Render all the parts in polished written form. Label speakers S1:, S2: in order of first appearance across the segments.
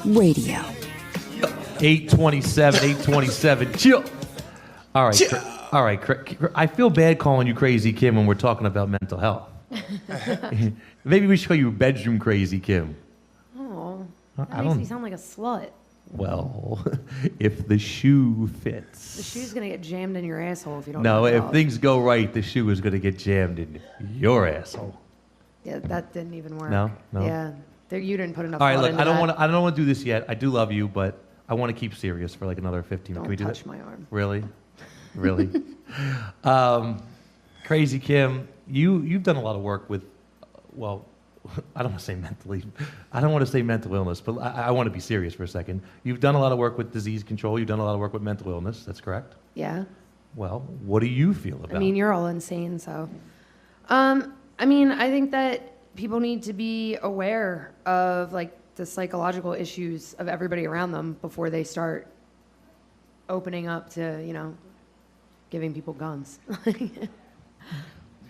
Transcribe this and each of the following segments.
S1: Radio.
S2: 827. Chill. All right. All right. I feel bad calling you Crazy Kim when we're talking about mental health. Maybe we should call you Bedroom Crazy Kim.
S3: Oh, that makes me sound like a slut.
S2: Well, if the shoe fits.
S3: The shoe's going to get jammed in your asshole if you don't
S2: No,
S3: knock it
S2: if
S3: off.
S2: things go right, the shoe is going to get jammed in your asshole.
S3: Yeah, that didn't even work.
S2: No?
S3: Yeah, you didn't put enough
S2: All right,
S3: thought
S2: look,
S3: into
S2: I don't
S3: that.
S2: want to do this yet. I do love you, but I want to keep serious for like another 15 minutes.
S3: Don't
S2: Can we do
S3: touch
S2: that?
S3: my arm.
S2: Really? Really? Crazy Kim, you've done a lot of work with, well, I don't want to say mentally. I don't want to say mental illness, but I want to be serious for a second. You've done a lot of work with disease control. You've done a lot of work with mental illness. That's correct?
S3: Yeah.
S2: Well, what do you feel about it?
S3: I mean, you're all insane, so. I mean, I think that people need to be aware of, like, the psychological issues of everybody around them before they start opening up to, giving people guns.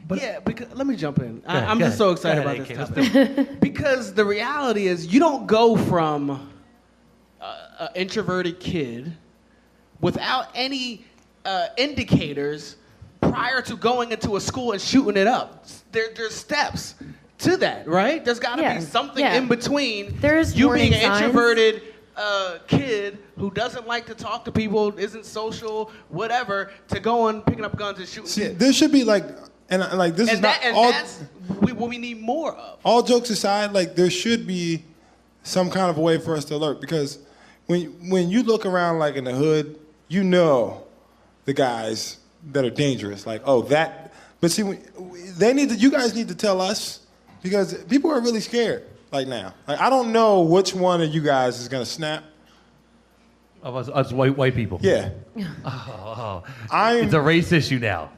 S4: Because let me jump in.
S2: Go ahead,
S4: I'm
S2: go
S4: just
S2: ahead.
S4: so excited
S2: Go
S4: about
S2: ahead,
S4: this
S2: AK,
S4: topic. Because the reality is, you don't go from an introverted kid without any indicators prior to going into a school and shooting it up. There's steps to that, right? There's got to be something in between
S3: There's
S4: you being an
S3: warning signs.
S4: introverted kid who doesn't like to talk to people, isn't social, whatever, to going picking up guns and shooting kids.
S5: There should be like, this is not all.
S4: That's what we need more of.
S5: All jokes aside, like there should be some kind of a way for us to alert, because when you look around like in the hood, you know the guys that are dangerous. Like, oh, that. But see, you guys need to tell us, because people are really scared like now. Like, I don't know which one of you guys is gonna snap.
S2: Of us white people?
S5: Yeah.
S2: It's a race issue now.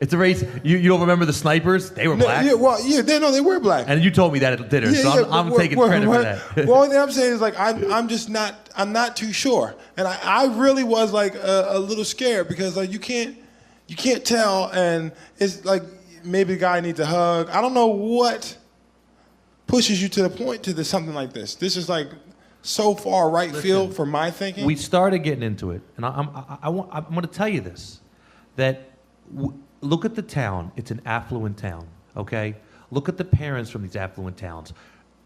S2: It's a race. You don't remember the snipers? They were black.
S5: They were black.
S2: And you told me that at dinner, so I'm taking credit for that.
S5: The only thing I'm saying is, like, I'm not too sure. And I really was, like, a little scared, because, like, you can't tell, and it's like maybe the guy needs a hug. I don't know what pushes you to the point to something like this. This is, like, so far right field for my thinking.
S2: We started getting into it, and I'm going to tell you this, that look at the town. It's an affluent town, okay? Look at the parents from these affluent towns.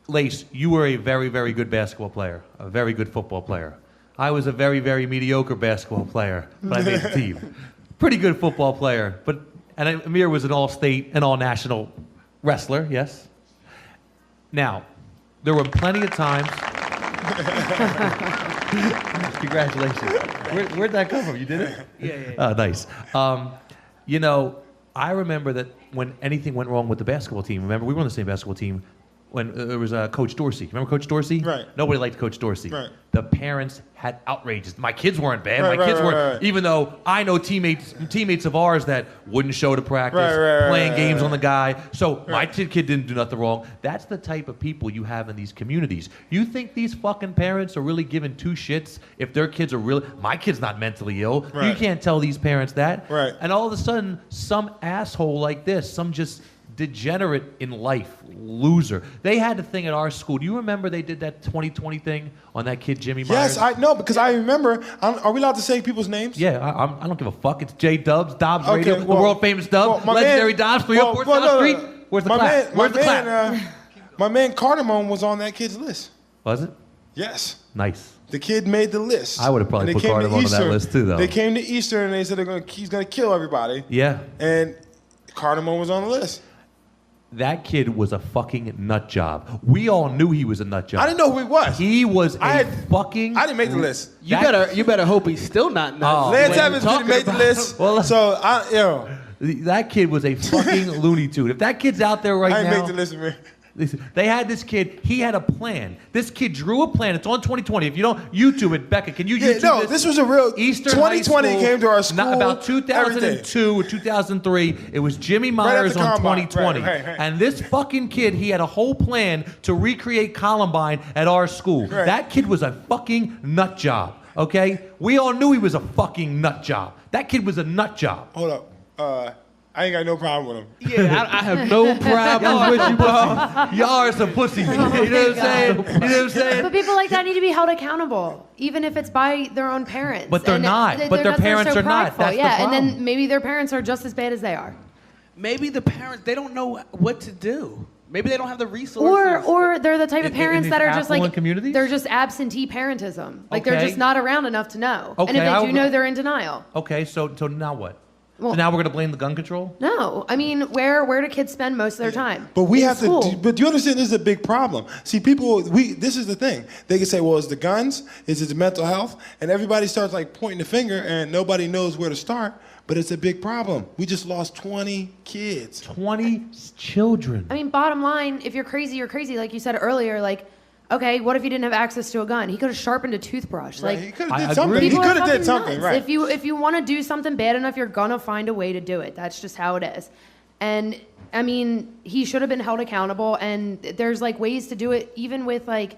S2: Lace, you were a very, very good basketball player, a very good football player. I was a very, very mediocre basketball player, but I made the team. Pretty good football player, and Amir was an all-state and all-national wrestler, yes? Now, there were plenty of times... Congratulations. Where'd that come from? You did it?
S4: Yeah.
S2: Oh, nice. I remember that when anything went wrong with the basketball team, remember, we were on the same basketball team when there was Coach Dorsey. Remember Coach Dorsey?
S5: Right.
S2: Nobody liked Coach Dorsey.
S5: Right.
S2: The parents had outrages. My kids weren't bad.
S5: Right,
S2: My kids weren't,
S5: right.
S2: even though I know teammates of ours that wouldn't show to practice,
S5: Right,
S2: playing games
S5: right.
S2: on the guy. So my kid didn't do nothing wrong. That's the type of people you have in these communities. You think these fucking parents are really giving two shits if their kids are really... My kid's not mentally ill.
S5: Right.
S2: You can't tell these parents that.
S5: Right.
S2: And all of a sudden, some asshole like this, some just degenerate in life, loser. They had the thing at our school. Do you remember they did that 2020 thing on that kid Jimmy Myers?
S5: Yes, I know, because I remember. Are we allowed to say people's names?
S2: Yeah, I don't give a fuck. It's J Dobbs, Dobbs
S5: Okay,
S2: Radio, the world famous Dobbs, legendary Dobbs, 304 South Street. Where's the clap? Where's the clap?
S5: My man Cardamom was on that kid's list.
S2: Was it?
S5: Yes.
S2: Nice.
S5: The kid made the list.
S2: I would have probably
S5: And they
S2: put
S5: came to
S2: Cardamom on that
S5: Eastern.
S2: list too, though.
S5: They came to Eastern and they said he's gonna kill everybody.
S2: Yeah.
S5: And Cardamom was on the list.
S2: That kid was a fucking nut job. We all knew he was a nut job.
S5: I didn't know who he was.
S2: He was
S5: I
S2: didn't
S5: make the list.
S4: You better hope he's still not nuts.
S2: Oh,
S5: Lance
S2: man.
S5: Evans didn't make the list.
S2: Well,
S5: so
S2: that kid was a fucking Looney Tune. If that kid's out there right
S5: I
S2: now,
S5: didn't make the list, man.
S2: listen, they had this kid. He had a plan. This kid drew a plan. It's on 2020. If you don't YouTube it, Becca, can you YouTube this?
S5: This was a real
S2: Eastern
S5: 2020
S2: High School,
S5: came to our school.
S2: About 2002 or 2003. It was Jimmy Myers on
S5: Columbine.
S2: 2020.
S5: Right.
S2: And this fucking kid, he had a whole plan to recreate Columbine at our school.
S5: Right.
S2: That kid was a fucking nut job. Okay? We all knew he was a fucking nut job. That kid was a nut job.
S5: Hold up. I ain't got no problem with them.
S4: Yeah, I have no problem with you, bro.
S2: Y'all are some pussies. You know what I'm saying? You know what I'm saying?
S3: But people like that need to be held accountable, even if it's by their own parents.
S2: But they're not. But their parents are not. That's the
S3: yeah, and
S2: problem.
S3: then maybe their parents are just as bad as they are.
S4: Maybe the parents, they don't know what to do. Maybe they don't have the resources.
S3: Or they're the type of
S2: In
S3: parents
S2: these
S3: that are just like
S2: affluent communities?
S3: they're just absentee parentism. Like they're
S2: Okay.
S3: just not around enough to know.
S2: Okay,
S3: and if they
S2: I'll-
S3: do know, they're in denial.
S2: Okay, so now what?
S3: Well-
S2: so now we're gonna blame the gun control?
S3: No, I mean, where do kids spend most of their time?
S5: But we
S3: In
S5: have
S3: school.
S5: to. But you understand, this is a big problem. See, people. This is the thing. They can say, "Well, it's the guns, it's the mental health," and everybody starts like pointing the finger, and nobody knows where to start. But it's a big problem. We just lost 20 kids.
S2: 20 children.
S3: I mean, bottom line, if you're crazy, you're crazy. Like you said earlier, like, okay, what if he didn't have access to a gun? He could have sharpened a toothbrush.
S5: Right?
S3: Like,
S5: He could
S2: I
S5: have did
S2: agree.
S5: something. He
S3: people
S5: could
S3: are
S5: have did
S3: fucking
S5: something,
S3: nuts.
S5: right?
S3: If you want to do something bad enough, you're gonna find a way to do it. That's just how it is. And I mean, he should have been held accountable. And there's like ways to do it, even with like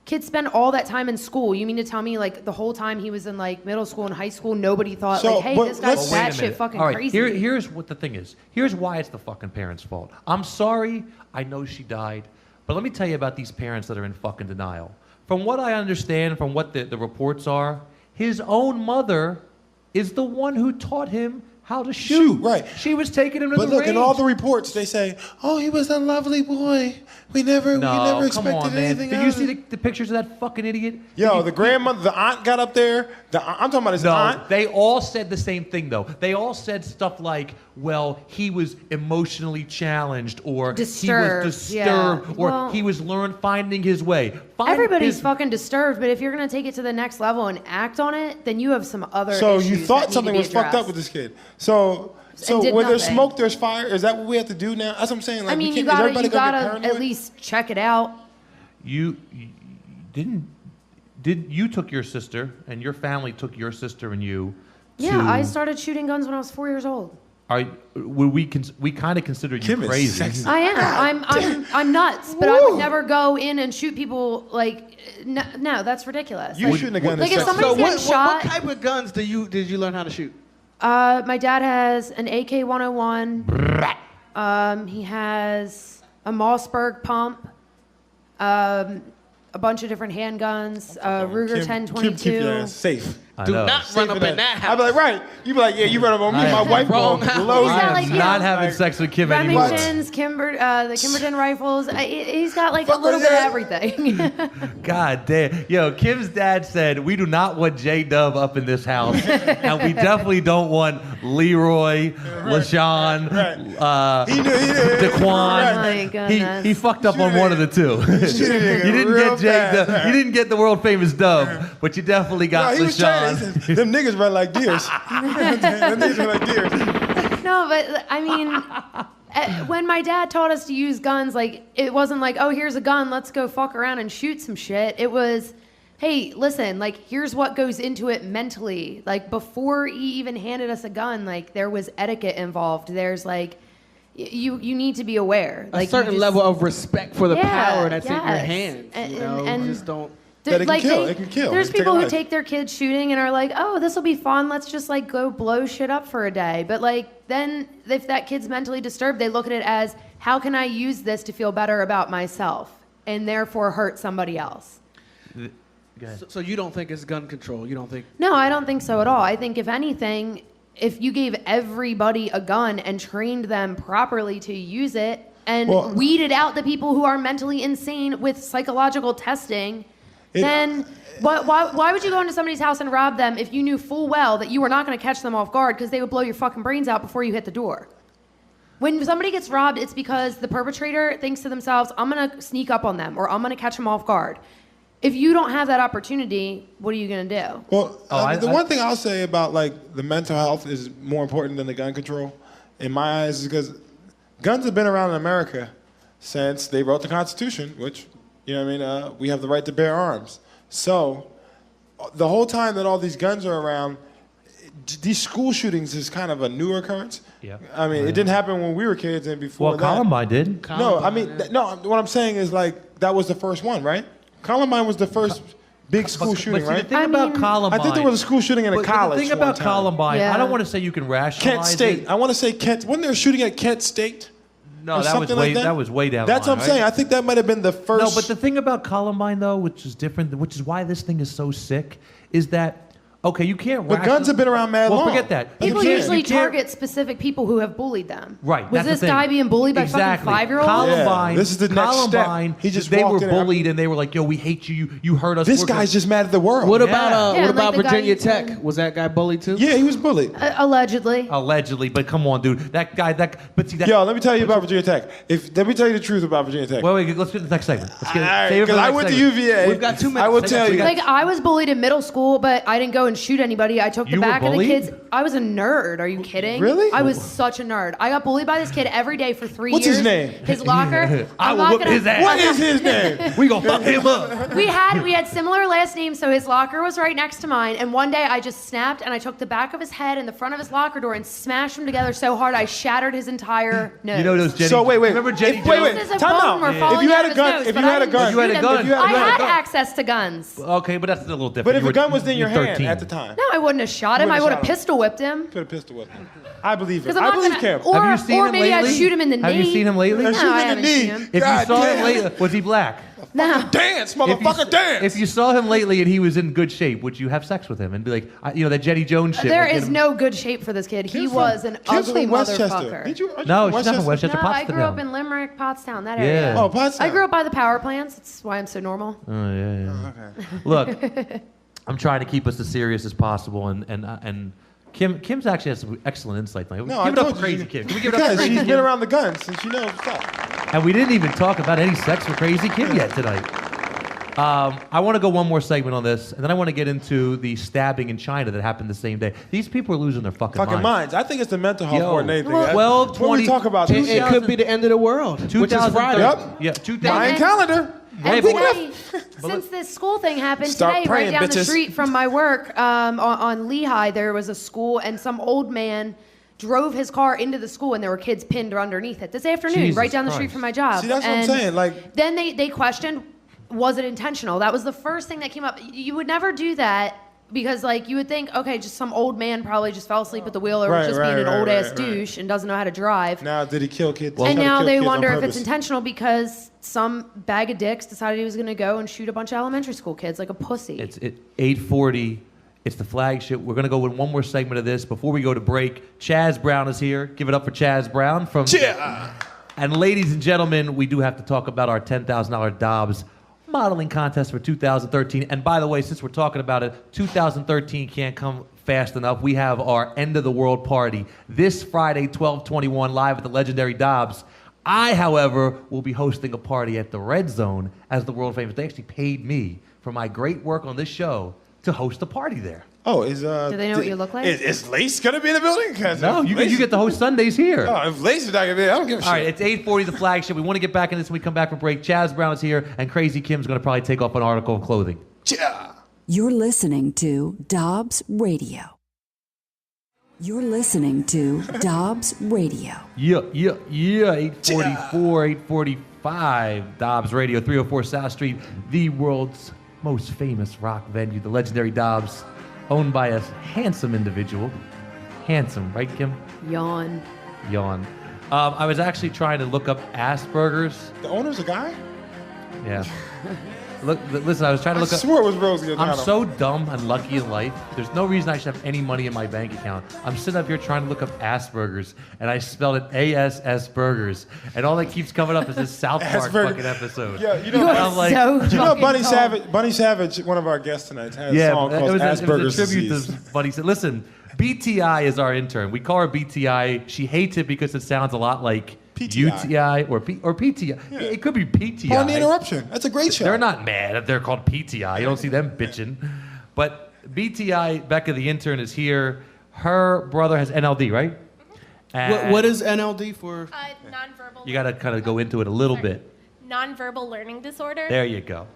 S3: kids spend all that time in school. You mean to tell me like the whole time he was in like middle school and high school, nobody thought
S5: So,
S3: like, hey,
S5: but
S3: this guy's
S5: let's-
S2: Wait a
S3: batshit
S2: minute.
S3: fucking
S2: All right,
S3: crazy.
S2: here's what the thing is. Here's why it's the fucking parents' fault. I'm sorry. I know she died. But let me tell you about these parents that are in fucking denial. From what I understand, from what the reports are, his own mother is the one who taught him how to shoot.
S5: Right.
S2: She was taking him to
S5: But
S2: the
S5: look,
S2: range.
S5: in all the reports, they say, "Oh, he was a lovely boy. We never
S2: come
S5: expected
S2: on, man.
S5: anything
S2: Did
S5: out
S2: you
S5: of
S2: see
S5: it."
S2: the pictures of that fucking idiot?
S5: Yo, the grandmother, the aunt got up there. I'm talking about his
S2: No,
S5: aunt.
S2: they all said the same thing, though. They all said stuff like, well, he was emotionally challenged, or
S3: Disturbed,
S2: he was disturbed,
S3: yeah.
S2: or
S3: Well-
S2: he was finding his way.
S3: Everybody's fucking disturbed, but if you're gonna take it to the next level and act on it, then you have some other
S5: So
S3: issues
S5: you
S3: that
S5: thought
S3: need to
S5: something
S3: be
S5: was fucked up
S3: addressed.
S5: with this kid. So
S3: did
S5: where there's
S3: nothing.
S5: smoke, there's fire. Is that what we have to do now? That's what I'm saying. Like,
S3: I mean,
S5: we
S3: you
S5: can't, is
S3: gotta
S5: everybody gonna get
S3: at
S5: paranoid?
S3: least check it out.
S2: You took your sister, and your family took your sister and you.
S3: Yeah,
S2: to,
S3: I started shooting guns when I was 4 years old.
S2: we kind of consider you
S5: Kim is
S2: crazy.
S5: sexy.
S3: I am. I'm nuts, but I would never go in and shoot people. Like, no, that's ridiculous.
S5: You
S3: Like,
S5: shouldn't have gone
S3: like
S5: to
S3: if
S5: sex.
S3: somebody's
S4: So
S3: getting shot.
S4: what type of guns did you learn how to shoot?
S3: My dad has an AK-101. He has a Mossberg pump. A bunch of different handguns. Ruger
S5: Kim,
S3: 1022.
S5: keep your ass safe.
S2: I
S4: Do
S2: know.
S4: not run up in that
S5: I'd
S4: house.
S5: be like, right. You be like, yeah, you run up on me.
S2: I-
S5: My wife
S4: Wrong
S5: will
S4: house.
S5: blow
S3: He's
S5: you.
S3: got,
S2: I
S3: like,
S2: am
S3: you
S2: not
S3: know,
S2: having sex with Kim anymore.
S3: Remingtons, the Kimberton rifles. He's got like a little bit of everything.
S2: God damn. Yo, Kim's dad said, we do not want J-Dub up in this house. And we definitely don't want Leroy, LaShawn,
S5: He knew.
S2: Daquan.
S3: My
S2: He
S3: goodness.
S2: fucked up on one of the two.
S5: Shoot a nigga
S2: You didn't
S5: real
S2: get J-Dub.
S5: fast.
S2: You didn't get the world famous Dub, but you definitely
S5: No,
S2: got
S5: he was trying.
S2: LaShawn.
S5: He said, them niggas run like deers. Them niggas run like deers.
S3: No, but I mean, when my dad taught us to use guns, like it wasn't like, oh, here's a gun, let's go fuck around and shoot some shit. It was, hey, listen, like here's what goes into it mentally. Like before he even handed us a gun, like there was etiquette involved. There's like, you need to be aware.
S4: A
S3: Like
S4: certain
S3: you just-
S4: level of respect for the
S3: Yeah,
S4: power that's in your
S3: yes.
S4: hands.
S3: And-
S4: You know,
S3: and-
S4: just don't.
S5: That it can kill. It can kill.
S3: There's
S5: It can take a
S3: people who
S5: life.
S3: take their kids shooting and are like, oh, this will be fun. Let's just like go blow shit up for a day. But like then if that kid's mentally disturbed, they look at it as how can I use this to feel better about myself and therefore hurt somebody else.
S2: Go ahead.
S4: So you don't think it's gun control? You don't think?
S3: No, I don't think so at all. I think if anything, if you gave everybody a gun and trained them properly to use it and
S5: Well-
S3: weeded out the people who are mentally insane with psychological testing, then why would you go into somebody's house and rob them if you knew full well that you were not going to catch them off guard because they would blow your fucking brains out before you hit the door? When somebody gets robbed, it's because the perpetrator thinks to themselves, I'm going to sneak up on them or I'm going to catch them off guard. If you don't have that opportunity, what are you going to do?
S5: Well, the
S2: I-
S5: one thing I'll say about like the mental health is more important than the gun control, in my eyes, is because guns have been around in America since they wrote the Constitution, which, you know what I mean, we have the right to bear arms. So the whole time that all these guns are around, these school shootings is kind of a newer occurrence.
S2: Yeah.
S5: I mean, it didn't happen when we were kids and before
S2: Well,
S5: that.
S2: Columbine did.
S5: No, I mean, no, what I'm saying is like that was the first one, right? Columbine was the first big school shooting,
S2: but see,
S5: right?
S2: the thing about Columbine,
S5: I think there was a school shooting in a
S2: but
S5: college.
S2: the thing about
S5: one time.
S2: Columbine, I
S3: Yeah.
S2: don't want to say you can rationalize
S5: Kent State.
S2: it.
S5: I want to say Kent. Wasn't there a shooting at Kent State?
S2: No,
S5: Or
S2: that was
S5: something
S2: way
S5: like
S2: that was way down.
S5: That's
S2: the
S5: what
S2: line,
S5: I'm saying.
S2: right?
S5: I think that might have been the first.
S2: No, but the thing about Columbine, though, which is different, which is why this thing is so sick, is that, okay, you can't...
S5: But guns have been around mad long.
S2: forget that.
S3: People
S5: You can't-
S3: usually
S2: you can't-
S3: target specific people who have bullied them.
S2: Right.
S3: Was
S2: that's
S3: this
S2: the thing.
S3: guy being bullied by
S2: exactly.
S3: fucking 5-year-olds?
S2: Columbine.
S5: Yeah, this is the next step.
S2: Columbine,
S5: He just
S2: they were
S5: walked in.
S2: bullied and they were like, yo, we hate you. You hurt us.
S5: This
S2: We're
S5: guy's
S2: gonna-"
S5: just mad at the world.
S4: What
S2: Yeah.
S4: about
S3: Yeah,
S4: what
S3: like
S4: about
S3: the guy
S4: Virginia
S3: you
S4: Tech?
S3: told-
S4: Was that guy bullied too?
S5: Yeah, he was bullied.
S3: Allegedly.
S2: Allegedly, but come on, dude. That guy, but see, that...
S5: Yo, let me tell you about Virginia Tech. Let me tell you the truth about Virginia Tech.
S2: Wait, let's get to the next segment. Let's get
S5: All right,
S2: save it for
S5: because
S2: the
S5: I
S2: next
S5: went to
S2: segment.
S5: UVA.
S4: We've got 2 minutes.
S5: I will
S2: Take
S5: tell
S2: that,
S5: you.
S2: take
S3: Like, I was bullied in middle school, but I didn't go and shoot anybody. I took the
S2: You were
S3: back of the
S2: bullied?
S3: kids. I was a nerd. Are you kidding?
S5: Really?
S3: I was such a nerd. I got bullied by this kid every day for 3
S5: What's
S3: years.
S5: his name?
S3: His locker.
S2: I
S3: I'm
S2: will
S3: not
S2: whoop
S3: gonna-
S2: his ass.
S5: What is his name?
S2: We gonna fuck him up.
S3: We had similar last names, so his locker was right next to mine. And one day I just snapped and I took the back of his head and the front of his locker door and smashed them together so hard I shattered his entire nose.
S2: You know those Jenny...
S5: So wait.
S2: Remember Jenny
S5: If- wait,
S2: Jones?
S5: wait.
S3: Pieces of
S5: Time
S3: bone
S5: out.
S3: were
S5: If
S3: falling
S5: you
S3: out
S5: had
S3: of
S5: a
S3: his
S5: gun,
S3: nose,
S5: if
S3: but
S5: you had
S3: I
S5: a
S3: didn't
S5: gun,
S2: You had a
S3: shoot him.
S2: gun.
S5: If you had-
S3: I
S5: you had a
S3: had
S5: gun.
S3: access to guns.
S2: Okay, but that's a little different.
S5: But if
S2: You
S5: a
S2: were-
S5: gun was in your
S2: you're
S5: hand
S2: 13.
S5: at the time,
S3: No, I wouldn't have shot him.
S5: Wouldn't
S3: I
S5: have
S3: would have
S5: shot him.
S3: pistol whipped him.
S5: could have pistol whipped him. I believe
S3: Because
S5: him.
S3: I'm
S5: I
S3: not
S5: believe
S3: gonna.
S5: him.
S3: Or,
S2: Have you seen
S3: or
S2: him
S3: maybe
S2: lately?
S3: I'd shoot him in the knee.
S2: Have you seen him lately?
S5: Shoot
S3: No,
S5: him
S3: I
S5: in
S3: haven't
S5: the knee.
S3: seen him.
S2: If
S5: God
S2: you saw him
S5: damn.
S2: lately, was he black?
S3: No.
S5: Dance,
S2: If you-
S5: motherfucker, dance.
S2: If you saw him lately and he was in good shape, would you have sex with him and be like, that Jenny Jones shit?
S3: There
S2: like, get
S3: is
S2: him-
S3: no good shape for this kid. He
S5: Kim's
S3: was
S5: from-
S3: an
S5: Kim's
S3: ugly
S5: from Westchester.
S3: motherfucker.
S5: Aren't you
S2: No, she's not from Westchester.
S3: No, I
S2: Pottstown.
S3: grew up in Limerick, Pottstown, that
S2: Yeah.
S3: area.
S5: Oh, Pottstown.
S3: I grew up by the power plants. That's why I'm so normal.
S2: Oh, yeah.
S5: Okay.
S2: Look, I'm trying to keep us as serious as possible, and Kim's actually has some excellent insight. Like,
S5: No,
S2: give
S5: I
S2: it up
S5: told
S2: for
S5: you.
S2: Crazy Kim. Can we give it up for
S5: Because
S2: Crazy
S5: she's
S2: Kim?
S5: been around the guns and she knows what's up.
S2: And we didn't even talk about any sex for Crazy Kim yet tonight. I want to go one more segment on this, and then I want to get into the stabbing in China that happened the same day. These people are losing their fucking
S5: Minds. I think it's the mental health
S2: Yo.
S5: more than anything.
S3: Well,
S5: That's-
S2: 12,
S5: when
S2: 20
S5: we talk about
S2: It-
S5: this.
S4: It could be the end of the world, which is
S2: 2030.
S4: Friday.
S5: Yep.
S2: Yeah,
S5: Mayan
S3: And-
S5: calendar.
S3: And
S2: Hey,
S3: today, since this school thing happened
S5: Start
S3: today,
S5: praying,
S3: right down the
S5: bitches.
S3: street from my work on Lehigh, there was a school, and some old man drove his car into the school, and there were kids pinned underneath it this afternoon,
S2: Jesus
S3: right down the street
S2: Christ.
S3: from my job.
S5: See, that's what I'm
S3: And
S5: saying, like-
S3: then they questioned, was it intentional? That was the first thing that came up. You would never do that. Because, you would think, okay, just some old man probably just fell asleep at the wheel or was just being an old-ass douche and doesn't know how to drive.
S5: Now, did he kill kids?
S3: And
S5: Try to
S3: now
S5: kill
S3: they
S5: kids on
S3: wonder if it's
S5: purpose.
S3: intentional because some bag of dicks decided he was going to go and shoot a bunch of elementary school kids like a pussy.
S2: It's 8:40. It's the flagship. We're going to go with one more segment of this before we go to break. Chaz Brown is here. Give it up for Chaz Brown from.
S5: Yeah.
S2: And ladies and gentlemen, we do have to talk about our $10,000 Dobbs modeling contest for 2013. And by the way, since we're talking about it, 2013 can't come fast enough. We have our end of the world party this Friday, 12/21, live at the legendary Dobbs. I, however, will be hosting a party at the Red Zone as the world famous. They actually paid me for my great work on this show to host a party there.
S5: Oh,
S3: Do they know what you look like?
S5: Is Lace gonna be in the building? 'Cause
S2: No,
S5: if
S2: you
S5: Lace-
S2: get to host Sundays here.
S5: Oh, if Lace is not gonna be, I don't give a shit.
S2: All right, it's 8:40, the flagship. We want to get back in this when we come back from break. Chaz Brown is here, and Crazy Kim's going to probably take off an article of clothing.
S5: Yeah.
S1: You're listening to Dobbs Radio. You're listening to Dobbs Radio.
S2: Yeah. 844, 845. Dobbs Radio, 304 South Street, the world's most famous rock venue, the legendary Dobbs, owned by a handsome individual. Handsome, right, Kim?
S3: Yawn.
S2: Yawn. I was actually trying to look up Asperger's.
S5: The owner's a guy?
S2: Yeah. Listen, I was trying to
S5: I
S2: look up.
S5: swore it was Rosie.
S2: I'm so dumb and lucky in life. There's no reason I should have any money in my bank account. I'm sitting up here trying to look up Asperger's, and I spelled it A-S-S Burgers, and all that keeps coming up is this South Park
S5: Asperger.
S2: fucking episode.
S5: Yeah, you
S3: You
S5: know,
S2: And
S3: are
S2: I'm like,
S3: so
S5: you know
S3: fucking
S5: Bunny
S3: dumb.
S5: Savage. Bunny Savage, one of our guests tonight, has a
S2: yeah,
S5: song called
S2: it was
S5: Asperger's
S2: a tribute
S5: disease.
S2: to Buddy. Listen, BTI is our intern. We call her BTI. She hates it because it sounds a lot like
S5: PTI.
S2: UTI or PTI.
S5: Yeah.
S2: It could be PTI.
S5: Pardon the interruption. That's a great show.
S2: They're not mad if they're called PTI. You don't see them bitching. But BTI, Becca the intern, is here. Her brother has NLD, right? And
S4: What is NLD for?
S6: Nonverbal.
S2: You got to kind of go into it a little bit.
S6: Nonverbal learning disorder.
S2: There you go.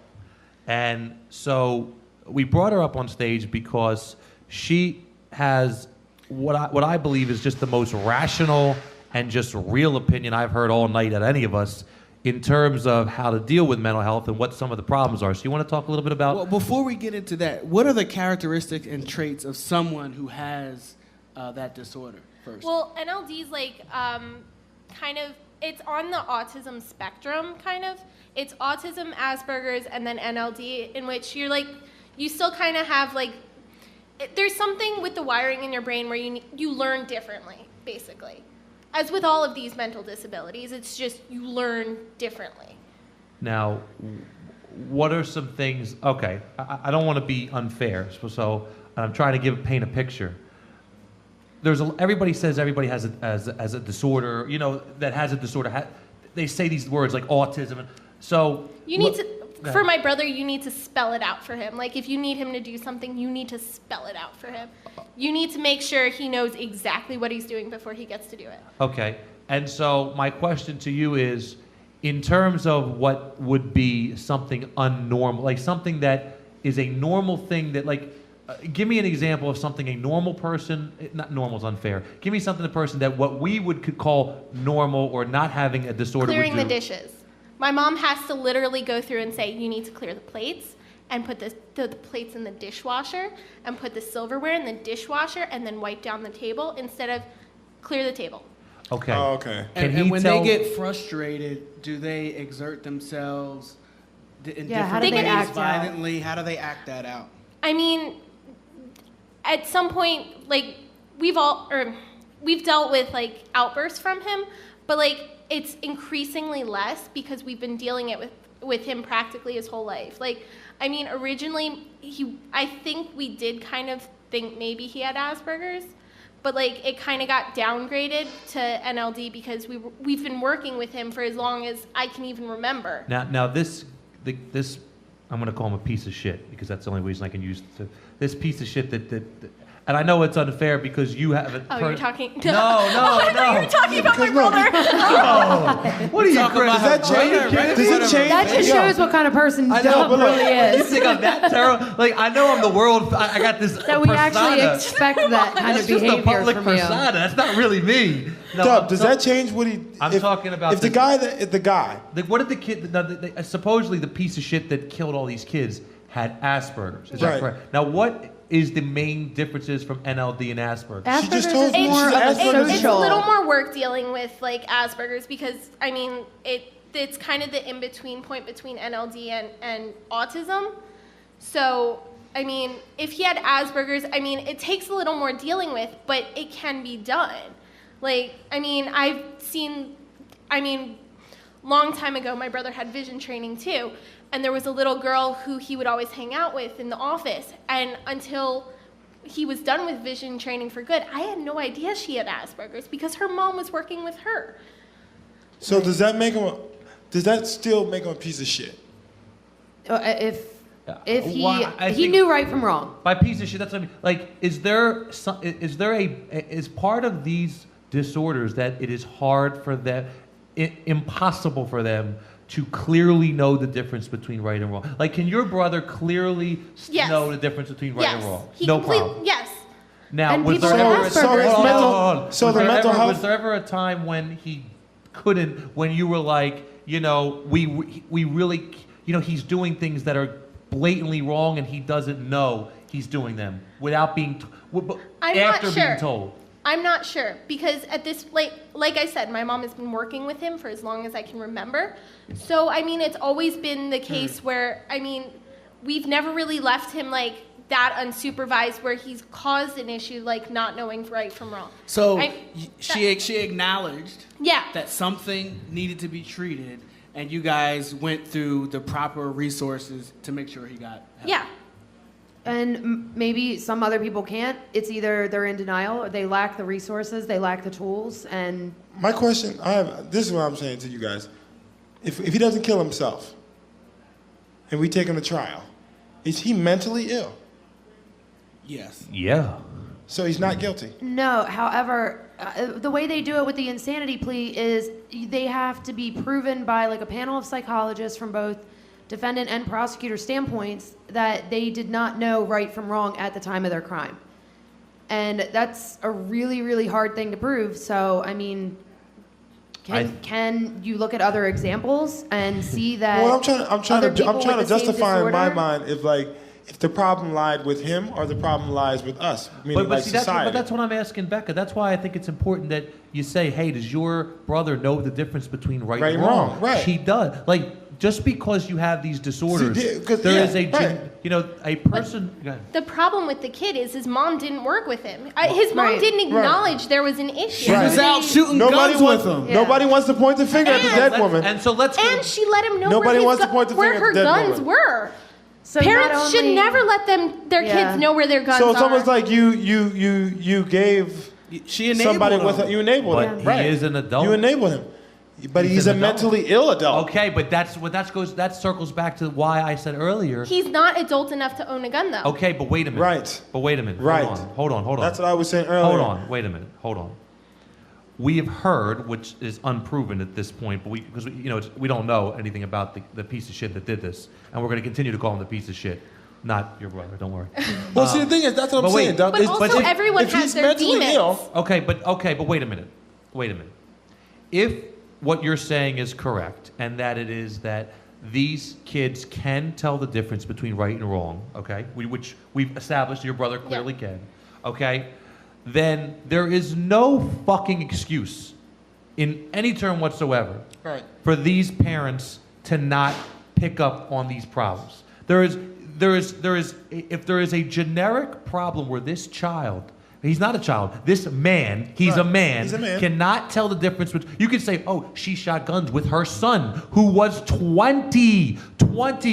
S2: And so we brought her up on stage because she has what I believe is just the most rational and just real opinion I've heard all night at any of us in terms of how to deal with mental health and what some of the problems are. So you want to talk a little bit about...
S4: Well, before we get into that, what are the characteristics and traits of someone who has that disorder first?
S6: Well, NLD is like kind of, it's on the autism spectrum, kind of. It's autism, Asperger's, and then NLD, in which you're like, you still kind of have like, there's something with the wiring in your brain where you learn differently, basically. As with all of these mental disabilities, it's just you learn differently.
S2: Now, what are some things... Okay, I don't want to be unfair, so I'm trying to paint a picture. Everybody says everybody has a disorder, that has a disorder. They say these words like autism. So
S6: you need to... For my brother, you need to spell it out for him. Like, if you need him to do something, you need to spell it out for him. You need to make sure he knows exactly what he's doing before he gets to do it.
S2: Okay. And so my question to you is, in terms of what would be something unnormal, like something that is a normal thing that, like, give me an example of something a normal person... Not normal is unfair. Give me something, a person that what we could call normal or not having a disorder
S6: Clearing
S2: would do.
S6: the dishes. My mom has to literally go through and say, you need to clear the plates and put the plates in the dishwasher and put the silverware in the dishwasher and then wipe down the table instead of clear the table.
S2: Okay.
S5: Oh, okay.
S4: And when they get frustrated, do they exert themselves in
S3: how
S4: different
S3: do they
S4: ways
S3: act out?
S4: violently? How do they act that out?
S6: I mean, at some point, like, we've dealt with, like, outbursts from him, but, like, it's increasingly less because we've been dealing it with him practically his whole life. Like, I mean, originally, I think we did kind of think maybe he had Asperger's, but, like, it kind of got downgraded to NLD because we've been working with him for as long as I can even remember.
S2: Now this I'm going to call him a piece of shit because that's the only reason I can use this piece of shit that and I know it's unfair because you haven't...
S6: You're talking...
S2: No.
S6: You were talking about my brother.
S2: No. What are you...
S5: Does that change? Does it change?
S3: That just shows what kind of person
S2: I know,
S3: Dub
S2: but
S3: really
S2: You
S3: is.
S2: think I'm that terrible? Like, I know I'm the world... I got this
S3: That we actually
S2: persona.
S3: expect that kind
S2: That's
S3: of
S2: just a
S3: behavior
S2: public
S3: from
S2: persona.
S3: you.
S2: That's not really me. No,
S5: Dub, does that change what he...
S2: I'm talking about
S5: If the guy...
S2: What did the kid... Now, supposedly the piece of shit that killed all these kids had Asperger's. Is that
S5: Right.
S2: correct? Now, what is the main differences from NLD and Asperger's?
S5: She just
S3: Asperger's
S5: told
S3: is
S5: me
S3: more
S5: she's Asperger's.
S6: It's a little more work dealing with, like, Asperger's because, I mean, it's kind of the in-between point between NLD and autism. So, I mean, if he had Asperger's, I mean, it takes a little more dealing with, but it can be done. Like, I mean, long time ago, my brother had vision training too, and there was a little girl who he would always hang out with in the office, and until he was done with vision training for good, I had no idea she had Asperger's because her mom was working with her.
S5: So does that still make him a piece of shit?
S3: If he
S2: Well, I
S3: he
S2: think-
S3: knew right from wrong.
S2: By piece of shit, that's what I mean. Like, is part of these disorders that it is hard for them, impossible for them to clearly know the difference between right and wrong? Like, can your brother clearly
S6: Yes.
S2: know the difference between right and wrong?
S6: He
S2: No
S6: completely-
S2: problem.
S6: Yes.
S2: Now,
S3: And
S2: was
S3: people
S2: there
S3: with
S2: ever
S3: Asperger's
S2: hold on,
S3: mental-
S2: hold on.
S5: So
S2: Was
S5: the
S2: there
S5: mental
S2: ever-
S5: health-
S2: Was there ever a time when he couldn't? When you were like, we really, he's doing things that are blatantly wrong, and he doesn't know he's doing them without being
S6: I'm
S2: after
S6: not sure.
S2: being told.
S6: I'm not sure because at this, like I said, my mom has been working with him for as long as I can remember. So, I mean, it's always been the case where, I mean, we've never really left him like that unsupervised where he's caused an issue like not knowing right from wrong.
S4: So she acknowledged
S6: Yeah.
S4: that something needed to be treated, and you guys went through the proper resources to make sure he got help.
S6: Yeah.
S3: And maybe some other people can't. It's either they're in denial or they lack the resources, they lack the tools, and
S5: My question, this is what I'm saying to you guys. If he doesn't kill himself, and we take him to trial, is he mentally ill?
S4: Yes.
S2: Yeah.
S5: So he's not guilty.
S3: no. However, the way they do it with the insanity plea is they have to be proven by like a panel of psychologists from both defendant and prosecutor standpoints that they did not know right from wrong at the time of their crime. And that's a really, really hard thing to prove. So, I mean, Can you look at other examples and see that?
S5: Well, I'm trying
S3: other
S5: to
S3: people with the same
S5: justify in my
S3: disorder-
S5: mind if the problem lied with him or the problem lies with us, meaning like
S2: see,
S5: society.
S2: that's what I'm asking Becca. That's why I think it's important that you say, hey, does your brother know the difference between right and wrong?
S5: Right.
S2: She does. Like, just because you have these disorders,
S5: See, 'cause-
S2: there
S5: yeah,
S2: is
S5: right.
S2: a person. Go ahead.
S6: The problem with the kid is his mom didn't work with him. His mom
S3: Right.
S6: didn't acknowledge there was an issue.
S4: She was out shooting
S5: Nobody
S4: guns
S5: wants,
S4: with him.
S3: Yeah.
S5: Nobody wants to point the finger at the dead woman.
S2: And so let's.
S6: And she let him know
S5: Nobody
S6: where,
S5: wants to point the
S6: where
S5: finger
S6: her
S5: at the dead
S6: guns
S5: woman.
S6: were.
S3: So
S6: Parents
S3: not
S6: should
S3: only-
S6: never let their
S3: Yeah.
S6: kids know where their guns
S5: So it's
S6: are.
S5: almost like you gave
S4: She enabled
S5: somebody
S4: him.
S5: with you enabled
S2: But
S5: him.
S2: he
S5: right.
S2: is an adult.
S5: You enabled him, but he's a
S2: an adult.
S5: mentally ill adult.
S2: Okay, but that circles back to why I said earlier.
S6: He's not adult enough to own a gun, though.
S2: Okay, but wait a minute.
S5: Right.
S2: But wait a minute.
S5: Right.
S2: Hold on.
S5: That's what I was saying earlier.
S2: Hold on. Wait a minute. Hold on. We have heard, which is unproven at this point, but we don't know anything about the piece of shit that did this, and we're going to continue to call him the piece of shit, not your brother. Don't worry.
S5: Well, see, the thing is, that's what I'm
S2: but wait,
S5: saying. Doug.
S6: But
S5: It's-
S6: also,
S2: if-
S6: everyone
S5: if
S6: has
S5: he's
S6: their
S5: mentally
S6: demons.
S5: ill,
S2: Okay, but wait a minute. Wait a minute. If what you're saying is correct, and that it is that these kids can tell the difference between right and wrong, okay, which we've established your brother clearly can, okay, then there is no fucking excuse in any term whatsoever
S5: Right.
S2: for these parents to not pick up on these problems. If there is a generic problem where this child, he's not a child, this man, he's
S5: Right.
S2: a man,
S5: He's a man.
S2: cannot tell the difference between, you could say, oh, she shot guns with her son, who was 20,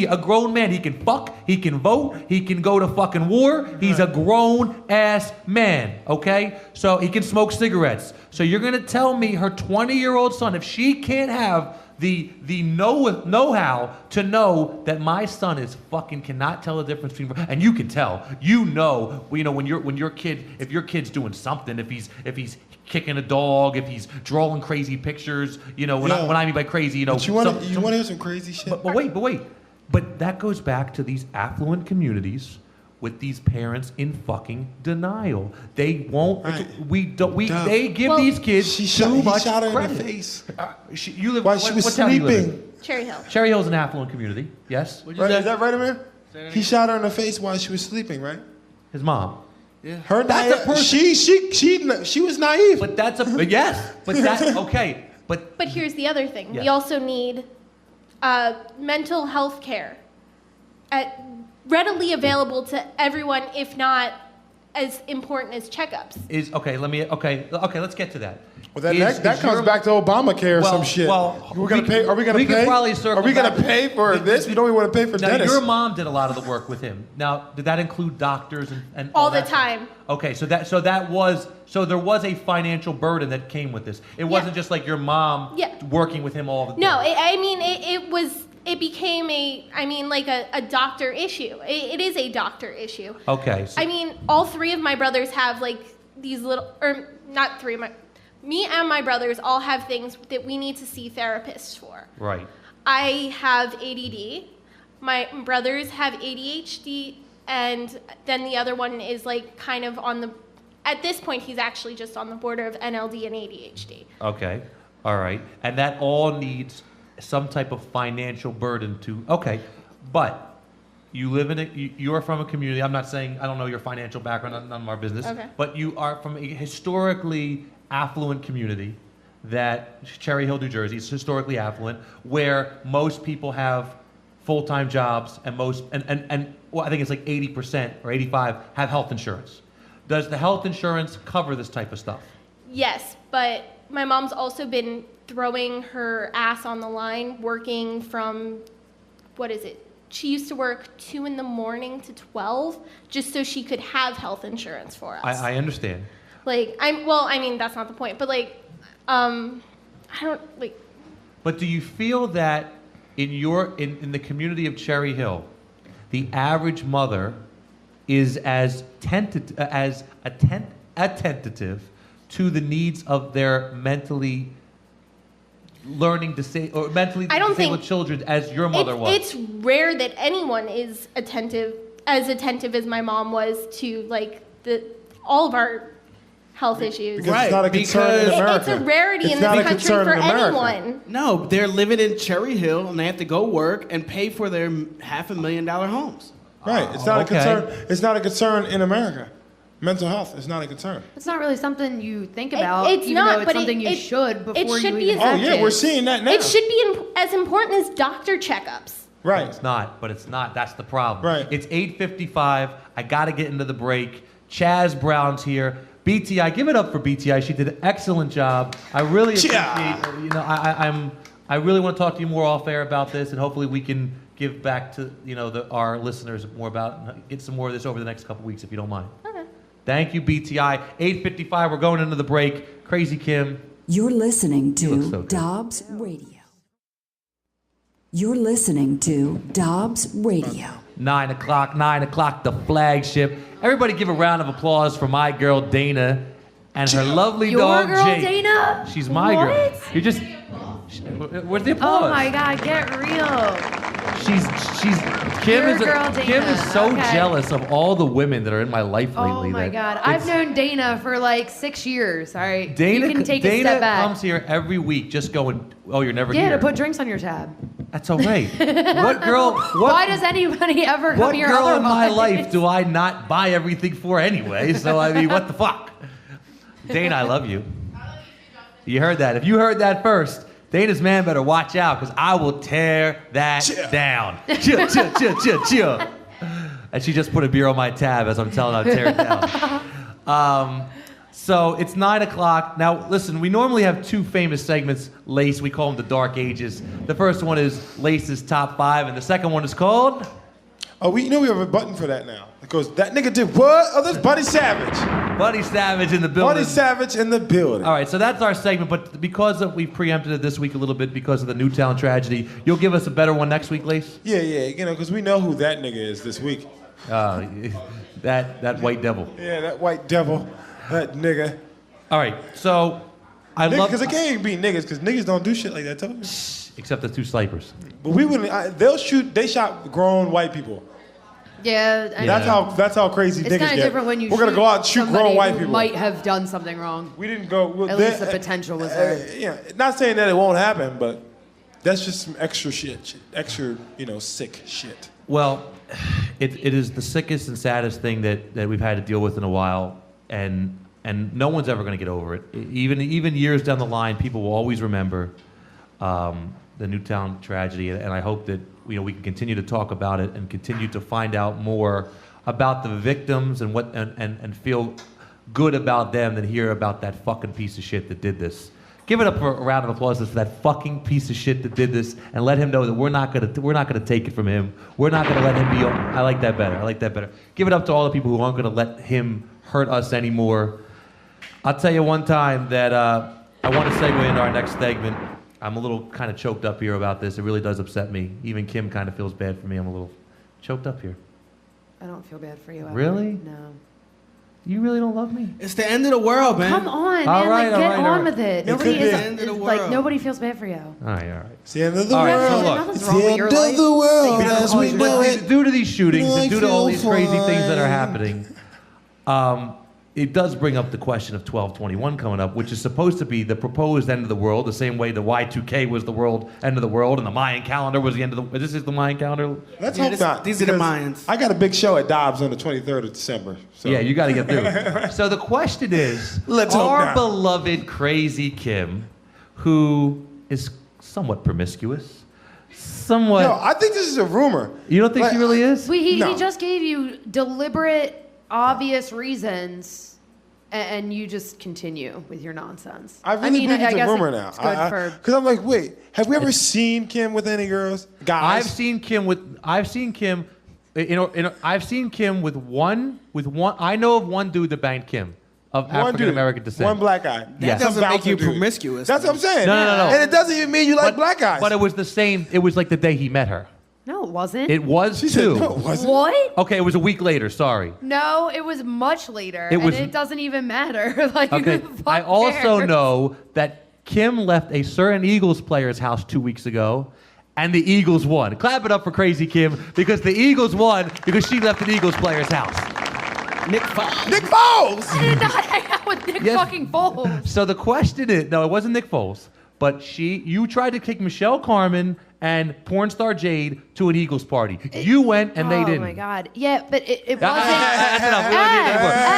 S2: a grown man. He can fuck, he can vote, he can go to fucking war. He's a grown ass man, okay? So he can smoke cigarettes. So you're gonna tell me her 20-year-old son, if she can't have the know-how to know that my son is fucking cannot tell the difference between, and you can tell, when your kid, if your kid's doing something, if he's kicking a dog, if he's drawing crazy pictures, when I mean by crazy,
S5: But you want to hear some crazy shit?
S2: but wait. But that goes back to these affluent communities with these parents in fucking denial. They won't.
S5: Right.
S2: They give these kids
S5: he
S2: too much
S5: shot her
S2: credit.
S5: in the face
S2: You live.
S5: while she was
S2: what town do you live in?
S5: sleeping.
S6: Cherry Hill.
S2: Cherry Hill's an affluent community. Yes.
S5: Right? Is that right, Amir? He shot her in the face while she was sleeping, right?
S2: His mom.
S5: Her
S2: That's a person-
S5: she was naive.
S2: But that's a yes. But that's okay. But
S6: But here's the other thing.
S2: Yeah.
S6: We also need mental health care readily available to everyone, if not as important as checkups.
S2: let's get to that.
S5: Well, that comes back to Obamacare or some shit. We're gonna pay. Are we gonna
S2: we
S5: pay?
S2: could probably circle
S5: Are we gonna
S2: back.
S5: pay for this? You know we want to pay for
S2: Now,
S5: dentists.
S2: your mom did a lot of the work with him. Now, did that include doctors and
S6: All the
S2: that stuff?
S6: time.
S2: Okay, so there was a financial burden that came with this. It wasn't just like your mom working with him all the time.
S6: No, it became a doctor issue. It is a doctor issue.
S2: Okay. So,
S6: I mean, all three of my brothers have these little, or not three, me and my brothers all have things that we need to see therapists for.
S2: right.
S6: I have ADD, my brothers have ADHD, and then the other one is kind of at this point he's actually just on the border of NLD and ADHD.
S2: Okay. All right. And that all needs some type of financial burden to. Okay. But you live you are from a community. I'm not saying I don't know your financial background. None of our business.
S6: Okay.
S2: But you are from a historically affluent community. That Cherry Hill, New Jersey, is historically affluent, where most people have full-time jobs, and I think it's 80% or 85% have health insurance. Does the health insurance cover this type of stuff?
S6: Yes, but my mom's also been throwing her ass on the line, working from, she used to work 2 a.m. to 12 just so she could have health insurance for us.
S2: I understand.
S6: That's not the point, but I don't
S2: But do you feel that in the community of Cherry Hill, the average mother is as attentive to the needs of their mentally disabled children as your mother was?
S6: It's rare that anyone is as attentive as my mom was to all of our health issues.
S5: Because
S4: Right,
S5: it's not a concern in
S4: because-
S5: America.
S6: It's a rarity
S5: It's
S6: in
S5: not
S6: this
S5: a
S6: country
S5: concern
S6: for
S5: in America.
S6: anyone.
S4: No, they're living in Cherry Hill and they have to go work and pay for their $500,000 homes.
S5: Right. It's not
S2: Okay.
S5: a concern. It's not a concern in America. Mental health is not a concern.
S3: It's not really something you think about,
S6: it's
S3: even
S6: not,
S3: though it's
S6: but
S3: something you
S6: it
S3: should before
S6: should
S3: you
S6: be
S3: even
S6: as-
S5: Oh
S3: have
S5: yeah,
S3: kids.
S5: we're seeing that now.
S6: It should be as important as doctor checkups.
S5: Right.
S2: It's not, but it's not. That's the problem.
S5: Right.
S2: It's 8:55. I got to get into the break. Chaz Brown's here. BTI, give it up for BTI. She did an excellent job. I really appreciate. I really want to talk to you more off air about this, and hopefully we can give back to our listeners more about get some more of this over the next couple weeks, if you don't mind.
S6: Okay.
S2: Thank you, BTI. 8:55. We're going into the break. Crazy Kim.
S1: You're listening
S2: You look
S1: to
S2: so good.
S1: Dobbs Radio. You're listening to Dobbs Radio.
S2: 9 o'clock, the flagship. Everybody give a round of applause for my girl Dana and her lovely
S3: Your
S2: dog
S3: girl,
S2: Jake.
S3: Dana?
S2: She's my girl.
S3: What?
S2: You're just. Where's the applause?
S3: Oh my God, get real.
S2: She's Kim
S3: Your
S2: is
S3: girl,
S2: Kim
S3: Dana.
S2: is so
S3: Okay.
S2: jealous of all the women that are in my life lately.
S3: Oh my
S2: that
S3: God.
S2: it's-
S3: I've known Dana for like 6 years. All right.
S2: Dana.
S3: You can take
S2: Dana
S3: a step back.
S2: comes here every week, just going. Oh, you're never
S3: Yeah,
S2: here.
S3: to put drinks on your tab.
S2: That's all right. What girl?
S3: Why does anybody ever come
S2: What
S3: here
S2: girl
S3: otherwise?
S2: in my life do I not buy everything for anyway? So I mean, what the fuck? Dana, I love you. You heard that. If you heard that first, Dana's man better watch out, because I will tear that down. Chill, chill, chill, chill, chill. And she just put a beer on my tab as I'm telling her to tear it down. So it's 9 o'clock. Now, listen, we normally have two famous segments, Lace. We call them the Dark Ages. The first one is Lace's Top 5, and the second one is called...
S5: Oh, we have a button for that now. It goes, that nigga did what? Oh, that's Buddy Savage.
S2: Buddy Savage in the building.
S5: Buddy Savage in the building.
S2: All right, so that's our segment, but because we've preempted it this week a little bit because of the Newtown tragedy, you'll give us a better one next week, Lace?
S5: Yeah, because we know who that nigga is this week.
S2: That white devil.
S5: Yeah, that white devil, that nigga.
S2: All right, so I love...
S5: Because it can't be niggas, because niggas don't do shit like that. Tell them.
S2: Except the two snipers.
S5: But we wouldn't. They shot grown white people.
S3: Yeah. I
S2: Yeah.
S5: That's how crazy
S3: It's
S5: niggas
S3: kind
S5: get.
S3: of different when you
S5: We're gonna
S3: shoot
S5: go out and shoot
S3: somebody
S5: grown white
S3: who
S5: people.
S3: might have done something wrong.
S5: We didn't go. Well,
S3: At least the potential was there.
S5: Yeah, not saying that it won't happen, but that's just some extra shit. Extra, sick shit.
S2: Well, it is the sickest and saddest thing that we've had to deal with in a while, and no one's ever going to get over it. Even years down the line, people will always remember the Newtown tragedy, and I hope that we can continue to talk about it and continue to find out more about the victims and and feel good about them than hear about that fucking piece of shit that did this. Give it up for a round of applause to that fucking piece of shit that did this, and let him know that we're not gonna take it from him. We're not gonna let him be. I like that better. Give it up to all the people who aren't gonna let him hurt us anymore. I'll tell you one time that I want to segue into our next segment. I'm a little kind of choked up here about this. It really does upset me. Even Kim kind of feels bad for me. I'm a little choked up here.
S3: I don't feel bad for you. Ever.
S2: Really?
S3: No.
S2: You really don't love me?
S4: It's the end of the world, man.
S3: Come on, man.
S2: All right,
S3: Get
S2: all right.
S3: on with it. Nobody
S5: could be
S3: is
S5: the
S4: end of the
S3: like
S4: world.
S3: nobody feels bad for you.
S2: All right.
S5: It's the end of the
S2: All right,
S5: world.
S2: so look.
S3: Nothing's
S5: It's
S3: wrong
S5: the
S3: with your
S5: end
S3: life.
S5: of the world
S3: Like,
S5: as we know it.
S2: Due to these shootings and due to all these
S5: feel
S2: crazy things that are
S5: fine.
S2: happening, it does bring up the question of 12/21 coming up, which is supposed to be the proposed end of the world, the same way the Y2K was the end of the world, and the Mayan calendar was the end of the. This is the Mayan calendar.
S5: Let's
S4: Yeah,
S5: hope not.
S4: these are the
S5: because
S4: Mayans.
S5: I got a big show at Dobbs on the 23rd of December. So.
S2: Yeah, you got to get through it. So the question is,
S5: Let's hope
S2: our
S5: not.
S2: beloved Crazy Kim, who is somewhat promiscuous, somewhat.
S5: No, I think this is a rumor.
S2: You don't think she really is?
S3: He
S5: No.
S3: just gave you deliberate, obvious reasons, and you just continue with your nonsense.
S5: I really believe it's a
S3: guess
S5: rumor now.
S3: It's good for.
S5: Because I'm like, wait, have we ever seen Kim with any girls? Guys?
S2: I've seen Kim with one. I know of one dude that banged Kim of
S5: One
S2: African
S5: dude,
S2: American descent.
S5: One black guy.
S2: Yes.
S4: That doesn't
S5: Some
S4: make you
S5: bouncer dude.
S4: promiscuous.
S5: That's what I'm saying.
S2: No.
S5: And it doesn't even mean you like black guys.
S2: But it was the same. It was like the day he met her.
S3: No, it wasn't.
S2: It was
S5: She said,
S2: too.
S5: no, it wasn't.
S3: What?
S2: Okay, it was a week later. Sorry.
S3: No, it was much later.
S2: It was-
S3: and it doesn't even matter. Like,
S2: Okay.
S3: who the fuck
S2: I also
S3: cares?
S2: know that Kim left a certain Eagles player's house 2 weeks ago, and the Eagles won. Clap it up for Crazy Kim, because the Eagles won because she left an Eagles player's house.
S4: Nick Foles.
S5: Nick Foles.
S3: I did not hang out with Nick
S2: Yes.
S3: fucking Foles.
S2: So the question is, no, it wasn't Nick Foles, but you tried to kick Michelle Carmen and porn star Jade to an Eagles party. You went and they didn't.
S3: Oh my God. Yeah, but it wasn't.
S2: That's enough.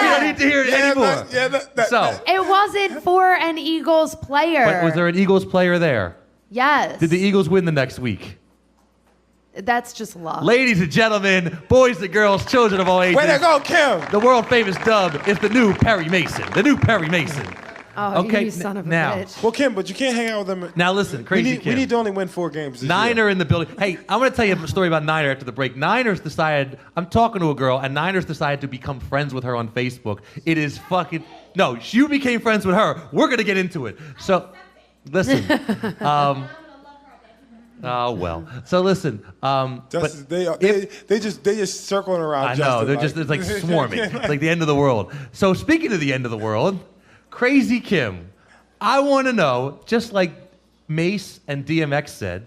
S2: We don't need to hear it anymore. So,
S3: It wasn't for an Eagles player.
S2: but was there an Eagles player there?
S3: Yes.
S2: Did the Eagles win the next week?
S3: That's just luck.
S2: Ladies and gentlemen, boys and girls, children of all ages.
S5: Way to go, Kim.
S2: The world famous dub is the new Perry Mason. The new Perry Mason.
S3: Oh,
S2: Okay,
S3: you son of a
S2: now.
S3: bitch.
S5: Well, Kim, but you can't hang out with them.
S2: Now listen, crazy
S5: we need to only win 4 games this
S2: Niner
S5: year.
S2: in the building. Hey, I'm going to tell you a story about Niner after the break. Niners decided, I'm talking to a girl, and Niners decided to become friends with her on Facebook. It is fucking, no, you became friends with her. We're going to get into it. So, listen. Oh, well. So, listen.
S5: Justice,
S2: but
S5: they just circling around.
S2: I know,
S5: Justin,
S2: it's like swarming. It's like the end of the world. So, speaking of the end of the world, Crazy Kim, I want to know, just like Mace and DMX said,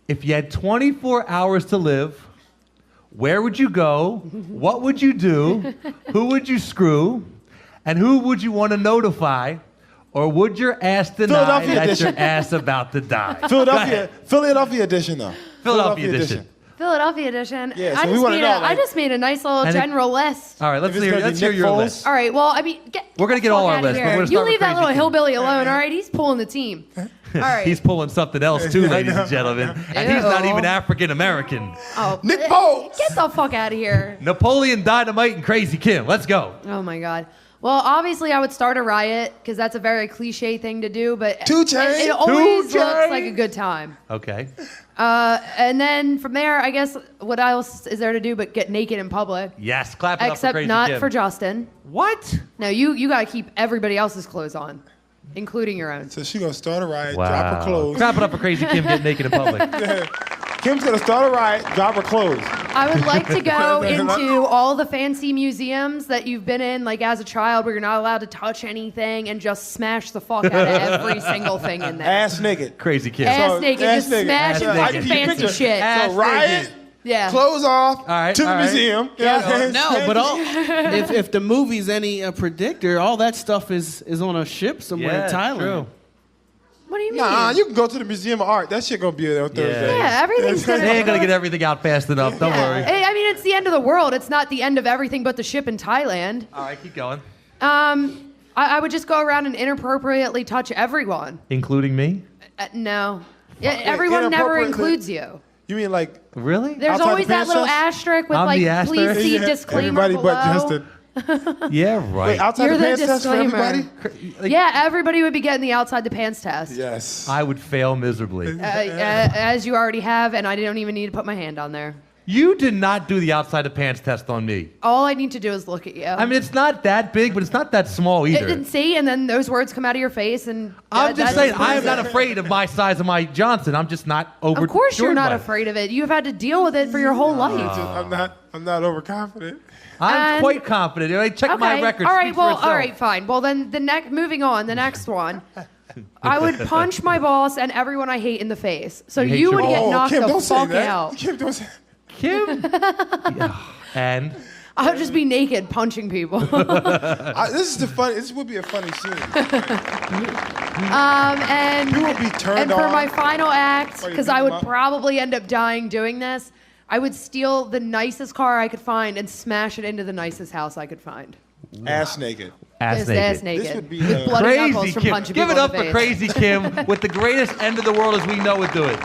S2: if you had 24 hours to live, where would you go? What would you do? Who would you screw? And who would you want to notify? Or would your ass deny
S5: Philadelphia
S2: that
S5: edition.
S2: your ass about to die?
S5: Philadelphia edition, though.
S2: Philadelphia edition.
S3: Philadelphia edition.
S5: Yeah, so
S3: I
S5: we
S3: just
S5: wanna
S3: made
S5: know,
S3: I
S5: like-
S3: just made a nice little
S2: And it-
S3: general list.
S2: All right, let's
S5: If it's
S2: hear,
S5: gonna be
S2: let's hear
S5: Nick
S2: your
S5: Foles?
S2: list.
S3: All right. Well, I mean,
S2: We're gonna get all our lists, but we're gonna
S3: You
S2: start with
S3: leave that
S2: Crazy
S3: little
S2: Kim.
S3: hillbilly alone. All right, he's pulling the team. All right.
S2: He's pulling something else too, ladies and gentlemen. And he's not
S3: Ew.
S2: even African American.
S3: Oh,
S5: Nick Foles.
S3: Get the fuck out of here.
S2: Napoleon Dynamite and Crazy Kim. Let's go.
S3: Oh my God. Well, obviously, I would start a riot because that's a very cliche thing to do, but
S5: Two
S3: it
S5: chains.
S3: always
S5: Two
S3: looks
S5: chains.
S3: like a good time.
S2: Okay.
S3: And then from there, I guess what else is there to do but get naked in public?
S2: Yes, clap it up for
S3: Except
S2: Crazy
S3: not
S2: Kim.
S3: for Justin.
S2: What?
S3: No, you got to keep everybody else's clothes on, including your own.
S5: So she gonna start a riot, drop her clothes.
S2: Clap it up for Crazy Kim getting naked in public.
S5: Kim's gonna start a riot, drop her clothes.
S3: I would like to go into all the fancy museums that you've been in, like as a child, where you're not allowed to touch anything and just smash the fuck out of every single thing in there.
S5: Ass naked.
S2: Crazy Kim.
S3: Ass naked, just
S5: naked.
S3: smashing
S2: Ass
S3: fucking
S2: naked.
S3: fancy
S5: Picture.
S3: shit.
S2: Ass
S5: So riot,
S2: naked.
S3: Yeah.
S5: clothes off,
S2: right,
S5: to the
S2: all right.
S5: museum. Yeah.
S4: No, but if the movie's any predictor, all that stuff is on a ship somewhere
S2: Yeah,
S4: in Thailand.
S2: true.
S3: What do you mean?
S5: Nah, you can go to the Museum of Art. That shit gonna be there on Thursday.
S3: Yeah, everything's gonna.
S2: They ain't gonna get everything out fast enough. Don't
S3: Yeah.
S2: worry.
S3: I mean, it's the end of the world. It's not the end of everything but the ship in Thailand.
S2: All right, keep going.
S3: I would just go around and inappropriately touch everyone.
S2: Including me?
S3: No. Yeah, everyone never
S5: inappropriately-
S3: includes you.
S5: You mean like
S2: Really?
S3: There's
S5: Outside
S3: always
S5: the
S3: that
S5: pants
S3: little
S5: chest?
S3: asterisk with
S2: I'm
S3: like,
S2: the asterisk?
S3: please see
S5: Yeah,
S3: disclaimer
S5: everybody
S3: below.
S5: but Justin?
S2: Yeah, right.
S5: Wait, outside
S3: You're
S5: the
S3: the
S5: pants test for
S3: disclaimer.
S5: everybody?
S2: Like,
S3: Yeah, everybody would be getting the outside the pants test.
S5: Yes.
S2: I would fail miserably.
S3: As you already have, and I don't even need to put my hand on there.
S2: You did not do the outside the pants test on me.
S3: All I need to do is look at you.
S2: I mean, it's not that big, but it's not that small either.
S3: And see, and then those words come out of your face, and
S2: I'm just saying, I am
S3: that's-
S2: not afraid of my size of my Johnson. I'm just not over.
S3: Of course, you're not afraid of it. You've had to deal with it for your whole life.
S5: I'm not overconfident.
S2: I'm
S3: And-
S2: quite confident. I check my record.
S3: All right.
S2: speaks for
S3: Well,
S2: itself.
S3: all right. Fine. Well, then moving on. The next one. I would punch my boss and everyone I hate in the face. So
S2: You hate
S3: you
S2: your
S3: would get
S2: boss?
S3: knocked
S5: Kim,
S3: the
S5: don't say
S3: fuck
S5: that.
S3: out.
S5: Kim, don't say.
S2: Kim. Yeah. And
S3: I would just be naked punching people.
S5: This would be a funny scene.
S3: And
S5: You would be turned
S3: and for
S5: on.
S3: my final act,
S5: While you
S3: because
S5: beat
S3: I would
S5: them up.
S3: probably end up dying doing this, I would steal the nicest car I could find and smash it into the nicest house I could find.
S5: Ass naked.
S2: ass
S3: Just
S2: naked.
S3: ass naked.
S5: This would be,
S3: with bloody knuckles
S2: Crazy
S3: from
S2: Kim.
S3: punching
S2: Give it
S3: people
S2: up
S3: in
S2: for
S3: the face.
S2: Crazy Kim with the greatest end of the world as we know it do it.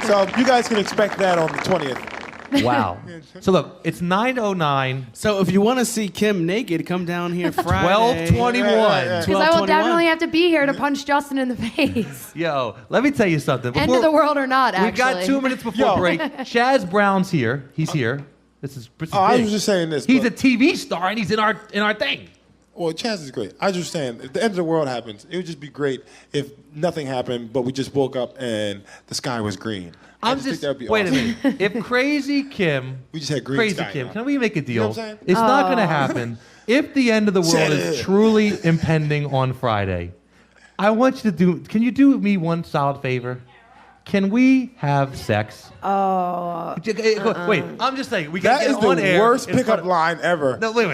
S5: So you guys can expect that on the 20th.
S2: Wow. So look, it's 9:09,
S4: So if you want to see Kim naked, come down here Friday.
S2: 12:21.
S5: Yeah.
S3: Because I will
S4: 12:21.
S3: definitely have to be here to punch Justin in the face.
S2: Yo, let me tell you something.
S3: End of the world or not,
S2: We
S3: actually.
S2: got 2 minutes before
S5: Yo.
S2: break. Chaz Brown's here. He's here. This is
S5: Oh, I
S2: big.
S5: was just saying this.
S2: He's
S5: but-
S2: a TV star and he's in our thing.
S5: Well, Chaz is great. I was just saying, if the end of the world happens, it would just be great if nothing happened, but we just woke up and the sky was green. I
S2: I'm
S5: think
S2: just
S5: that would be
S2: wait
S5: awesome.
S2: a minute. If Crazy Kim,
S5: We just had green
S2: Crazy
S5: sky
S2: Kim,
S5: now.
S2: can we make a deal?
S5: You know what I'm saying?
S2: It's not going to happen. If the end of the world
S5: Said
S2: is
S5: it.
S2: truly impending on Friday, I want you to do. Can you do me one solid favor? Can we have sex?
S3: Oh.
S2: Wait, I'm just saying. We got
S5: That
S2: to
S5: is
S2: get on
S5: the
S2: air
S5: worst
S2: in front
S5: pickup
S2: of-
S5: line ever.
S2: No, wait.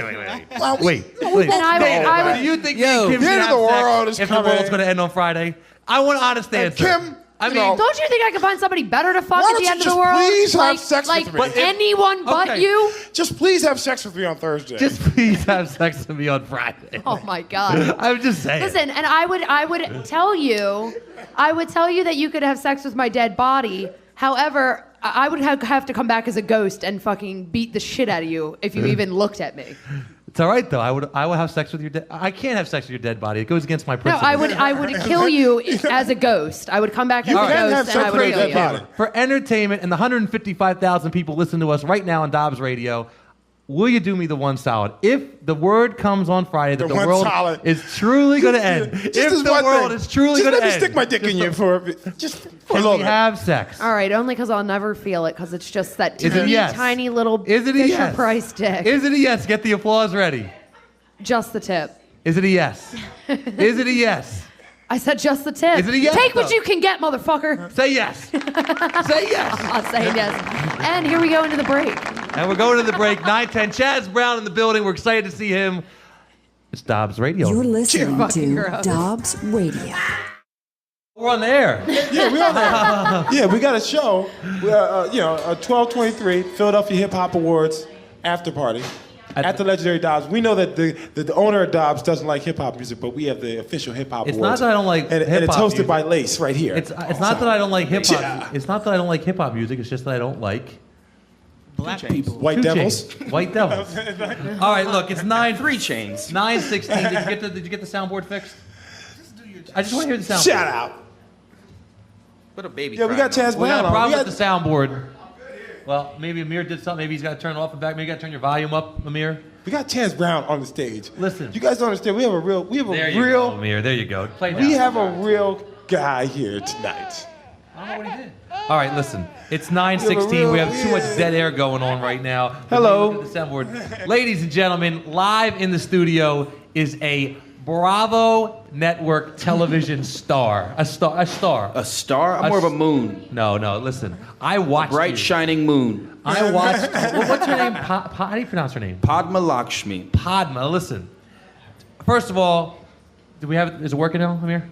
S2: Wait.
S3: And I would
S2: Do you think
S7: Yo,
S2: Kim
S5: the
S2: should
S5: end of
S2: have
S5: the
S2: sex
S5: world is
S2: if
S5: coming.
S2: the world's going to end on Friday? I want an honest answer.
S5: Kim,
S2: I
S5: you
S2: mean,
S5: know,
S3: Don't you think I could find somebody better to fuck
S5: Why
S3: at
S5: don't
S3: the
S5: you
S3: end of the
S5: just
S3: world?
S5: please have
S3: like,
S5: sex
S3: like
S5: with me? But if-
S3: anyone but
S2: Okay.
S3: you?
S5: just please have sex with me on Thursday.
S2: just please have sex with me on Friday.
S3: Oh my God.
S2: I'm just saying.
S3: Listen, and I would tell you that you could have sex with my dead body. However, I would have to come back as a ghost and fucking beat the shit out of you if you even looked at me.
S2: It's all right though. I would have sex with your dead. I can't have sex with your dead body. It goes against my
S3: No,
S2: principles.
S3: I would kill you as a ghost. I would come back as
S5: You
S3: a
S5: can have
S3: ghost and
S5: sex
S3: I
S5: with
S3: would
S5: your
S3: kill
S5: dead
S3: you.
S5: body.
S2: For entertainment and the 155,000 people listening to us right now on Dobbs Radio, will you do me the one solid? If the word comes on Friday that
S5: The
S2: the
S5: one
S2: world
S5: solid.
S2: is truly going to end,
S5: Just
S2: if
S5: this
S2: the
S5: one
S2: world
S5: thing.
S2: is truly
S5: Just
S2: going to
S5: let me
S2: end,
S5: stick my dick in you for a bit. Just for a
S2: can
S5: little
S2: we
S5: bit.
S2: have sex?
S3: All right, only because I'll never feel it because it's just that
S2: Is it a
S3: teeny
S2: yes?
S3: tiny little
S2: Is it a
S3: Fisher
S2: yes?
S3: Price dick.
S2: Is it a yes? Get the applause ready.
S3: Just the tip.
S2: Is it a yes? Is it a yes?
S3: I said just the tip.
S2: Is it a yes,
S3: Take what
S2: though?
S3: you can get, motherfucker.
S2: Say yes. Say yes.
S3: I'm not saying yes. And here we go into the break.
S2: And we're going to the break. 9:10. Chaz Brown in the building. We're excited to see him. It's Dobbs Radio.
S1: You're listening
S3: Fucking
S1: to
S3: gross.
S1: Dobbs Radio.
S2: We're on the air.
S5: Yeah, we are there. Yeah, we got a show. We are, a 1223 Philadelphia Hip Hop Awards after party at the legendary Dobbs. We know that the owner of Dobbs doesn't like hip hop music, but we have the official hip hop
S2: It's
S5: awards.
S2: not that I don't like
S5: and it's
S2: hip-hop
S5: hosted
S2: music.
S5: by Lace right here.
S2: It's not that I don't like hip hop.
S5: Yeah.
S2: It's not that I don't like hip hop music. It's just that I don't like
S7: Black people.
S5: White
S2: 2
S5: Devils.
S2: Chainz. White Devils. All right, look, it's
S7: 3 chains.
S2: 9:16. Did you get the soundboard fixed? I just want to hear the soundboard.
S5: Shout out.
S7: What a baby.
S5: Yeah, we got
S7: crying
S5: Chaz
S2: We
S5: Brown
S2: got a
S5: on.
S2: problem
S5: We
S2: with
S5: got-
S2: the soundboard. Well, maybe Amir did something. Maybe he's got to turn it off and back. Maybe you got to turn your volume up, Amir.
S5: We got Chance Brown on the stage.
S2: Listen.
S5: You guys don't understand. We have a real
S2: There you go, Amir. There you go. Play now.
S5: we have a real guy here tonight.
S2: I don't know what he did. All right, listen. It's 9:16.
S5: real-
S2: We have too much dead air going on right now.
S5: Hello.
S2: Look at the soundboard. Ladies and gentlemen, live in the studio is a Bravo Network television star. A star.
S7: A star? I'm
S2: A
S7: more of a
S2: s-
S7: moon.
S2: No. Listen. I watched
S7: Bright,
S2: you.
S7: shining moon.
S2: I watched. What's her name? How do you pronounce her name?
S7: Padma Lakshmi.
S2: Padma. Listen. First of all, do we have? Is it working now, Amir?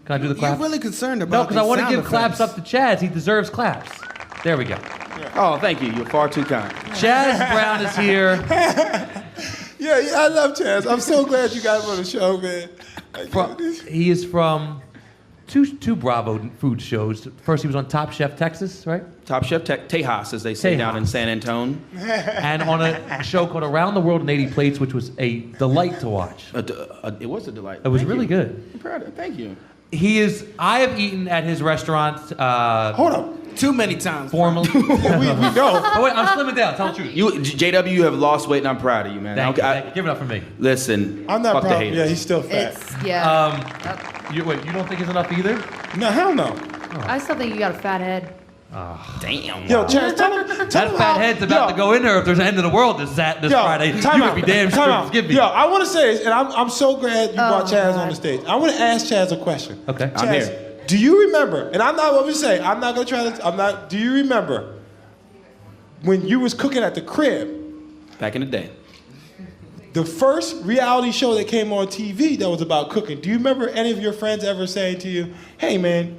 S2: Can I do the clap?
S8: You're really concerned about
S2: No, because I
S8: these
S2: want to
S8: sound
S2: give claps
S8: effects.
S2: up to Chaz. He deserves claps. There we go.
S7: Oh, thank you. You're far too kind.
S2: Chaz Brown is here.
S5: Yeah, I love Chance. I'm so glad you got him on the show, man.
S2: He is from two Bravo food shows. First, he was on Top Chef Texas, right?
S7: Top Chef Tejas, as they say down in
S2: Tejas.
S7: San Antonio.
S2: And on a show called Around the World in 80 Plates, which was a delight to watch.
S7: It was a delight.
S2: It was
S7: Thank
S2: really
S7: you.
S2: good.
S7: I'm proud of it. Thank you.
S2: I have eaten at his restaurant
S5: Hold up.
S8: Too many times.
S2: formerly.
S5: We know.
S2: Oh, wait, I'm slimming down. Tell the truth.
S7: JW, you have lost weight, and I'm proud of you, man.
S2: Thank you.
S7: I-
S2: Thank you. Give it up for me.
S7: Listen,
S5: I'm not
S7: fuck the
S5: proud.
S7: haters.
S5: Yeah, he's still fat.
S3: It's, yeah.
S2: You don't think it's enough either?
S5: No, hell no.
S3: I still think you got a fat head.
S7: Damn.
S5: Yo, Chance, tell him.
S2: That fat head's about to go in there if there's an end of the world this Friday. You
S5: time
S2: would
S5: out.
S2: be damn
S5: Time
S2: sure.
S5: out.
S2: Give me.
S5: Yo, I want to say this, and I'm so glad you brought Chaz
S3: God.
S5: on the stage. I want to ask Chaz a question.
S2: Okay.
S5: Chaz,
S7: I'm here.
S5: do you remember, and I'm not what we say, I'm not going to try to, do you remember when you was cooking at the crib,
S7: Back in the day.
S5: the first reality show that came on TV that was about cooking? Do you remember any of your friends ever saying to you, hey man,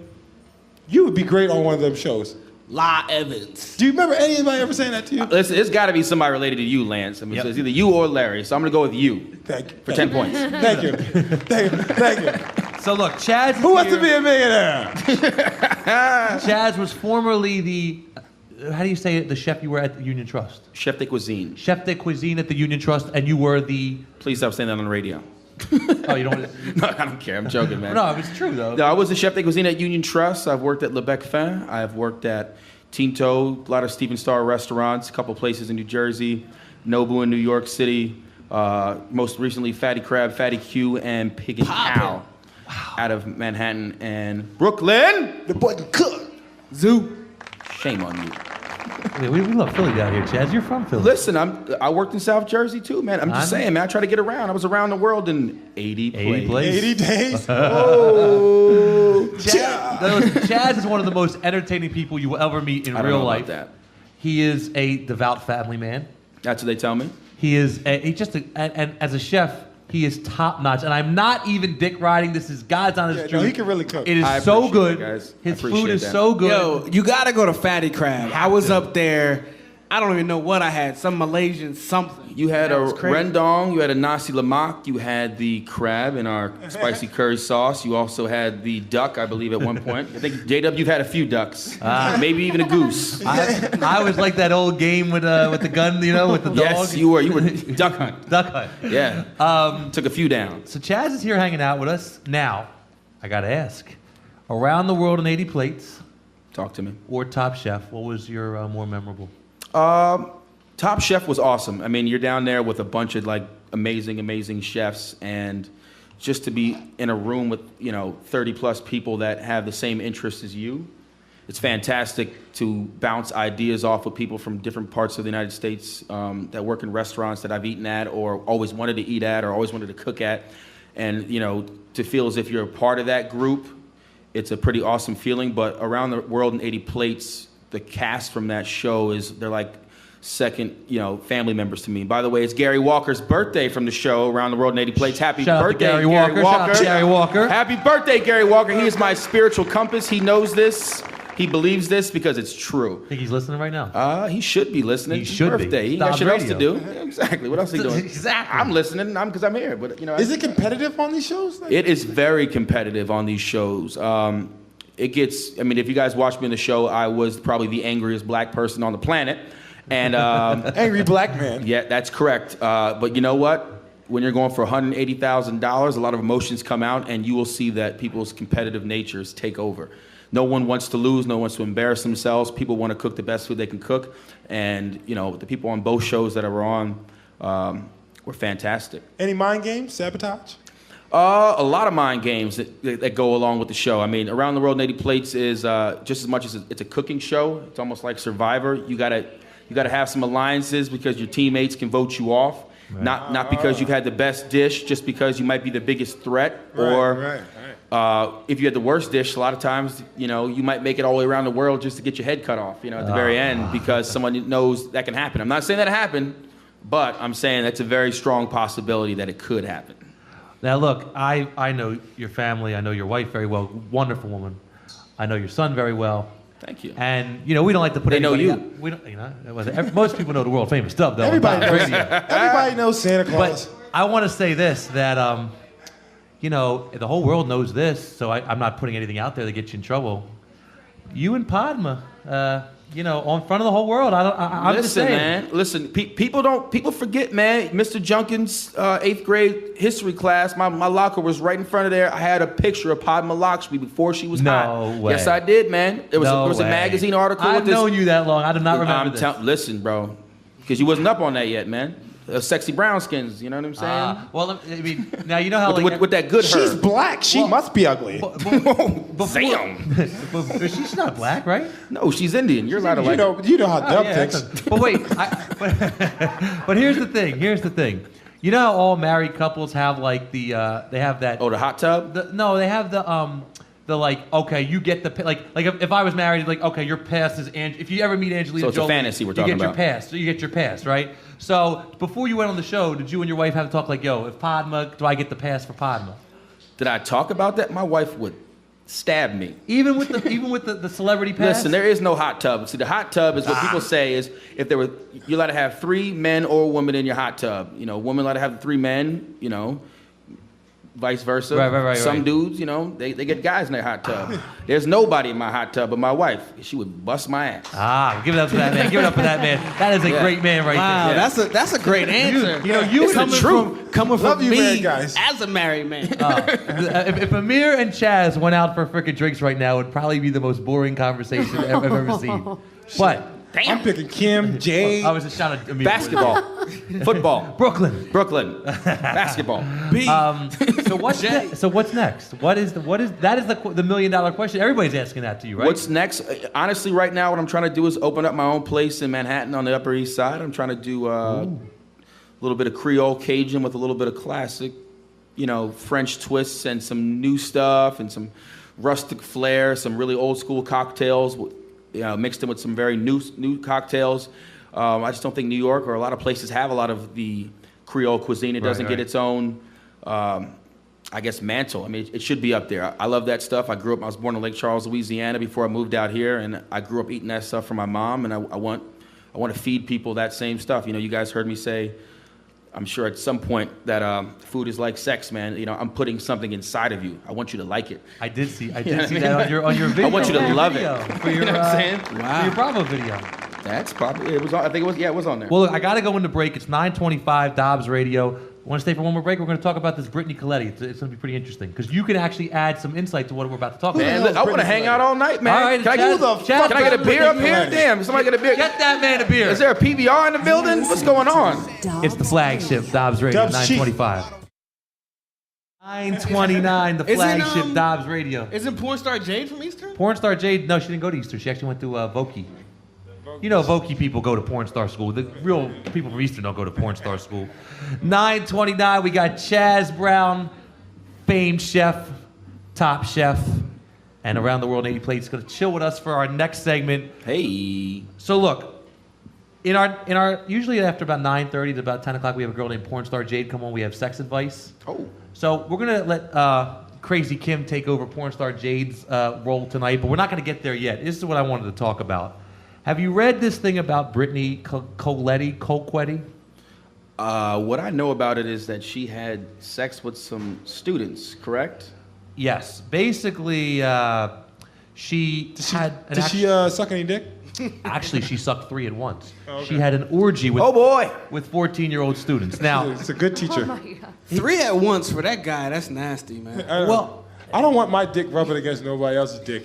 S5: you would be great on one of them shows?
S8: La Evans.
S5: Do you remember anybody ever saying that to you?
S7: Listen, it's got to be somebody related to you, Lance. I mean, so it's either you or Larry. So I'm going to go with you
S5: Thank you.
S7: for 10 points.
S5: Thank you. Thank you. Thank you.
S2: So look, Chaz is
S5: Who wants to
S2: here.
S5: be a millionaire?
S2: Chaz was formerly the, how do you say it, the chef you were at the Union Trust?
S7: Chef de cuisine.
S2: Chef de cuisine at the Union Trust, and you were the,
S7: Please stop saying that on the radio.
S2: oh, you don't,
S7: No, I don't care. I'm joking, man.
S2: no, it's true though.
S7: No, I was the chef de cuisine at Union Trust. I've worked at Le Bec Fin. I've worked at Tinto, a lot of Stephen Star restaurants, a couple places in New Jersey, Nobu in New York City. Most recently, Fatty Crab, Fatty Q, and Pig and Cow out of Manhattan and Brooklyn.
S5: The boy can cook.
S7: Zoo. Shame on you.
S2: We love Philly down here, Chaz. You're from Philly.
S7: Listen, I worked in South Jersey too, man. I'm just saying, man. I try to get around. I was around the world in 80 places.
S5: 80 days?
S7: Oh,
S2: Chaz is one of the most entertaining people you will ever meet in
S7: I don't
S2: real
S7: know about
S2: life.
S7: that.
S2: He is a devout family man.
S7: That's what they tell me.
S2: He is and as a chef, he is top notch. And I'm not even dick riding. This is God's honest truth.
S5: No, he can really cook.
S2: It is
S7: I
S2: so
S7: appreciate
S2: good.
S7: it, guys. I
S2: His food
S7: appreciate
S2: is
S7: that.
S2: so good.
S8: Yo, you gotta go to Fatty Crab. I was
S2: to.
S8: up there. I don't even know what I had. Some Malaysian something.
S7: You had
S8: That
S7: a
S8: was crazy.
S7: rendang, you had a nasi lemak, you had the crab in our spicy curry sauce. You also had the duck, I believe, at one point. I think, J-Dub, you've had a few ducks. Maybe even a goose.
S2: I was like that old game with the gun, with the dog.
S7: Yes, you were. You were duck hunt.
S2: Duck hunt.
S7: Yeah. Took a few down.
S2: So Chaz is here hanging out with us. Now, I got to ask, around the world in 80 plates
S7: Talk to me.
S2: or Top Chef, what was your more memorable?
S7: Top Chef was awesome. I mean, you're down there with a bunch of like amazing chefs, and just to be in a room with 30 plus people that have the same interests as you, it's fantastic to bounce ideas off of people from different parts of the United States that work in restaurants that I've eaten at, or always wanted to eat at, or always wanted to cook at, and to feel as if you're a part of that group. It's a pretty awesome feeling. But around the world in 80 plates, the cast from that show they're like second, family members to me. By the way, it's Gary Walker's birthday from the show, Around the World in 80 Plates. Happy
S2: Shout out to
S7: birthday,
S2: Gary Walker. Shout out to Gary Walker.
S7: Happy birthday, Gary Walker. He is my spiritual compass. He knows this. He believes this because it's true.
S2: I think he's listening right now.
S7: He should be listening.
S2: He
S7: It's his
S2: should be.
S7: birthday. He ain't got
S2: Dobbs
S7: shit else to
S2: Radio.
S7: do. Yeah, exactly. What else is he doing?
S2: Exactly.
S7: I'm listening. Because I'm here. But
S5: Is it competitive on these shows? Like,
S7: it is very competitive on these shows. It gets, if you guys watch me in the show, I was probably the angriest black person on the planet. And
S5: angry black man.
S7: yeah, that's correct. But you know what? When you're going for $180,000, a lot of emotions come out, and you will see that people's competitive natures take over. No one wants to lose. No one wants to embarrass themselves. People want to cook the best food they can cook. And, the people on both shows that are on were fantastic.
S5: Any mind games? Sabotage?
S7: A lot of mind games that go along with the show. Around the World in 80 Plates is just as much as it's a cooking show. It's almost like Survivor. You gotta have some alliances because your teammates can vote you off. Right. Not because you've had the best dish, just because you might be the biggest threat. Or if you had the worst dish, a lot of times, you might make it all the way around the world just to get your head cut off, at the very end, because someone knows that can happen. I'm not saying that happened, but I'm saying that's a very strong possibility that it could happen.
S2: Now, look, I know your family. I know your wife very well. Wonderful woman. I know your son very well.
S7: Thank you.
S2: And, we don't like to put
S7: They know
S2: anybody
S7: you.
S2: out. We don't, most people know the world famous stuff, though.
S5: Everybody knows Santa Claus.
S2: But I want to say this, that, the whole world knows this, so I'm not putting anything out there that gets you in trouble. You and Padma, on front of the whole world. I'm just saying.
S7: Man. Listen, people forget, man. Mr. Junkin's 8th grade history class, my locker was right in front of there. I had a picture of Padma Lakshmi before she was hot.
S2: No way.
S7: Yes, I did, man. There was a magazine article.
S2: I've known you that long. I do not remember this.
S7: Listen, bro, because you wasn't up on that yet, man. Sexy brown skins, you know what I'm saying?
S2: Well, now you know how
S7: with that good
S5: She's
S7: herb.
S5: black. She must be ugly.
S7: Damn.
S2: She's not black, right?
S7: No, she's Indian. You're allowed to like it.
S5: You know how Dub
S2: Yeah,
S5: thinks.
S2: but wait, but here's the thing. You know how all married couples have like they have that.
S7: Oh, the hot tub?
S2: They have the like, okay, you get the like if I was married, like, okay, your pass is if you ever meet Angelina
S7: So it's a
S2: Jolie,
S7: fantasy we're talking
S2: you get
S7: about.
S2: your pass. So you get your pass, right? So before you went on the show, did you and your wife have to talk like, yo, if Padma, do I get the pass for Padma?
S7: Did I talk about that? My wife would stab me.
S2: Even with the celebrity pass?
S7: Listen, there is no hot tub. See, the hot tub is what people say is if you're allowed to have 3 men or a woman in your hot tub. Women allowed to have 3 men, vice versa.
S2: Right.
S7: Some dudes, they get guys in their hot tub. There's nobody in my hot tub but my wife. She would bust my ass.
S2: Give it up for that man. Give it up for that man. That is a great man right
S8: Wow,
S2: there.
S8: that's a great answer.
S2: You
S8: coming from
S5: you,
S8: me
S5: married guys.
S8: as a married man.
S2: If Amir and Chaz went out for frickin' drinks right now, it would probably be the most boring conversation I've ever seen. But
S5: I'm picking Kim, Jade.
S2: I was just shouting at Amir.
S7: Basketball, football,
S2: Brooklyn.
S7: basketball.
S2: So what's next? That is the $1 million question. Everybody's asking that to you, right?
S7: What's next? Honestly, right now, what I'm trying to do is open up my own place in Manhattan on the Upper East Side. I'm trying to do a little bit of Creole Cajun with a little bit of classic, French twists and some new stuff and some rustic flair, some really old school cocktails, mixed in with some very new cocktails. I just don't think New York or a lot of places have a lot of the Creole cuisine. It doesn't get its own, mantle. I mean, it should be up there. I love that stuff. I was born in Lake Charles, Louisiana before I moved out here, and I grew up eating that stuff from my mom, and I want to feed people that same stuff. You guys heard me say, I'm sure at some point that food is like sex, man. I'm putting something inside of you. I want you to like it.
S2: I did see that on your video.
S7: I want you to love it.
S2: For your,
S7: You know what I'm saying?
S2: for your Bravo video.
S7: That's probably it. Was on, I think it was. Yeah, it was on there.
S2: Well, look, I got to go into break. It's 9:25, Dobbs Radio. Want to stay for one more break? We're going to talk about this Brittany Coletti. It's going to be pretty interesting because you can actually add some insight to what we're about to talk about.
S7: Man, look, I want to hang out all night, man.
S2: All right,
S7: can I get a beer up here? Damn, somebody get a beer.
S2: Get that man a beer.
S7: Is there a PBR in the building? What's going on?
S2: It's the flagship Dobbs Radio,
S5: Dobbs Chief.
S2: 9:25. 9:29, the flagship Dobbs Radio.
S8: Isn't porn star Jade from Eastern?
S2: Porn star Jade, no, she didn't go to Eastern. She actually went to Vokey. Vokey people go to porn star school. The real people from Eastern don't go to porn star school. 9:29, we got Chaz Brown, famed chef, top chef, and around the world 80 plates, going to chill with us for our next segment.
S7: Hey.
S2: So look, in our usually after about 9:30 to about 10 o'clock, we have a girl named Porn Star Jade come on. We have sex advice.
S7: Oh.
S2: So we're gonna let Crazy Kim take over Porn Star Jade's role tonight, but we're not gonna get there yet. This is what I wanted to talk about. Have you read this thing about Brittany Coletti?
S7: What I know about it is that she had sex with some students, correct?
S2: Yes. Basically, she had an
S5: Did she suck any dick?
S2: Actually, she sucked 3 at once.
S5: Oh, okay.
S2: She had an orgy with 14-year-old students. Now,
S5: It's a good teacher.
S3: Oh my God.
S8: 3 at once for that guy. That's nasty, man.
S2: well,
S5: I don't want my dick rubbing against nobody else's dick.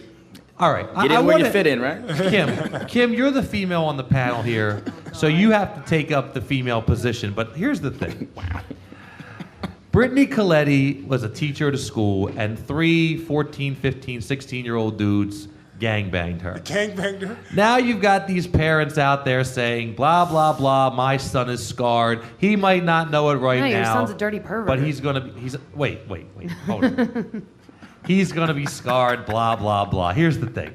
S2: all right.
S7: Get in where you fit in, right?
S2: Kim, you're the female on the panel here, so you have to take up the female position. But here's the thing. Wow. Brittany Coletti was a teacher at a school, and 3 14, 15, 16-year-old dudes gangbanged her.
S5: Gangbanged her?
S2: Now you've got these parents out there saying, blah, blah, blah, my son is scarred. He might not know it right
S3: No,
S2: now.
S3: your son's a dirty pervert.
S2: But he's going to be, wait, hold on. He's going to be scarred, blah, blah, blah. Here's the thing.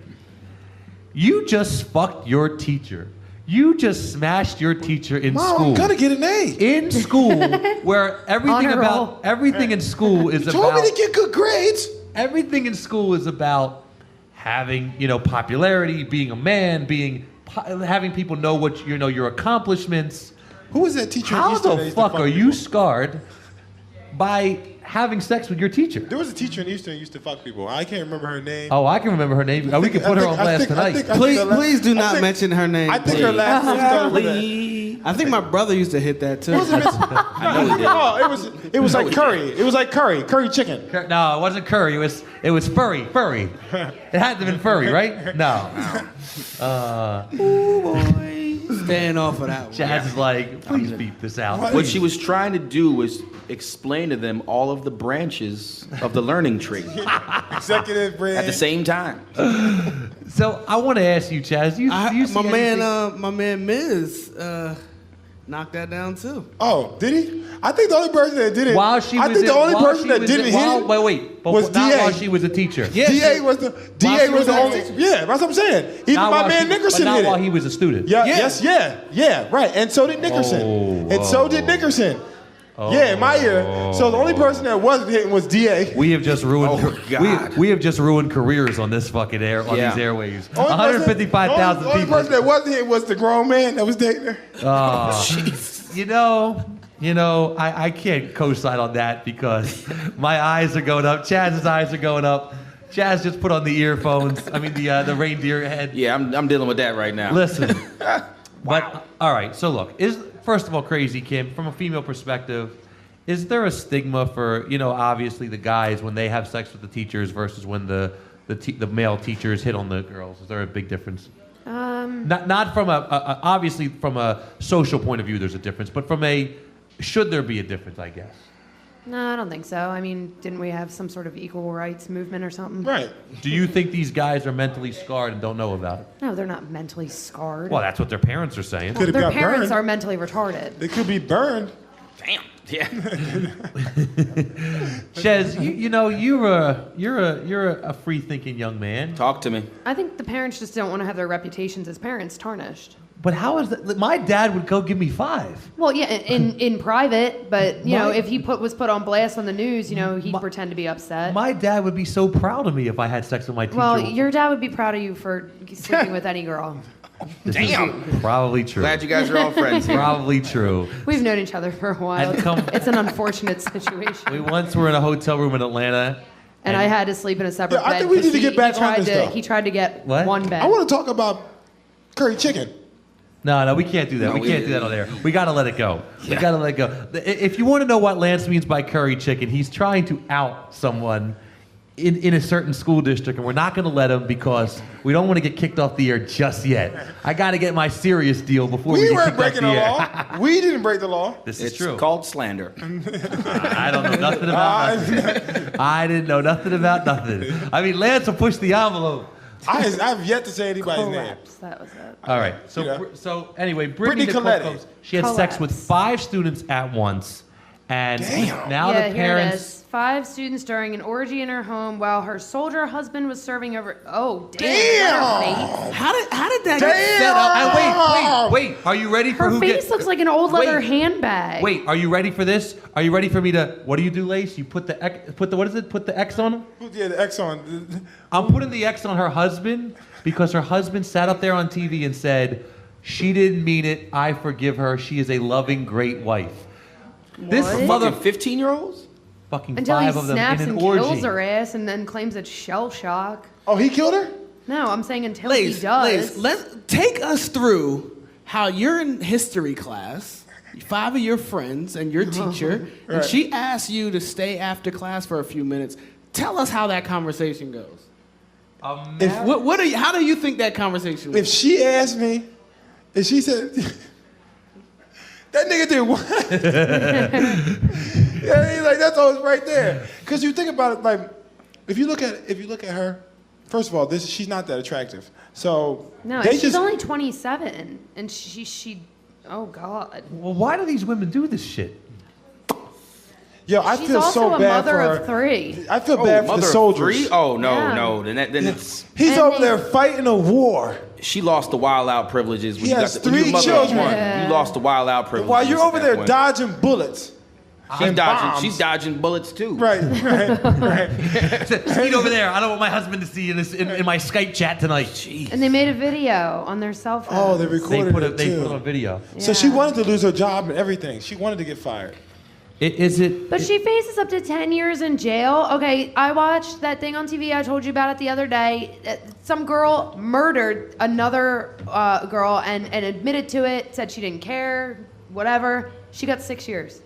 S2: You just fucked your teacher. You just smashed your teacher in
S5: Mom,
S2: school.
S5: I'm gonna get an A.
S2: In school, where everything
S3: Honor roll.
S2: everything in school is
S5: Told
S2: about
S5: me to get good grades.
S2: everything in school is about having, popularity, being a man, having people know what your accomplishments.
S5: Who was that teacher? at
S2: How
S5: Eastern that
S2: the
S5: used to
S2: fuck are you
S5: people?
S2: scarred by having sex with your teacher?
S5: There was a teacher in Eastern who used to fuck people. I can't remember her name.
S2: Oh, I can remember her name. We can put her on blast tonight.
S8: Please do not mention her name.
S5: I think her last name started with a.
S7: Please.
S8: I think my brother used to hit that too.
S5: It was like curry. It was like curry chicken.
S2: No, it wasn't curry. It was furry. It had to have been furry, right? No.
S8: Staying off of that one.
S2: Jazz is like, please beat this out.
S7: What she was trying to do was explain to them all of the branches of the learning tree
S5: Executive branch.
S7: at the same time.
S2: So I want to ask you, Chaz. You see
S8: My man Miz knocked that down too.
S5: Oh, did he? I think the only person that did it.
S2: While she
S5: I
S2: was
S5: think the
S2: in-
S5: only
S2: while
S5: person
S2: she
S5: that
S2: was
S5: didn't
S2: in-
S5: hit
S2: while-
S5: it
S2: Wait, but
S5: was
S2: not
S5: DA.
S2: while she was a teacher.
S8: Yeah,
S5: DA was the
S8: she
S5: was
S8: was
S5: the
S8: a
S5: only.
S8: teacher.
S5: Yeah, that's what I'm saying. Even
S2: Not
S5: my
S2: while
S5: man
S2: she-
S5: Nickerson
S2: but not
S5: hit
S2: while
S5: it.
S2: he was a student.
S5: Yeah, right. And so did Nickerson.
S2: Oh,
S5: and so did Nickerson. Yeah, in my year. So the only person that wasn't hitting was DA.
S2: We have just ruined.
S7: Oh, God.
S2: We have just ruined careers on this fucking
S7: Yeah.
S2: these airwaves.
S5: Only person-
S2: 155,000
S5: The only
S2: people.
S5: person that wasn't hitting was the grown man that was dating her.
S2: I can't co-sign on that because my eyes are going up. Chaz's eyes are going up. Chaz just put on the earphones. I mean the reindeer head.
S7: Yeah, I'm dealing with that right now.
S2: Listen. But all right. So look, first of all, Crazy Kim, from a female perspective, is there a stigma for obviously the guys when they have sex with the teachers versus when the male teachers hit on the girls? Is there a big difference? Not from obviously from a social point of view, there's a difference, but from a should there be a difference, I guess.
S3: No, I don't think so. I mean, didn't we have some sort of equal rights movement or something?
S5: Right.
S2: Do you think these guys are mentally scarred and don't know about it?
S3: No, they're not mentally scarred.
S2: Well, that's what their parents are saying.
S5: Could have
S3: Their
S5: got
S3: parents
S5: burned.
S3: are mentally retarded.
S5: They could be burned.
S7: Damn. Yeah.
S2: Shez, you're a free-thinking young man.
S7: Talk to me.
S3: I think the parents just don't want to have their reputations as parents tarnished.
S2: But how is that? My dad would go give me 5.
S3: Well, yeah, in private, but you know,
S2: My-
S3: if he was put on blast on the news, you know, he'd
S2: My-
S3: pretend to be upset.
S2: My dad would be so proud of me if I had sex with my teacher.
S3: Well, your dad would be proud of you for sleeping with any girl.
S2: This
S7: Damn.
S2: is probably true.
S7: Glad you guys are all friends here.
S2: Probably true.
S3: We've known each other for a while.
S2: And come-
S3: It's an unfortunate situation.
S2: We once were in a hotel room in Atlanta.
S3: And I had to sleep in a separate
S5: Yeah, I
S3: bed.
S5: think we
S3: 'cause
S5: need to get back
S3: he tried
S5: on this,
S3: to,
S5: though.
S3: He tried to get
S2: What?
S3: one bed.
S5: I want to talk about curry chicken.
S2: No, we can't do that.
S7: No,
S2: we can't do that on there. We got to let it go. We got to let it go. If you want to know what Lance means by curry chicken, he's trying to out someone in a certain school district, and we're not going to let him because we don't want to get kicked off the air just yet. I got to get my serious deal before we
S5: We
S2: get
S5: weren't
S2: kicked off
S5: breaking
S2: the
S5: the
S2: air.
S5: law. We didn't break the law.
S2: This is
S7: It's
S2: true.
S7: called slander.
S2: I don't know nothing about nothing. I didn't know nothing about nothing. I mean, Lance will push the envelope.
S5: I've yet to say anybody's name.
S3: Collapse. That was it.
S2: All right. So,
S5: Yeah.
S2: so anyway, Brittany
S5: Brittany
S2: Nicole
S5: Colletti.
S2: Combs, she had sex with
S3: Collapse.
S2: 5 students at once, and now
S3: Yeah,
S2: the
S3: here it
S2: parents.
S3: is. 5 students during an orgy in her home while her soldier husband was serving over. Oh, damn!
S5: Damn!
S8: How did that get set up?
S2: And wait. Are you ready for
S3: Her
S2: who
S3: face
S2: gets?
S3: looks like an old leather
S2: Wait.
S3: handbag.
S2: Wait, are you ready for this? Are you ready for me to? What do you do, Lace? You put the what is it? Put the X on him.
S5: Yeah, the X on.
S2: I'm putting the X on her husband because her husband sat up there on TV and said, "She didn't mean it. I forgive her. She is a loving, great wife." This
S3: What?
S2: mother
S7: Fucking 15-year-olds?
S2: fucking
S3: Until he
S2: 5 of them
S3: snaps
S2: in an
S3: and
S2: orgy.
S3: kills her ass and then claims it's shell shock.
S5: Oh, he killed her?
S3: No, I'm saying until
S8: Lace,
S3: he does.
S8: let's take us through how you're in history class, 5 of your friends and your teacher, and she asks you to stay after class for a few minutes. Tell us how that conversation goes. How do you think that conversation
S5: If
S8: went?
S5: she asked me, if she said, that nigga did what? Yeah, he's like, that's always right there. Because you think about it, like, if you look at her, first of all, she's not that attractive. So
S3: No,
S5: they
S3: and she's
S5: just
S3: only 27, and she. Oh God.
S2: Well, why do these women do this shit?
S5: yo, I
S3: She's
S5: feel
S3: also
S5: so
S3: a
S5: bad
S3: mother
S5: for
S3: of
S5: her.
S3: 3.
S5: I feel bad for
S7: Mother
S5: the
S7: of
S5: soldiers.
S7: 3? Oh, no,
S3: Yeah.
S7: no. Then it's...
S5: He's
S3: And
S5: over
S3: they-
S5: there fighting a war
S7: She lost the wild out privileges. When
S5: He
S7: you
S5: has
S7: got when you're
S5: 3
S7: mother of
S5: children.
S7: one, you lost the wild out privileges.
S5: while you're
S7: at
S5: over
S7: that
S5: there
S7: point.
S5: dodging bullets.
S7: She's
S5: and
S7: dodging.
S5: bombs.
S7: She's dodging bullets too.
S5: Right.
S2: Speed over there. I don't want my husband to see in my Skype chat tonight. Jeez.
S3: And they made a video on their cell phone.
S5: Oh, they
S2: They
S5: recorded
S2: put
S5: it
S2: they
S5: too.
S2: put on video.
S5: So she
S3: Yeah.
S5: wanted to lose her job and everything. She wanted to get fired.
S2: Is it?
S3: But she faces up to 10 years in jail. Okay, I watched that thing on TV I told you about it the other day. Some girl murdered another girl and admitted to it, said she didn't care, whatever. She got 6 years.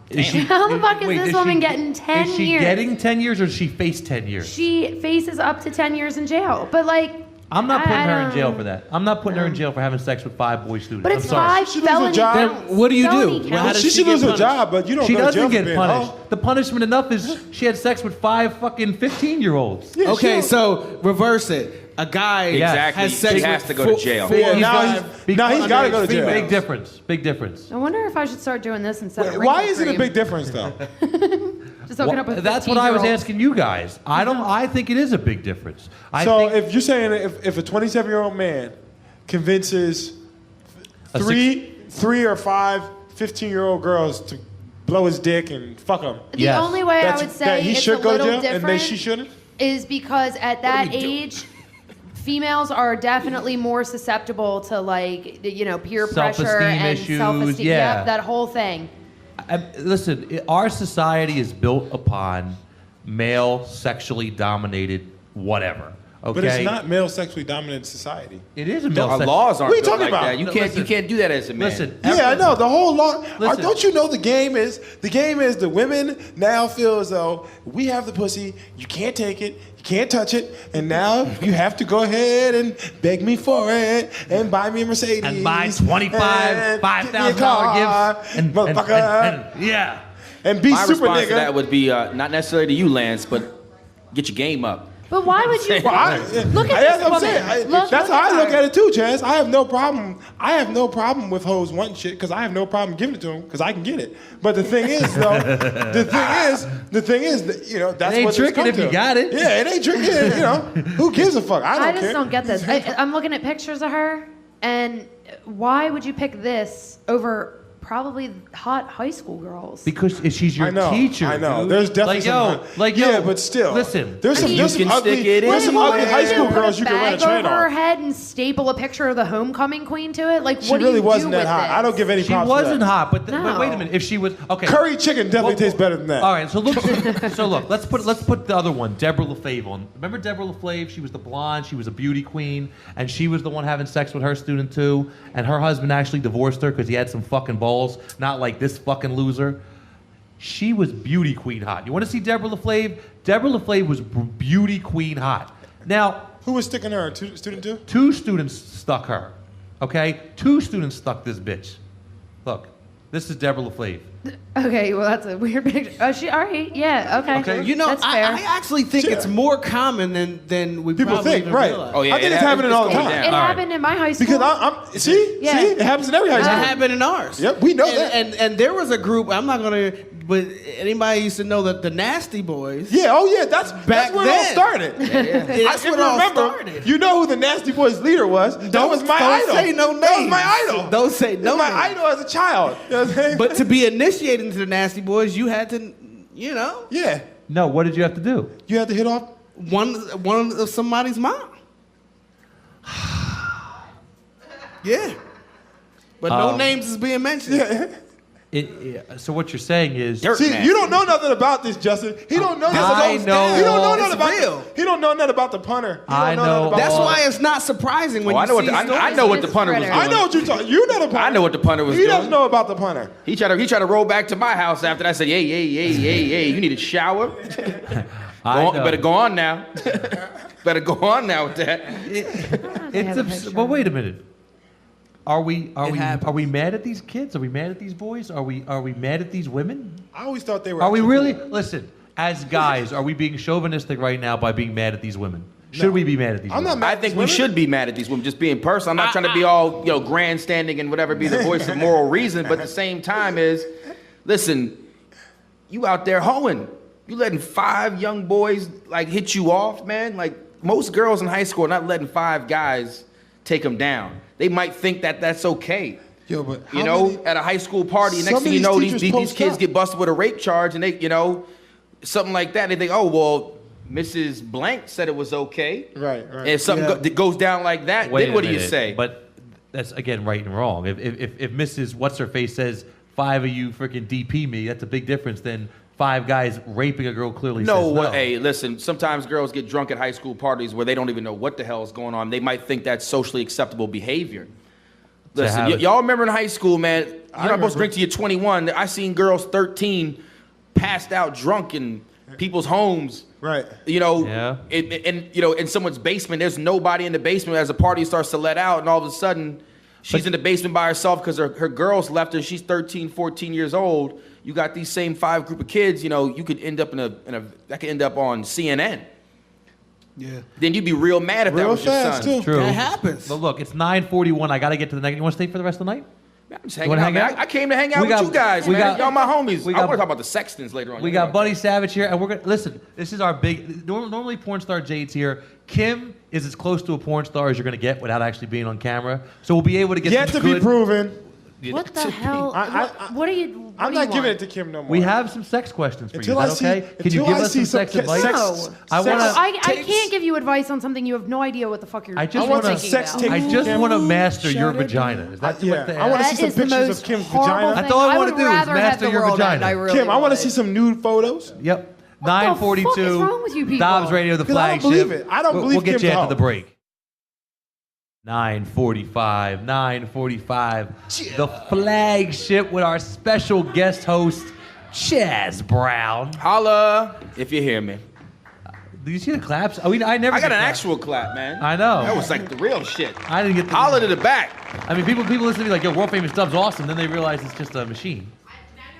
S2: Is she,
S3: How the fuck is
S2: wait,
S3: this
S2: she-
S3: woman getting 10
S2: Is she
S3: years?
S2: getting 10 years or does she face 10 years?
S3: She faces up to 10 years in jail. But like,
S2: I'm not putting
S3: I
S2: her in
S3: don't-
S2: jail for that. I'm not putting her in jail for having sex with 5 boy students.
S3: But
S2: I'm
S3: it's
S2: sorry.
S3: 5
S5: She lose her
S3: felony
S5: job.
S3: counts.
S8: Then what do you do?
S3: Felony
S8: Well,
S3: counts.
S8: how does
S5: She
S8: she
S5: should
S8: get
S5: lose her
S8: punished?
S5: job, but you don't
S2: She
S5: go to jail
S2: doesn't
S5: for
S2: get
S5: being
S2: punished.
S5: hoe.
S2: The punishment enough is she had sex with 5 fucking 15-year-olds.
S5: Yeah,
S8: Okay,
S5: she-
S8: so reverse it. A guy
S7: Exactly.
S8: has sex
S7: He
S8: with
S7: has to go to jail.
S8: four,
S5: Yeah, now
S8: five-
S5: he's got to go to jail.
S2: Big difference. Big difference.
S3: I wonder if I should start doing this instead of
S5: Why
S3: wrinkle
S5: is it a
S3: cream.
S5: big difference though?
S3: Just hooking up with
S2: That's what I was
S3: 15-year-olds.
S2: asking you guys. I think it is a big difference. I
S5: So
S2: think
S5: if you're saying if a 27-year-old man convinces
S2: A
S5: three or 5 15-year-old girls to blow his dick and fuck him,
S3: The
S2: Yes.
S3: only way I
S5: that's-
S3: would
S5: that
S3: say
S5: he
S3: it's
S5: should
S3: a
S5: go to
S3: little
S5: jail
S3: different
S5: and then she shouldn't.
S3: is because at that age, females are definitely more susceptible to like peer pressure
S2: Self-esteem
S3: and
S2: issues,
S3: self-esteem.
S2: yeah.
S3: Yep, that whole thing.
S2: Listen, our society is built upon male, sexually dominated whatever. Okay,
S5: But it's not male sexually dominant society.
S2: It is a male.
S7: Our
S2: sex-
S7: laws aren't
S5: What are you
S7: built
S5: talking
S7: like
S5: about?
S7: that. You
S2: No,
S7: can't.
S2: listen.
S7: You can't do that as a man.
S2: Listen,
S5: Yeah, I know. The whole law.
S2: Listen.
S5: Don't you know the game is the women now feel as though we have the pussy, you can't take it, you can't touch it, and now you have to go ahead and beg me for it and buy me a Mercedes
S2: and buy
S5: and
S2: $25,000 gifts and
S5: motherfucker,
S2: and yeah.
S5: and be
S7: My
S5: super
S7: response
S5: nigga.
S7: to that would be not necessarily to you, Lance, but get your game up.
S3: But why would you?
S5: Well,
S3: Look at
S5: that's
S3: this
S5: what I'm
S3: woman.
S5: saying.
S3: Look
S5: That's how
S3: at
S5: I look
S3: her.
S5: at it too, Chaz. I have no problem. I have no problem with hoes wanting shit because I have no problem giving it to them because I can get it. But the thing is, though, the thing is, that, you know, that's
S2: It ain't
S5: what it's
S2: tricking
S5: come
S2: if you
S5: to.
S2: got it.
S5: Yeah, it ain't tricking. You know, who gives a fuck? I
S3: I
S5: don't
S3: just
S5: care.
S3: don't get this. I'm looking at pictures of her, and why would you pick this over probably hot high school girls?
S2: Because she's your
S5: I know,
S2: teacher.
S5: I know.
S2: Dude.
S5: There's definitely
S2: yo,
S5: but still,
S2: Listen,
S5: there's some,
S7: You
S5: there's
S7: can
S5: some ugly,
S7: stick it in.
S5: there's some
S3: What
S5: ugly
S3: would
S5: high
S3: you
S5: school
S3: do?
S5: girls you
S3: Put
S5: can run a
S3: bag
S5: train
S3: over her
S5: on.
S3: head and staple a picture of the homecoming queen to it. Like,
S5: She
S3: what do
S5: really
S3: you
S5: wasn't
S3: do
S5: that
S3: with
S5: hot.
S3: this?
S5: I don't give any
S2: she
S5: props.
S2: wasn't
S5: for that.
S2: hot, but
S3: No.
S2: wait a minute. If she was okay,
S5: Curry chicken definitely tastes better than that.
S2: All right, so look. Let's put the other one, Deborah LaFave, on. Remember Deborah LaFave? She was the blonde. She was a beauty queen, and she was the one having sex with her student too. And her husband actually divorced her because he had some fucking balls, not like this fucking loser. She was beauty queen hot. You want to see Deborah LaFave? Deborah LaFave was beauty queen hot. Now,
S5: Who was sticking her? Student two?
S2: 2 students stuck her. Okay, 2 students stuck this bitch. Look, this is Deborah LaFave.
S3: Okay, well that's a weird picture. Oh, she all right? Yeah, okay.
S2: Okay.
S8: You know,
S3: that's fair.
S8: I actually think
S5: Sure.
S8: it's more common than we
S5: People
S8: probably
S5: think,
S8: even
S5: right.
S8: realize.
S7: Oh yeah,
S5: I think it's happening all the
S7: going
S5: time.
S7: down.
S3: It
S2: All right.
S3: happened in my high school.
S5: Because I'm see,
S3: Yeah.
S5: it happens in every high
S8: It
S5: school.
S8: happened in ours.
S5: Yep, we know
S8: and,
S5: that.
S8: And there was a group. I'm not gonna. But anybody used to know that the Nasty Boys.
S5: Yeah, oh yeah, that's
S8: Back
S5: where it all
S8: then.
S5: started.
S8: That's
S5: I
S8: what all
S5: remember.
S8: started.
S5: You know who the Nasty Boys leader was? That was my
S8: don't
S5: idol.
S8: say no names.
S5: That was my idol.
S8: Don't say
S5: That
S8: no
S5: was my
S8: names.
S5: idol as a child. You know what I'm saying?
S8: But to be initiated into the Nasty Boys, you had to, you know,
S5: yeah,
S2: No, what did you have to do?
S5: you had to hit off.
S8: one of somebody's mom. Yeah. But no names is being mentioned.
S2: So what you're saying is,
S7: Dirt
S5: See,
S7: nasty.
S5: you don't know nothing about this, Justin. He don't know.
S2: I
S5: nothing.
S2: know.
S5: He don't know
S8: It's
S5: nothing about.
S8: real.
S5: He don't know nothing about the punter. He
S2: I
S5: don't
S2: know.
S5: nothing about
S8: That's
S5: all
S8: why
S5: that.
S8: it's not surprising when
S7: Oh, I
S8: you
S7: know what
S8: see
S7: the,
S8: stories.
S7: I know what the punter was doing.
S5: I know what you're talking. You know the punter.
S7: I know what the punter was
S5: He
S7: doing.
S5: doesn't know about the punter.
S7: He tried to roll back to my house after that. I said, hey, you need a shower. Better go on now. Better go on now with that.
S2: it's well, wait a minute. Are we
S8: happens.
S2: mad at these kids? Are we mad at these boys? Are we mad at these women?
S5: I always thought they were.
S2: Are we
S5: actually
S2: really?
S5: cool.
S2: Listen, as guys, are we being chauvinistic right now by being mad at these women? Should we be mad at these
S5: I'm
S2: women?
S5: not mad.
S7: I
S5: at
S7: think
S5: these
S7: we
S5: women.
S7: should be mad at these women, just being personal. I'm not trying to be all, grandstanding and whatever, be the voice of moral reason, but at the same time listen, you out there hoeing. You letting 5 young boys, hit you off, man? Like, most girls in high school are not letting 5 guys take them down. They might think that that's okay.
S5: Yo, but
S7: You
S5: how
S7: know,
S5: many-
S7: at a high school party,
S5: Some
S7: next
S5: of
S7: thing you
S5: these
S7: know,
S5: teachers
S7: these
S5: post
S7: kids
S5: up.
S7: get busted with a rape charge, and they, something like that. They think, oh, well, Mrs. Blank said it was okay.
S5: Right.
S7: And if something that goes down like that,
S2: Wait
S7: then
S2: a
S7: what do you
S2: minute,
S7: say?
S2: But that's again right and wrong. If Mrs. What's her face says 5 of you freaking DP me, that's a big difference than 5 guys raping a girl clearly
S7: no,
S2: says no.
S7: hey, listen, sometimes girls get drunk at high school parties where they don't even know what the hell is going on. They might think that's socially acceptable behavior. Listen,
S2: have it.
S7: y'all remember in high school, man, you're not supposed
S5: remember.
S7: to drink till you're 21. I seen girls 13 passed out drunk in people's homes.
S5: Right.
S2: Yeah.
S7: In someone's basement, there's nobody in the basement as the party starts to let out, and all of a sudden, she's in the basement by herself because her girls left her. She's 13, 14 years old. You got these same 5 group of kids, you could end up that could end up on CNN.
S8: Yeah.
S7: Then you'd be real mad if that
S5: Real
S7: was your
S5: fast,
S7: son.
S5: too.
S2: True.
S8: That happens.
S2: But look, it's 9:41. I got to get to the next. You want to stay for the rest of the night?
S7: Man, I'm just
S2: You
S7: hanging
S2: wanna
S7: out,
S2: hang
S7: man.
S2: out?
S7: I came to hang out
S2: We
S7: with
S2: got-
S7: you guys,
S2: we
S7: man.
S2: got-
S7: Y'all my homies.
S2: we
S7: I
S2: got-
S7: want to talk about the Sextons later on.
S2: We got Buddy Savage here, and we're gonna listen. This is our big. Normally, porn star Jade's here. Kim is as close to a porn star as you're gonna get without actually being on camera. So we'll be able to get
S5: Yet
S2: some
S5: to be
S2: good-
S5: proven.
S3: What the hell? What are you?
S5: I'm not giving it to Kim no more.
S2: We have some sex questions for
S5: Until
S2: you.
S5: I
S2: Is that okay?
S5: see-
S2: Can you
S5: until
S2: give
S5: I
S2: us
S5: see
S2: some
S5: some
S2: sex
S5: ca-
S2: advice?
S5: sex-
S3: No.
S2: I want to.
S3: I
S5: tapes.
S3: can't give you advice on something you have no idea what the fuck you're.
S2: I just
S5: want
S2: want
S5: some sex
S3: about.
S5: tape.
S2: I just
S5: Kim.
S2: want to master your
S8: Shut it
S2: vagina. Is that
S5: Yeah,
S2: what the
S5: I wanna
S3: That
S5: see some
S3: is the
S5: pictures of
S3: most
S5: Kim's
S3: horrible
S5: vagina.
S3: thing.
S2: That's all I
S3: I
S2: wanna
S3: would
S2: do is
S3: rather have
S2: master
S3: the
S2: your
S3: world
S2: vagina.
S3: end. I really
S5: Kim, I want to
S3: would.
S5: see some nude photos.
S2: Yep.
S3: What the fuck is wrong with you people?
S2: Dobbs Radio, the
S5: 'Cause I don't
S2: flagship.
S5: believe it. I don't
S2: We'll
S5: believe
S2: get
S5: Kim's
S2: you
S5: a
S2: after
S5: hoe.
S2: the break. 9:45. The flagship with our special guest host, Chaz Brown.
S7: Holla if you hear me.
S2: Did you see the claps? I never.
S7: I got
S2: get
S7: an
S2: claps.
S7: actual clap, man.
S2: I know.
S7: That was like the real shit.
S2: I didn't get the.
S7: Holla to the back.
S2: I mean, people listen to me like, yo, world famous Dub's awesome. Then they realize it's just a machine.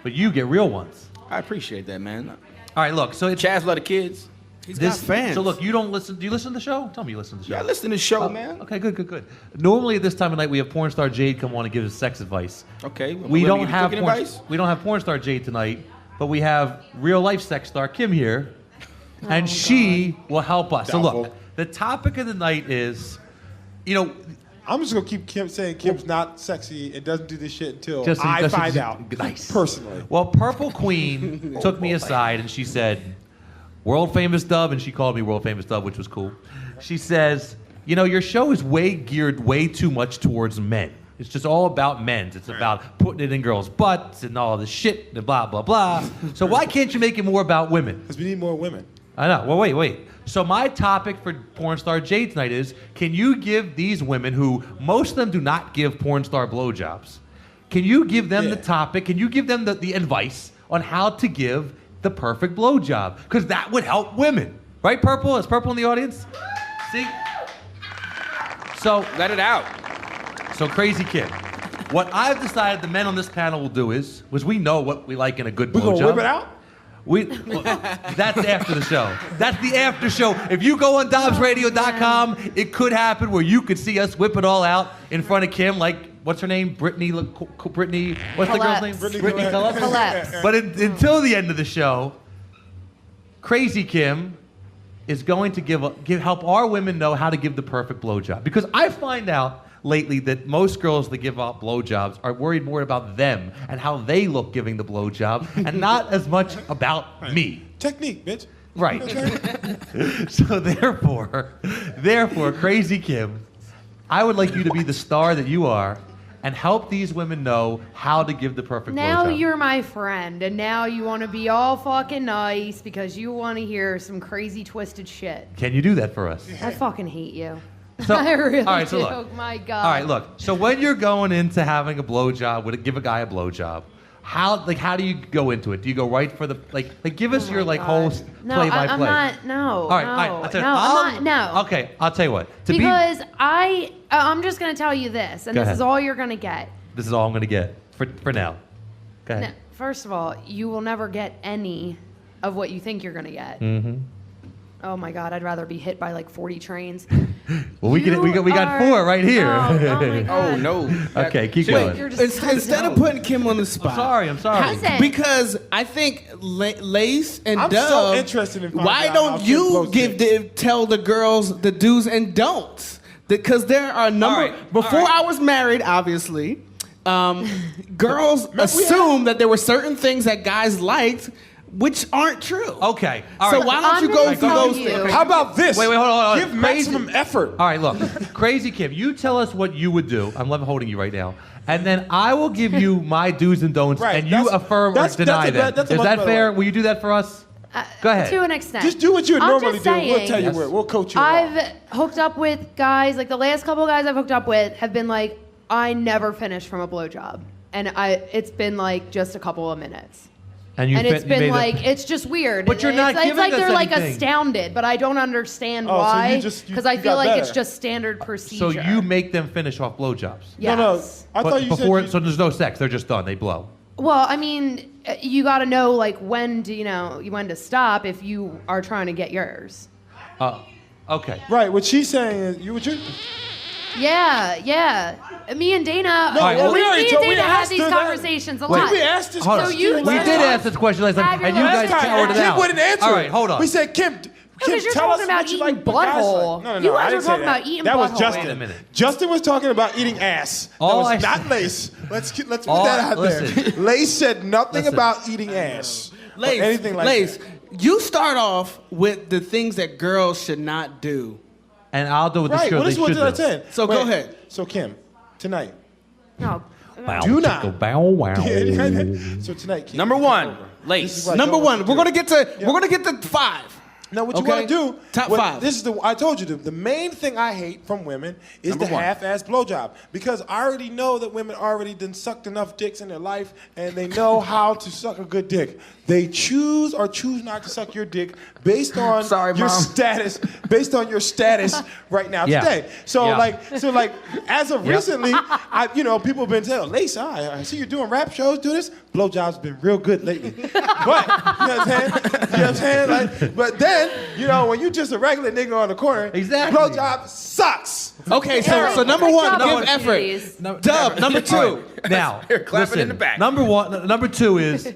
S2: But you get real ones.
S7: I appreciate that, man.
S2: All right, look. So it's
S7: Chaz love the kids.
S8: He's got fans.
S2: So look, you don't listen. Do you listen to the show? Tell me you listen to the show.
S7: Yeah, I listen to the show, man.
S2: Okay, good. Normally at this time of night we have porn star Jade come on and give us sex advice.
S7: Okay.
S2: We
S7: what,
S2: don't
S7: give
S2: have
S7: cooking
S2: porn,
S7: advice?
S2: we don't have porn star Jade tonight, but we have real life sex star Kim here, and she will help us. So look,
S5: Doubtful.
S2: the topic of the night is,
S5: I'm just gonna keep saying Kim's not sexy and doesn't do this shit until
S2: Just-
S5: I
S2: just-
S5: find
S2: just-
S5: out
S2: nice.
S5: personally.
S2: well, Purple Queen took me aside and she said, "World famous Dub," and she called me World famous Dub, which was cool. She says, your show is geared way too much towards men. It's just all about men's. It's about putting it in girls' butts and all this shit and blah, blah, blah. So why can't you make it more about women?
S5: Because we need more women.
S2: I know. Well, wait. So my topic for porn star Jade tonight is, can you give these women who, most of them do not give porn star blowjobs, can you give them the topic, can you give them the advice on how to give the perfect blowjob? Because that would help women. Right, Purple? Is Purple in the audience? See? So
S7: Let it out.
S2: So Crazy Kid, what I've decided the men on this panel will do is we know what we like in a good
S5: We're
S2: blowjob.
S5: gonna whip it out?
S2: That's after the show. That's the after show. If you go on dobbsradio.com, it could happen where you could see us whip it all out in front of Kim, like, what's her name? Brittany, what's the girl's name?
S3: Colette.
S2: Brittany Colette.
S3: Colette.
S2: But until the end of the show, Crazy Kim is going to help our women know how to give the perfect blowjob. Because I find out lately that most girls that give out blowjobs are worried more about them and how they look giving the blowjob and not as much about me.
S5: Technique, bitch.
S2: Right. So therefore, Crazy Kim, I would like you to be the star that you are and help these women know how to give the perfect
S3: Now
S2: blowjob.
S3: you're my friend, and now you want to be all fucking nice because you want to hear some crazy twisted shit.
S2: Can you do that for us?
S3: I fucking hate you.
S2: So-
S3: I really
S2: all right, so
S3: do.
S2: look.
S3: My God.
S2: All right, look. So when you're going into having a blowjob, give a guy a blowjob, how do you go into it? Do you go right for the give us your
S3: God.
S2: whole
S3: No,
S2: play by
S3: I'm
S2: play?
S3: not. No.
S2: All right,
S3: no,
S2: all right. I'll tell you,
S3: no, I'm not. No.
S2: Okay, I'll tell you what.
S3: Because I'm just gonna tell you this, and
S2: Go
S3: this
S2: ahead.
S3: is all you're gonna get.
S2: This is all I'm going to get for now. Go ahead.
S3: No, first of all, you will never get any of what you think you're gonna get.
S2: Mm-hmm.
S3: Oh my God, I'd rather be hit by like 40 trains.
S2: Well, we got 4 right here.
S3: Oh my God.
S7: Oh, no.
S2: Okay, keep
S7: Wait,
S2: going.
S3: You're just
S8: Instead of putting Kim on the spot.
S2: I'm sorry.
S3: Listen.
S8: Because I think Lace and
S5: I'm
S8: Dub.
S5: so interested in finding
S8: why
S5: out
S8: don't
S5: how Kim
S8: you
S5: blows
S8: tell the girls the do's and don'ts? Because there are a number.
S2: All right,
S8: Before
S2: all right.
S8: I was married, obviously, girls assume that there were certain things that guys liked, which aren't true.
S2: Okay. All
S8: So
S2: right.
S8: why don't
S3: I'm
S8: you go
S3: gonna
S8: through
S3: tell
S8: those
S3: you.
S8: things?
S5: How about this?
S2: Wait, hold on.
S5: Give
S2: Crazy-
S5: maximum effort.
S2: All right, look. Crazy Kim, you tell us what you would do. I'm loving holding you right now. And then I will give you my do's and don'ts,
S5: Right,
S2: and you
S5: that's-
S2: affirm or
S5: that's-
S2: deny
S5: that's a
S2: them.
S5: bet- that's a
S2: Is
S5: much
S2: that
S5: better
S2: fair?
S5: way.
S2: Will you do that for us? Go ahead.
S3: To an extent.
S5: Just do what you would
S3: I'm
S5: normally
S3: just
S5: do. We'll
S3: saying.
S5: tell you
S2: Yes.
S5: where. We'll coach you along.
S3: I've hooked up with guys, like the last couple guys I've hooked up with have been like, I never finished from a blowjob. And it's been like just a couple of minutes.
S2: And you
S3: And it's
S2: fit- you
S3: been
S2: made
S3: like, it's just weird.
S2: But you're not
S3: it's
S2: giving
S3: like
S2: us
S3: they're like
S2: anything.
S3: astounded, but I don't understand
S5: Oh, so you
S3: why.
S5: just- you-
S3: Because I
S5: you
S3: feel
S5: got
S3: like it's
S5: better.
S3: just standard procedure.
S2: So you make them finish off blowjobs.
S3: Yes.
S5: No, I
S2: But
S5: thought you
S2: before,
S5: said.
S2: so there's no sex. They're just done. They blow.
S3: Well, I mean, you got to know like when to stop if you are trying to get yours.
S2: Okay.
S5: Right. What she's saying is,
S3: Yeah. Me and Dana,
S5: No,
S2: well,
S3: me
S5: we already
S3: and
S5: told- we
S3: Dana have
S5: asked
S3: these
S5: her that.
S3: conversations a
S2: Wait.
S3: lot.
S5: We asked this
S2: Hold on.
S5: question.
S3: So you-
S2: We
S3: last
S2: did
S3: time-
S2: ask this question last time,
S3: Have your
S2: and you
S3: last
S2: guys
S3: time.
S2: cowered it
S5: Kim
S2: out.
S5: wouldn't answer.
S2: All right, hold on.
S5: We said, Kim,
S3: because you're
S5: tell us
S3: talking about
S5: what you
S3: eating
S5: like, what guys
S3: butthole.
S5: like.
S3: You
S5: No,
S3: guys
S5: I
S3: were
S5: didn't say
S3: talking
S5: that.
S3: about eating
S5: That was
S3: butthole.
S5: Justin.
S2: Wait a minute.
S5: Justin was talking about eating ass. That
S2: All
S5: was
S2: I
S5: not
S2: said-
S5: Lace. Let's put
S2: All-
S5: that out
S2: listen.
S5: there. Lace said nothing
S2: Listen.
S5: about eating ass. or
S8: Lace,
S5: anything like
S8: Lace,
S5: that.
S8: you start off with the things that girls should not do.
S2: And I'll do what
S5: Right.
S2: the
S5: What
S2: they
S5: is what
S2: should
S5: did I
S2: do.
S5: say?
S8: So go ahead.
S5: So Kim, tonight.
S3: No.
S2: Bow,
S5: Do not.
S2: chicka, bow, wow.
S5: So tonight, Kim,
S7: Number one,
S5: This is
S7: lace.
S5: what I
S8: Number
S5: don't
S8: one,
S5: want
S8: we're
S5: to
S8: gonna
S5: do.
S8: get to we're gonna get to 5.
S5: Now, what you
S8: Okay.
S5: want to do?
S8: Top
S5: what-
S8: 5.
S5: This is the I told you the main thing I hate from women is
S7: Number
S5: the
S7: one.
S5: half-ass blowjob because I already know that women already done sucked enough dicks in their life and they know how to suck a good dick. They choose or choose not to suck your dick based on
S7: Sorry,
S5: your
S7: Mom.
S5: status, based on your status right now
S2: Yeah.
S5: today. So
S2: Yeah.
S5: like as of recently, people have been telling Lisa, I see you doing rap shows, do this. Blowjob's been real good lately. But you know what I'm saying? You know what I'm saying? Like, but then, when you just a regular nigga on the corner,
S2: Exactly.
S5: blowjob sucks.
S8: Okay, so number one,
S3: Great
S8: give
S3: job,
S8: effort.
S3: ladies.
S8: Dub, number 2.
S2: Now,
S7: Here, clapping
S2: listen,
S7: in the back.
S2: Number 2 is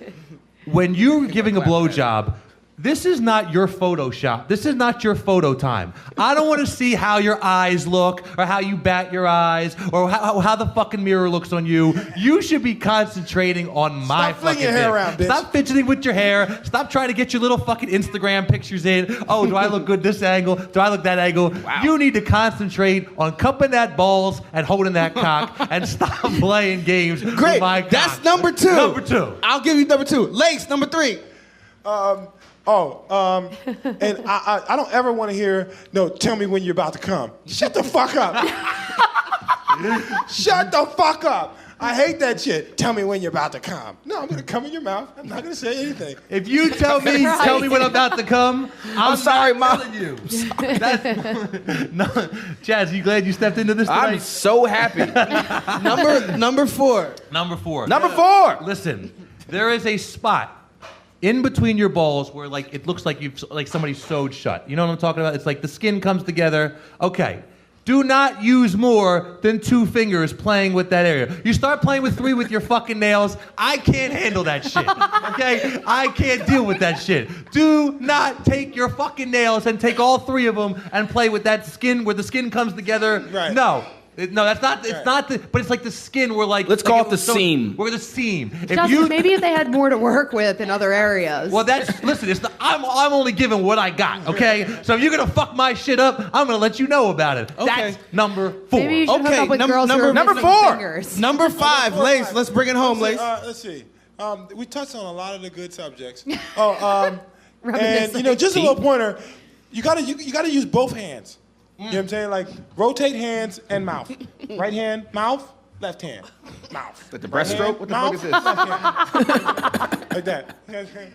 S2: when you're giving a blowjob. This is not your Photoshop. This is not your photo time. I don't want to see how your eyes look or how you bat your eyes or how the fucking mirror looks on you. You should be concentrating on my
S5: Stop flinging
S2: fucking
S5: your hair
S2: dick.
S5: around, bitch.
S2: Stop fidgeting with your hair. Stop trying to get your little fucking Instagram pictures in. Oh, do I look good this angle? Do I look that angle?
S7: Wow.
S2: You need to concentrate on cupping that balls and holding that cock and stop playing games with
S8: Great.
S2: my cock.
S8: That's number 2.
S2: Number 2.
S8: I'll give you number 2. Lace, number 3.
S5: And I don't ever want to hear, no, tell me when you're about to come. Shut the fuck up. Shut the fuck up. I hate that shit. Tell me when you're about to come. No, I'm going to come in your mouth. I'm not going to say anything.
S2: If you tell me when I'm about to come, I'm
S7: sorry,
S2: not
S7: Mom.
S2: telling you. No, Chaz, you glad you stepped into this tonight?
S7: I'm so happy.
S8: Number 4.
S2: Number 4.
S7: Number 4.
S2: Listen, there is a spot in between your balls where it looks like somebody sewed shut. You know what I'm talking about? It's like the skin comes together. Okay. Do not use more than 2 fingers playing with that area. You start playing with 3 with your fucking nails, I can't handle that shit. Okay? I can't deal with that shit. Do not take your fucking nails and take all 3 of them and play with that skin where the skin comes together.
S5: Right.
S2: No. No, that's not. It's
S5: Right.
S2: not the. But it's like the skin. We're like.
S7: Let's
S2: like
S7: call it the
S2: was
S7: seam.
S2: We're the seam.
S3: Justin, maybe if they had more to work with in other areas.
S2: Well, listen. It's not, I'm only giving what I got. Okay. So if you're gonna fuck my shit up, I'm gonna let you know about it.
S8: Okay.
S2: That's number 4.
S3: maybe you should hook
S8: Okay,
S3: up with girls who are
S8: number
S3: missing
S8: 4.
S3: fingers.
S8: Number 5, Lace. Let's bring it home, Lace.
S5: Let's see. We touched on a lot of the good subjects. And
S3: Reminiscing.
S5: just a little pointer. You gotta use both hands. You know what I'm saying? Like rotate hands and mouth. Right hand, mouth. Left hand, mouth.
S7: Like the breaststroke? What the fuck is this?
S5: this? Like that. You know what I'm saying?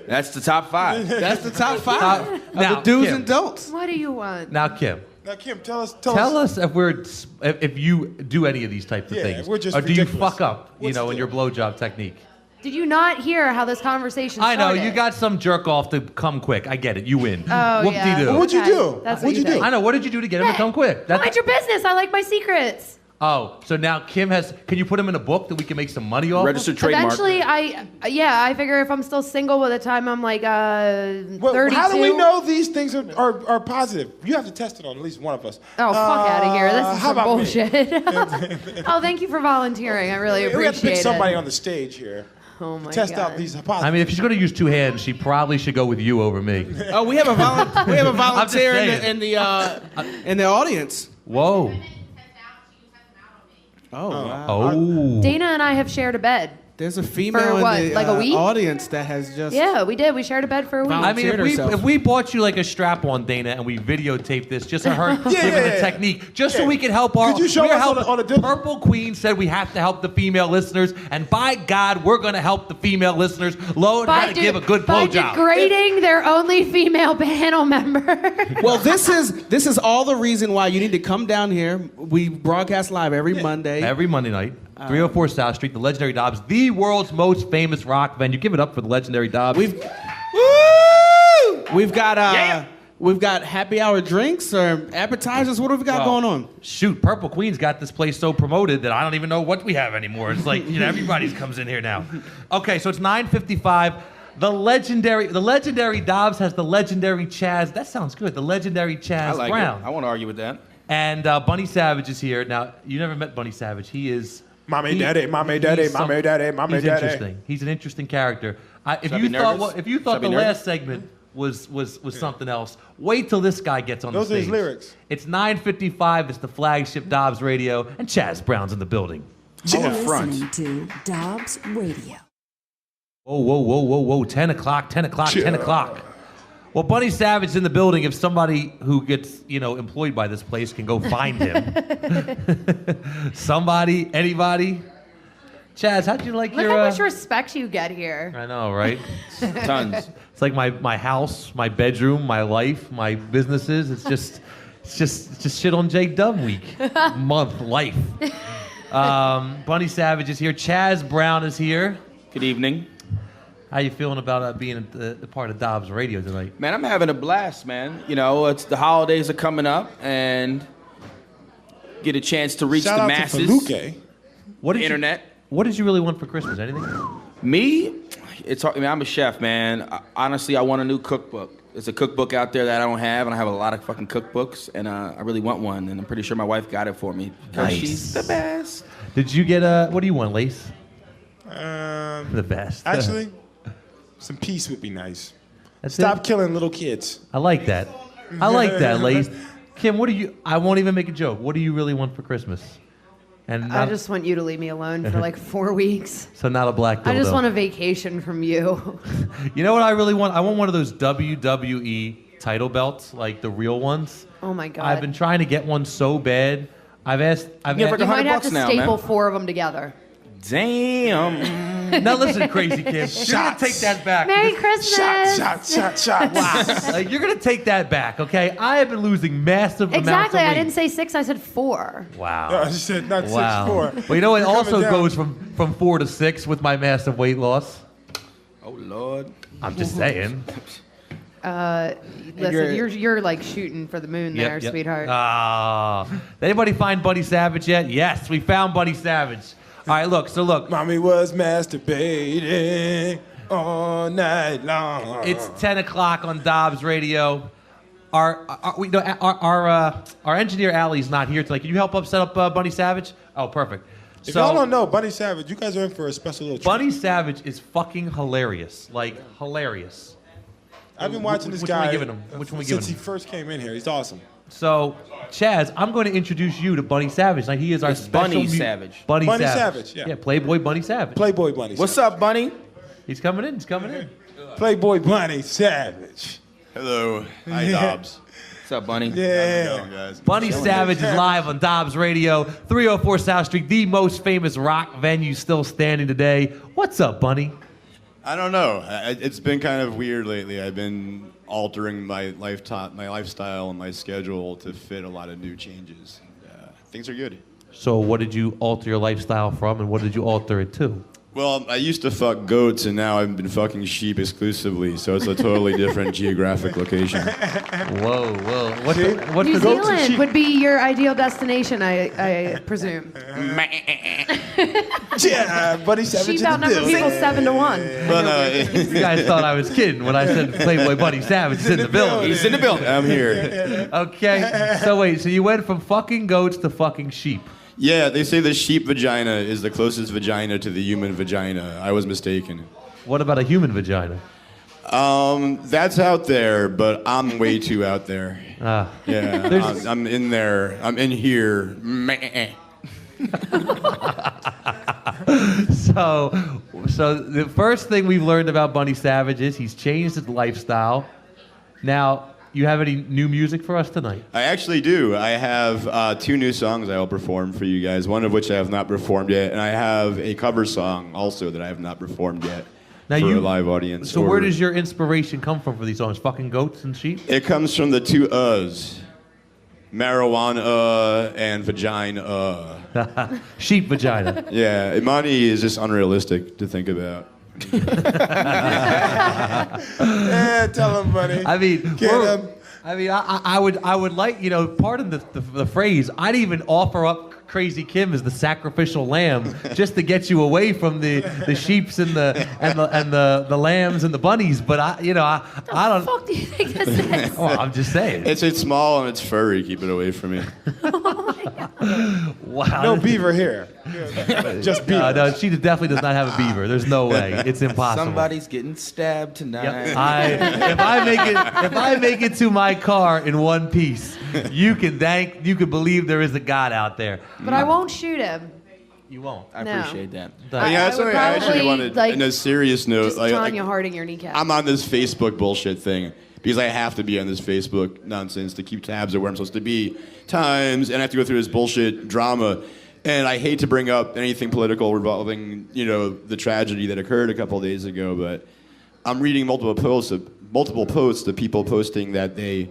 S7: That's the top 5.
S8: That's the top 5 of
S2: now,
S8: the do's
S2: Kim.
S8: and don'ts.
S3: What do you want?
S2: Now, Kim,
S5: Now, Kim, tell us.
S2: tell us if you do any of these types of
S5: Yeah,
S2: things,
S5: we're just
S2: or do you
S5: ridiculous.
S2: fuck up,
S5: What's
S2: in
S5: the
S2: your blowjob technique?
S3: Did you not hear how this conversation
S2: I
S3: started?
S2: know you got some jerk off to come quick. I get it. You win.
S3: Oh,
S2: Whoop-de-doo.
S3: yeah.
S5: What'd you
S3: Okay.
S5: do?
S3: That's
S5: What'd you do?
S2: I know. What did you do to get him to come quick?
S3: Mind your business. I like my secrets.
S2: Oh, so now Kim has. Can you put him in a book that we can make some money off?
S7: Registered trademark.
S3: Eventually, I figure if I'm still single by the time I'm like 32.
S5: How do we know these things are positive? You have to test it on at least one of us.
S3: Oh, fuck out of here. This is
S5: how
S3: some
S5: about me?
S3: bullshit. Oh, thank you for volunteering. I really
S5: We have to
S3: appreciate
S5: pick somebody
S3: it.
S5: on the stage here.
S3: Oh my
S5: Test
S3: God.
S5: out these hypotheses.
S2: I mean, if she's going to use 2 hands, she probably should go with you over me.
S8: Oh, we have a volunteer
S2: saying.
S8: in the audience.
S2: Whoa.
S8: Oh, wow.
S2: Oh.
S3: Dana and I have shared a bed.
S8: There's a female
S3: For what,
S8: in the
S3: like a week?
S8: audience that has just.
S3: Yeah, we did. We shared a bed for a week.
S2: I mean,
S8: volunteered herself.
S2: if we bought you like a strap-on, Dana, and we videotaped this just for her giving the
S5: yeah.
S2: technique, just so
S5: Yeah.
S2: we can help our.
S5: Could you show
S2: we're
S5: us
S2: helping-
S5: on a different-
S2: Purple Queen said we have to help the female listeners, and by God, we're going to help the female listeners learn how to give a good
S3: by
S2: blowjob.
S3: degrading their only female panel member.
S8: Well, this is all the reason why you need to come down here. We broadcast live every Monday.
S2: Every Monday night, 304 South Street, the legendary Dobbs, the world's most famous rock venue. Give it up for the legendary Dobbs.
S8: We've got happy hour drinks or appetizers. What have we got going on?
S2: Shoot, Purple Queen's got this place so promoted that I don't even know what we have anymore. It's like, everybody's comes in here now. Okay, so it's 9:55. The legendary Dobbs has the legendary Chaz. That sounds good. The legendary Chaz
S7: I like
S2: Brown.
S7: it. I won't argue with that.
S2: And Bunny Savage is here. Now, you never met Bunny Savage. He is...
S5: Mommy,
S2: he-
S5: daddy, mommy, daddy,
S2: he's
S5: mommy, daddy, mommy,
S2: he's
S5: daddy.
S2: interesting. He's an interesting character. If
S7: I
S2: you
S7: be
S2: thought
S7: nervous?
S2: if you
S7: Should I
S2: thought
S7: be
S2: the
S7: nervous?
S2: last segment was something else, wait till this guy gets on
S5: Those
S2: the
S5: are
S2: stage.
S5: his lyrics.
S2: It's 9:55. It's the flagship Dobbs Radio, and Chaz Brown's in the building.
S1: You're
S7: Up front.
S1: listening to Dobbs Radio.
S2: Whoa. 10 o'clock. 10 o'clock. Well, Bunny Savage in the building. If somebody who gets, employed by this place can go find him. Somebody, anybody. Chaz, how'd you like
S3: Look
S2: your...
S3: how much respect you get here.
S2: I know, right?
S7: Tons.
S2: It's like my house, my bedroom, my life, my businesses. It's just shit on J Dub week, month, life. Bunny Savage is here. Chaz Brown is here.
S7: Good evening.
S2: How you feeling about being the part of Dobbs Radio tonight?
S7: Man, I'm having a blast, man. It's the holidays are coming up and get a chance to reach
S5: Shout
S7: the
S5: out
S7: masses.
S5: to Feluke.
S2: What did
S7: Internet.
S2: What did you really want for Christmas? Anything?
S7: Me, I'm a chef, man. Honestly, I want a new cookbook. There's a cookbook out there that I don't have, and I have a lot of fucking cookbooks, and I really want one, and I'm pretty sure my wife got it for me. Because
S2: Nice.
S7: she's the best.
S2: Did you get what do you want, Lace? The best.
S5: Actually, some peace would be nice.
S2: That's
S5: Stop
S2: it?
S5: killing little kids.
S2: I like that. I like that, Lace. Kim, what do you? I won't even make a joke. What do you really want for Christmas? And
S3: I just want you to leave me alone for like 4 weeks.
S2: so not a black dildo.
S3: I just want a vacation from you.
S2: You know what I really want? I want one of those WWE title belts, like the real ones.
S3: Oh my God.
S2: I've been trying to get one so bad. I've asked.
S7: You have
S3: You might have
S7: $100
S3: to
S7: now,
S3: staple
S7: man.
S3: 4 of them together.
S7: Damn.
S2: Now listen, crazy Kim. You're gonna take that back.
S3: Merry Christmas.
S5: Shot. Wow.
S2: Like, you're gonna take that back, okay? I have been losing massive amounts
S3: Exactly.
S2: of weight.
S3: I didn't say 6. I said 4.
S2: Wow.
S5: No, she said not
S2: Wow.
S5: 6'4".
S2: Well, you know what
S5: You're coming
S2: also
S5: down.
S2: goes from 4 to 6 with my massive weight loss?
S7: Oh, Lord.
S2: I'm just saying.
S3: Listen, you're like shooting for the moon there,
S2: Yep.
S3: sweetheart.
S2: Did anybody find Bunny Savage yet? Yes, we found Bunny Savage. All right, look.
S5: Mommy was masturbating all night long.
S2: It's 10 o'clock on Dobbs Radio. Our engineer Allie's not here tonight. Can you help us set up Bunny Savage? Oh, perfect.
S5: If y'all don't know, Bunny Savage, you guys are in for a special little treat.
S2: Bunny Savage is fucking hilarious. Like, hilarious.
S5: I've been watching this
S2: Which one
S5: guy
S2: we giving him? Which one we giving
S5: since he
S2: him?
S5: first came in here. He's awesome.
S2: So, Chaz, I'm going to introduce you to Bunny Savage. Like, he is our
S7: It's
S2: special...
S7: Bunny Savage.
S2: Bunny
S5: Bunny
S2: Savage.
S5: Savage, yeah.
S2: Yeah, Playboy Bunny Savage.
S5: Playboy Bunny
S7: What's
S5: Savage.
S7: up, Bunny?
S2: He's coming in.
S5: Playboy Bunny Savage.
S9: Hello. Hi, Dobbs.
S7: What's up, Bunny?
S9: How's it
S5: Yeah.
S9: going, guys?
S2: Bunny Savage is live on Dobbs Radio, 304 South Street, the most famous rock venue still standing today. What's up, Bunny?
S9: I don't know. It's been kind of weird lately. I've been altering my lifestyle and my schedule to fit a lot of new changes. Things are good.
S2: So what did you alter your lifestyle from, and what did you alter it to?
S9: Well, I used to fuck goats, and now I've been fucking sheep exclusively, so it's a totally different geographic location.
S2: Whoa. What's
S3: New
S2: the
S3: Zealand would be your ideal destination, I presume.
S5: Yeah, Bunny Savage
S3: Sheep
S5: in the
S3: outnumber
S5: building.
S3: people 7 to 1.
S9: Well, no,
S2: You guys thought I was kidding when I said Playboy Bunny Savage is in the building.
S7: He's in the building.
S9: I'm here.
S2: Okay. So wait, so you went from fucking goats to fucking sheep.
S9: Yeah, they say the sheep vagina is the closest vagina to the human vagina. I was mistaken.
S2: What about a human vagina?
S9: That's out there, but I'm way too out there.
S2: Ah.
S9: Yeah, I'm in there. I'm in here. Meh.
S2: So the first thing we've learned about Bunny Savage is he's changed his lifestyle. Now, you have any new music for us tonight?
S9: I actually do. I have 2 new songs I will perform for you guys, one of which I have not performed yet, and I have a cover song also that I have not performed yet for a live audience.
S2: So where does your inspiration come from for these songs? Fucking goats and sheep?
S9: It comes from the 2 uhs. Marijuana and vagina.
S2: Sheep vagina.
S9: Yeah, Imani is just unrealistic to think about.
S5: Yeah, tell him, Bunny.
S2: I mean,
S5: Get him.
S2: I would like, pardon the phrase, I'd even offer up Crazy Kim as the sacrificial lamb just to get you away from the sheeps and the lambs and the bunnies. But I don't.
S3: What the fuck do you think this is?
S2: Oh, I'm just saying.
S9: It's small and it's furry. Keep it away from me.
S2: Wow.
S5: No beaver here. Just beaver.
S2: No, she definitely does not have a beaver. There's no way. It's impossible.
S7: Somebody's getting stabbed tonight.
S2: Yep. If I make it to my car in one piece, you can believe there is a God out there.
S3: But I won't shoot him.
S2: You won't.
S7: I
S3: No.
S7: appreciate that.
S9: But yeah, that's
S3: I would
S9: something I actually
S3: probably,
S9: wanted.
S3: like,
S9: On a serious note,
S3: Just Tanya Harding your kneecap.
S9: I'm on this Facebook bullshit thing because I have to be on this Facebook nonsense to keep tabs of where I'm supposed to be times, and I have to go through this bullshit drama. And I hate to bring up anything political revolving, the tragedy that occurred a couple of days ago, but I'm reading multiple posts of people posting that they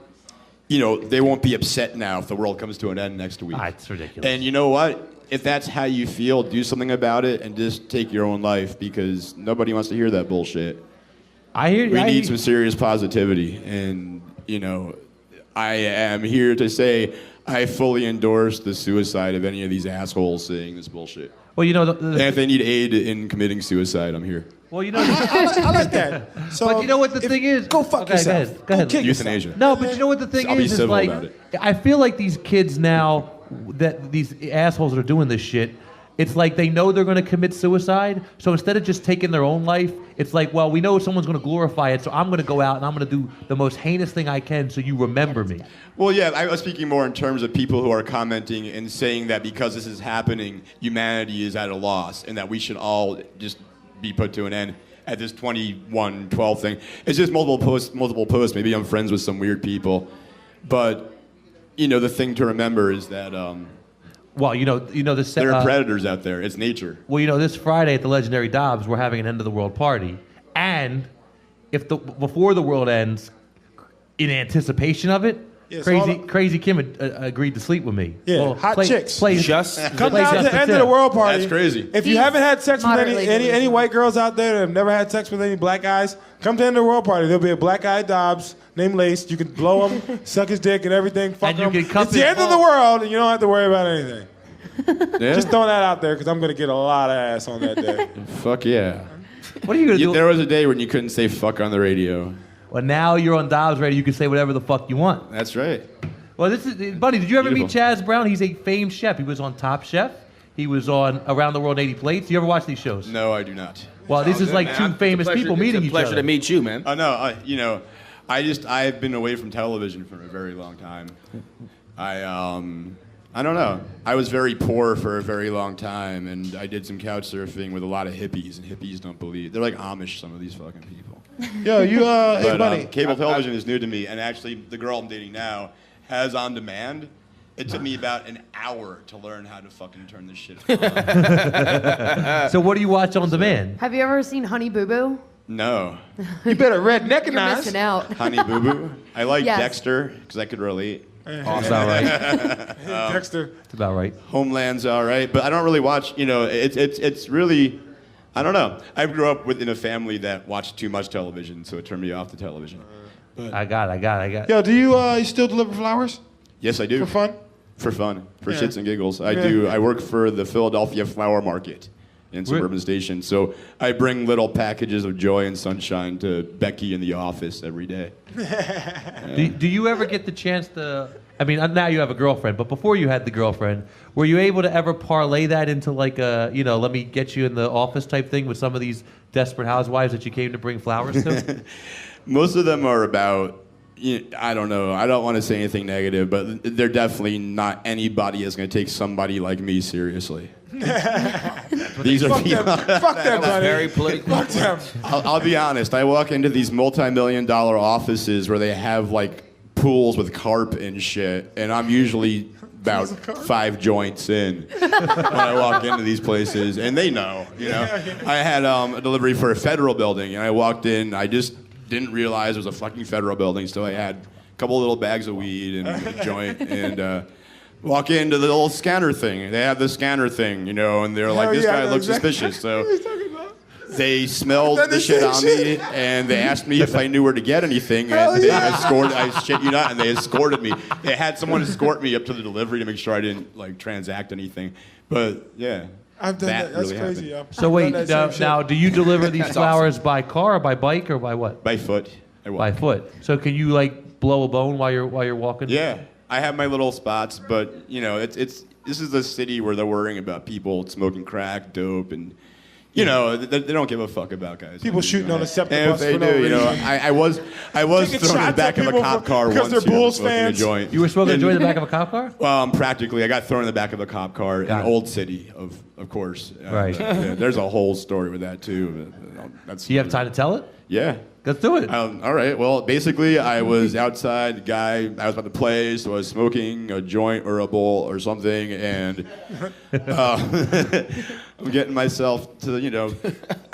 S9: won't be upset now if the world comes to an end next week.
S2: It's ridiculous.
S9: And you know what? If that's how you feel, do something about it and just take your own life because nobody wants to hear that bullshit.
S2: I hear you.
S9: We need some serious positivity. And, I am here to say I fully endorse the suicide of any of these assholes saying this bullshit.
S2: Well,
S9: And if they need aid in committing suicide, I'm here.
S2: Well,
S5: I like that. So
S2: but you know what the thing is?
S5: Go fuck yourself.
S2: Go ahead.
S5: kill
S9: Euthanasia.
S2: No, but you know what the thing
S9: I'll be
S2: is
S9: civil
S2: like,
S9: about it.
S2: I feel like these kids now, that these assholes that are doing this shit, it's like they know they're going to commit suicide, so instead of just taking their own life, it's like, well, we know someone's going to glorify it, so I'm going to go out and I'm going to do the most heinous thing I can so you remember me.
S9: Well, yeah, I was speaking more in terms of people who are commenting and saying that because this is happening, humanity is at a loss and that we should all just be put to an end at this 21-12 thing. It's just multiple posts. Maybe I'm friends with some weird people. But, the thing to remember is that
S2: Well, this.
S9: there are predators out there. It's nature.
S2: Well, this Friday at the legendary Dobbs, we're having an end of the world party, and before the world ends, in anticipation of it,
S5: Yeah, so
S2: Crazy Kim agreed to sleep with me.
S5: Yeah, hot chicks.
S2: Come
S5: Come down to the end of the world party.
S9: That's crazy.
S5: If you haven't had sex with
S3: moderately
S5: any white girls out there that have never had sex with any black guys, come to the end of the world party. There'll be a black guy Dobbs named Lace. You can blow him, suck his dick and everything. Fuck
S2: And you
S5: him.
S2: can cup
S5: It's the
S2: his
S5: end of the
S2: balls.
S5: world, and you don't have to worry about anything.
S9: Yeah?
S5: Just throwing that out there because I'm gonna get a lot of ass on that day.
S9: Fuck yeah.
S2: What are you gonna do?
S9: There was a day when you couldn't say fuck on the radio.
S2: Well, now you're on Dobbs Radio. You can say whatever the fuck you want.
S9: That's right.
S2: Well, this is Buddy. Did you ever meet
S9: Beautiful.
S2: Chaz Brown? He's a famed chef. He was on Top Chef. He was on Around the World 80 Plates. You ever watch these shows?
S9: No, I do not.
S2: Well, this is like two famous people meeting each
S7: Pleasure
S2: other.
S7: to meet you, man.
S9: Oh no, I've been away from television for a very long time. I don't know. I was very poor for a very long time, and I did some couch surfing with a lot of hippies, and hippies don't believe. They're like Amish, some of these fucking people.
S5: Yo, you hey,
S9: But
S5: buddy.
S9: cable television is new to me, and actually, the girl I'm dating now has on demand. It took me about an hour to learn how to fucking turn this shit on.
S2: So what do you watch on demand?
S3: Have you ever seen Honey Boo Boo?
S9: No.
S5: You better
S3: You're
S5: recognize.
S3: missing out.
S9: Honey Boo Boo. I like
S3: Yes.
S9: Dexter, because I could relate.
S2: That's all right.
S5: Dexter.
S2: It's about right.
S9: Homeland's all right, but I don't really watch. It's really, I don't know. I grew up in a family that watched too much television, so it turned me off the television.
S2: I got.
S5: Yo, do you still deliver flowers
S9: Yes, I do.
S5: for fun?
S9: For fun, for
S5: Yeah.
S9: shits and giggles. I
S5: Yeah.
S9: do. I work for the Philadelphia Flower Market in Suburban Station, so I bring little packages of joy and sunshine to Becky in the office every day.
S2: Do you ever get the chance to? I mean, now you have a girlfriend, but before you had the girlfriend, were you able to ever parlay that into like a, let me get you in the office type thing with some of these desperate housewives that you came to bring flowers to?
S9: Most of them are about, I don't know. I don't want to say anything negative, but they're definitely not anybody is going to take somebody like me seriously. These are
S5: Fuck
S9: people.
S5: them. Fuck them, buddy.
S7: Very political.
S5: Fuck them.
S9: I'll be honest. I walk into these multi-million-dollar offices where they have like pools with carp and shit, and I'm usually about 5 joints in when I walk into these places, and they know. I had a delivery for a federal building, and I walked in. I just didn't realize it was a fucking federal building, so I had a couple little bags of weed and a joint, and walk into the little scanner thing. They have the scanner thing, and they're like, this guy looks suspicious. So they smelled the shit on me, and they asked me if I knew where to get anything, and I shit you not, and they escorted me. They had someone escort me up to the delivery to make sure I didn't like transact anything. But yeah.
S5: I've done that. That's
S9: really
S5: crazy,
S9: happened.
S5: yo.
S2: So wait,
S5: I've done that same
S2: now
S5: shit.
S2: do you deliver these flowers by car or by bike or by what?
S9: By foot. I walk.
S2: By foot. So can you like blow a bone while you're walking?
S9: Yeah, I have my little spots, but this is a city where they're worrying about people smoking crack, dope, and You know, they don't give a fuck about guys.
S5: People shooting on a SEPTA
S9: And if
S5: bus
S9: they
S5: for
S9: do,
S5: no
S9: you know,
S5: reason.
S9: I was
S5: Taking
S9: thrown in the
S5: shots
S9: back
S5: at
S9: of a
S5: people
S9: cop car
S5: because
S9: once.
S5: they're Bulls
S9: smoking a
S5: fans.
S9: joint.
S2: You were smoking a
S9: And-
S2: joint in the back of a cop car?
S9: Well, practically, I got thrown in the back of a cop car in
S2: Got it.
S9: Old City, of course.
S2: Right.
S9: Yeah, there's a whole story with that too. That's
S2: Do you have time to tell it?
S9: Yeah.
S2: Let's do it.
S9: All right. Well, basically, I was outside. The guy I was about to play, so I was smoking a joint or a bowl or something, and I'm getting myself to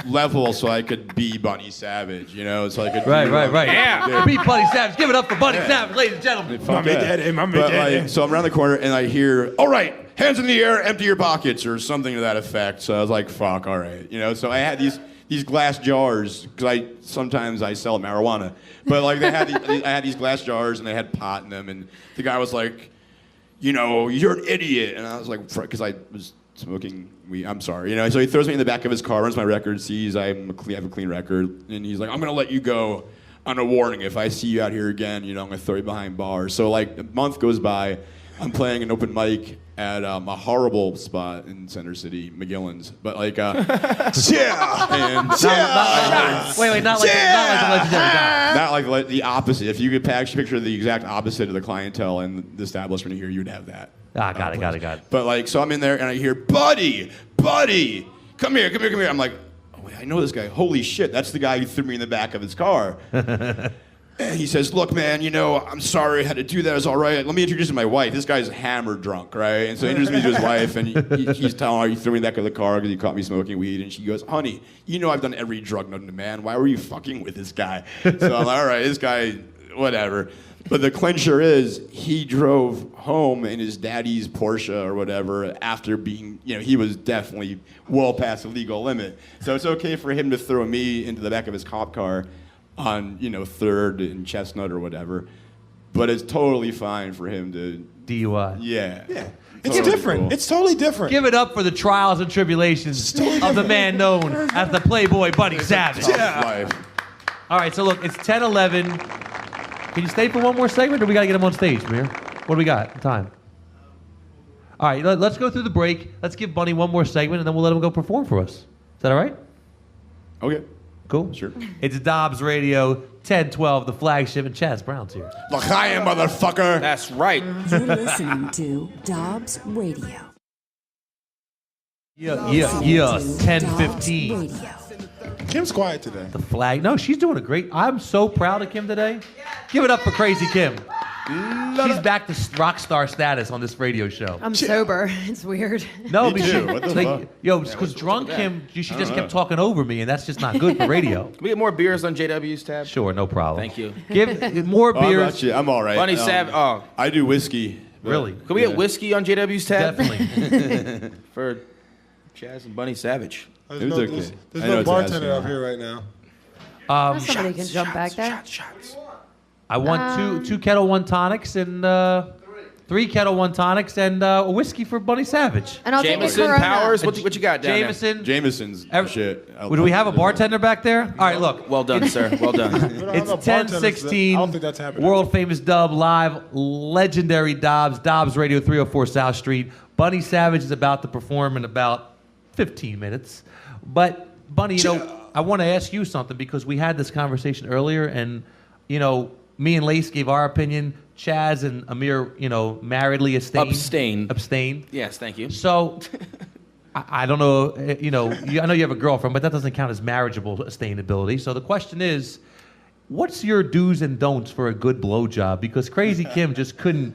S9: level so I could be Bunny Savage. So I could.
S2: Right.
S9: Yeah.
S2: Beat Buddy Savage. Give it up for Buddy Savage, ladies and gentlemen.
S9: Fuck yeah. So I'm around the corner and I hear, "All right, hands in the air, empty your pockets," or something to that effect. So I was like, "Fuck, all right." So I had these glass jars because sometimes I sell marijuana, but like I had these glass jars and they had pot in them, and the guy was like, "You're an idiot," and I was like, because I was smoking weed. I'm sorry, So he throws me in the back of his car, runs my record, sees I have a clean record, and he's like, "I'm gonna let you go on a warning. If I see you out here again, I'm gonna throw you behind bars." So like a month goes by, I'm playing an open mic at a horrible spot in Center City, McGillen's, but like,
S2: Wait, not like the legendary guy.
S9: not like the opposite. If you could actually picture the exact opposite of the clientele in the establishment here, you'd have that.
S2: Got it.
S9: But like, so I'm in there and I hear, Buddy, come here. I'm like, oh wait, I know this guy. Holy shit, that's the guy who threw me in the back of his car. And he says, "Look, man, I'm sorry I had to do that. It's all right. Let me introduce you to my wife. This guy's hammered drunk, right?" And so he introduced me to his wife, and he's telling her he threw me in the back of the car because he caught me smoking weed. And she goes, "Honey, I've done every drug known to man. Why were you fucking with this guy?" So I'm like, all right, this guy, whatever. But the clincher is he drove home in his daddy's Porsche or whatever after being, he was definitely well past the legal limit. So it's okay for him to throw me into the back of his cop car on 3rd and Chestnut or whatever, but it's totally fine for him to
S2: DUI.
S9: Yeah.
S5: It's
S9: Totally
S5: different.
S9: cool.
S5: It's totally different.
S2: Give it up for the trials and tribulations of the man known as the Playboy Buddy Savage.
S9: Tough life.
S2: All right, so look, it's 10:11. Can you stay for one more segment, or we got to get him on stage, Mir? What do we got? Time. All right, let's go through the break. Let's give Bunny one more segment, and then we'll let him go perform for us. Is that all right?
S9: Okay.
S2: Cool?
S9: Sure.
S2: It's Dobbs Radio, 1012, the flagship, and Chaz Brown's here.
S9: L'chaim, motherfucker.
S7: That's right.
S1: You're listening to Dobbs Radio.
S2: Yeah,
S1: Dobbs
S2: 10:15.
S1: Radio.
S5: Kim's quiet today.
S2: The flag. No, she's doing a great. I'm so proud of Kim today. Give it up for Crazy Kim. She's back to rock star status on this radio show.
S3: I'm sober. It's weird.
S2: No,
S9: Me too. What the fuck?
S2: because drunk Kim, she just kept talking over me, and that's just not good for radio.
S7: Can we get more beers on JW's tab?
S2: Sure, no problem.
S7: Thank you.
S2: Give more
S9: Oh, how
S2: beers.
S9: about you? I'm all right.
S7: Bunny Savage. Oh,
S9: I do whiskey. but-
S2: Really?
S7: can we get whiskey on JW's tab?
S2: Definitely.
S7: For Chaz and Bunny Savage.
S5: There's
S9: It was
S5: no,
S9: okay.
S5: there's
S9: I know
S5: no
S9: it's an
S5: bartender
S9: asshole.
S5: up here right now.
S3: Somebody can jump back there.
S7: Shots.
S2: I want two Kettle One tonics and 3 Kettle One tonics and a whiskey for Bunny Savage.
S3: And I'll take a
S7: Jameson,
S3: Corona.
S7: Powers, what you got down
S2: Jameson.
S9: Jameson's shit.
S2: Do we have a bartender back there? All right, look.
S7: there? Well done, sir. Well done.
S2: It's
S5: I don't know, bartenders,
S2: 10:16.
S5: I don't think that's happening.
S2: World famous dub live, legendary Dobbs Radio, 304 South Street. Bunny Savage is about to perform in about 15 minutes. But Bunny, I want to ask you something because we had this conversation earlier, and me and Lace gave our opinion. Chaz and Amir, marriedly abstained.
S7: Yes, thank you.
S2: So, I don't know, I know you have a girlfriend, but that doesn't count as marriageable sustainability. So the question is, what's your do's and don'ts for a good blowjob? Because Crazy Kim just couldn't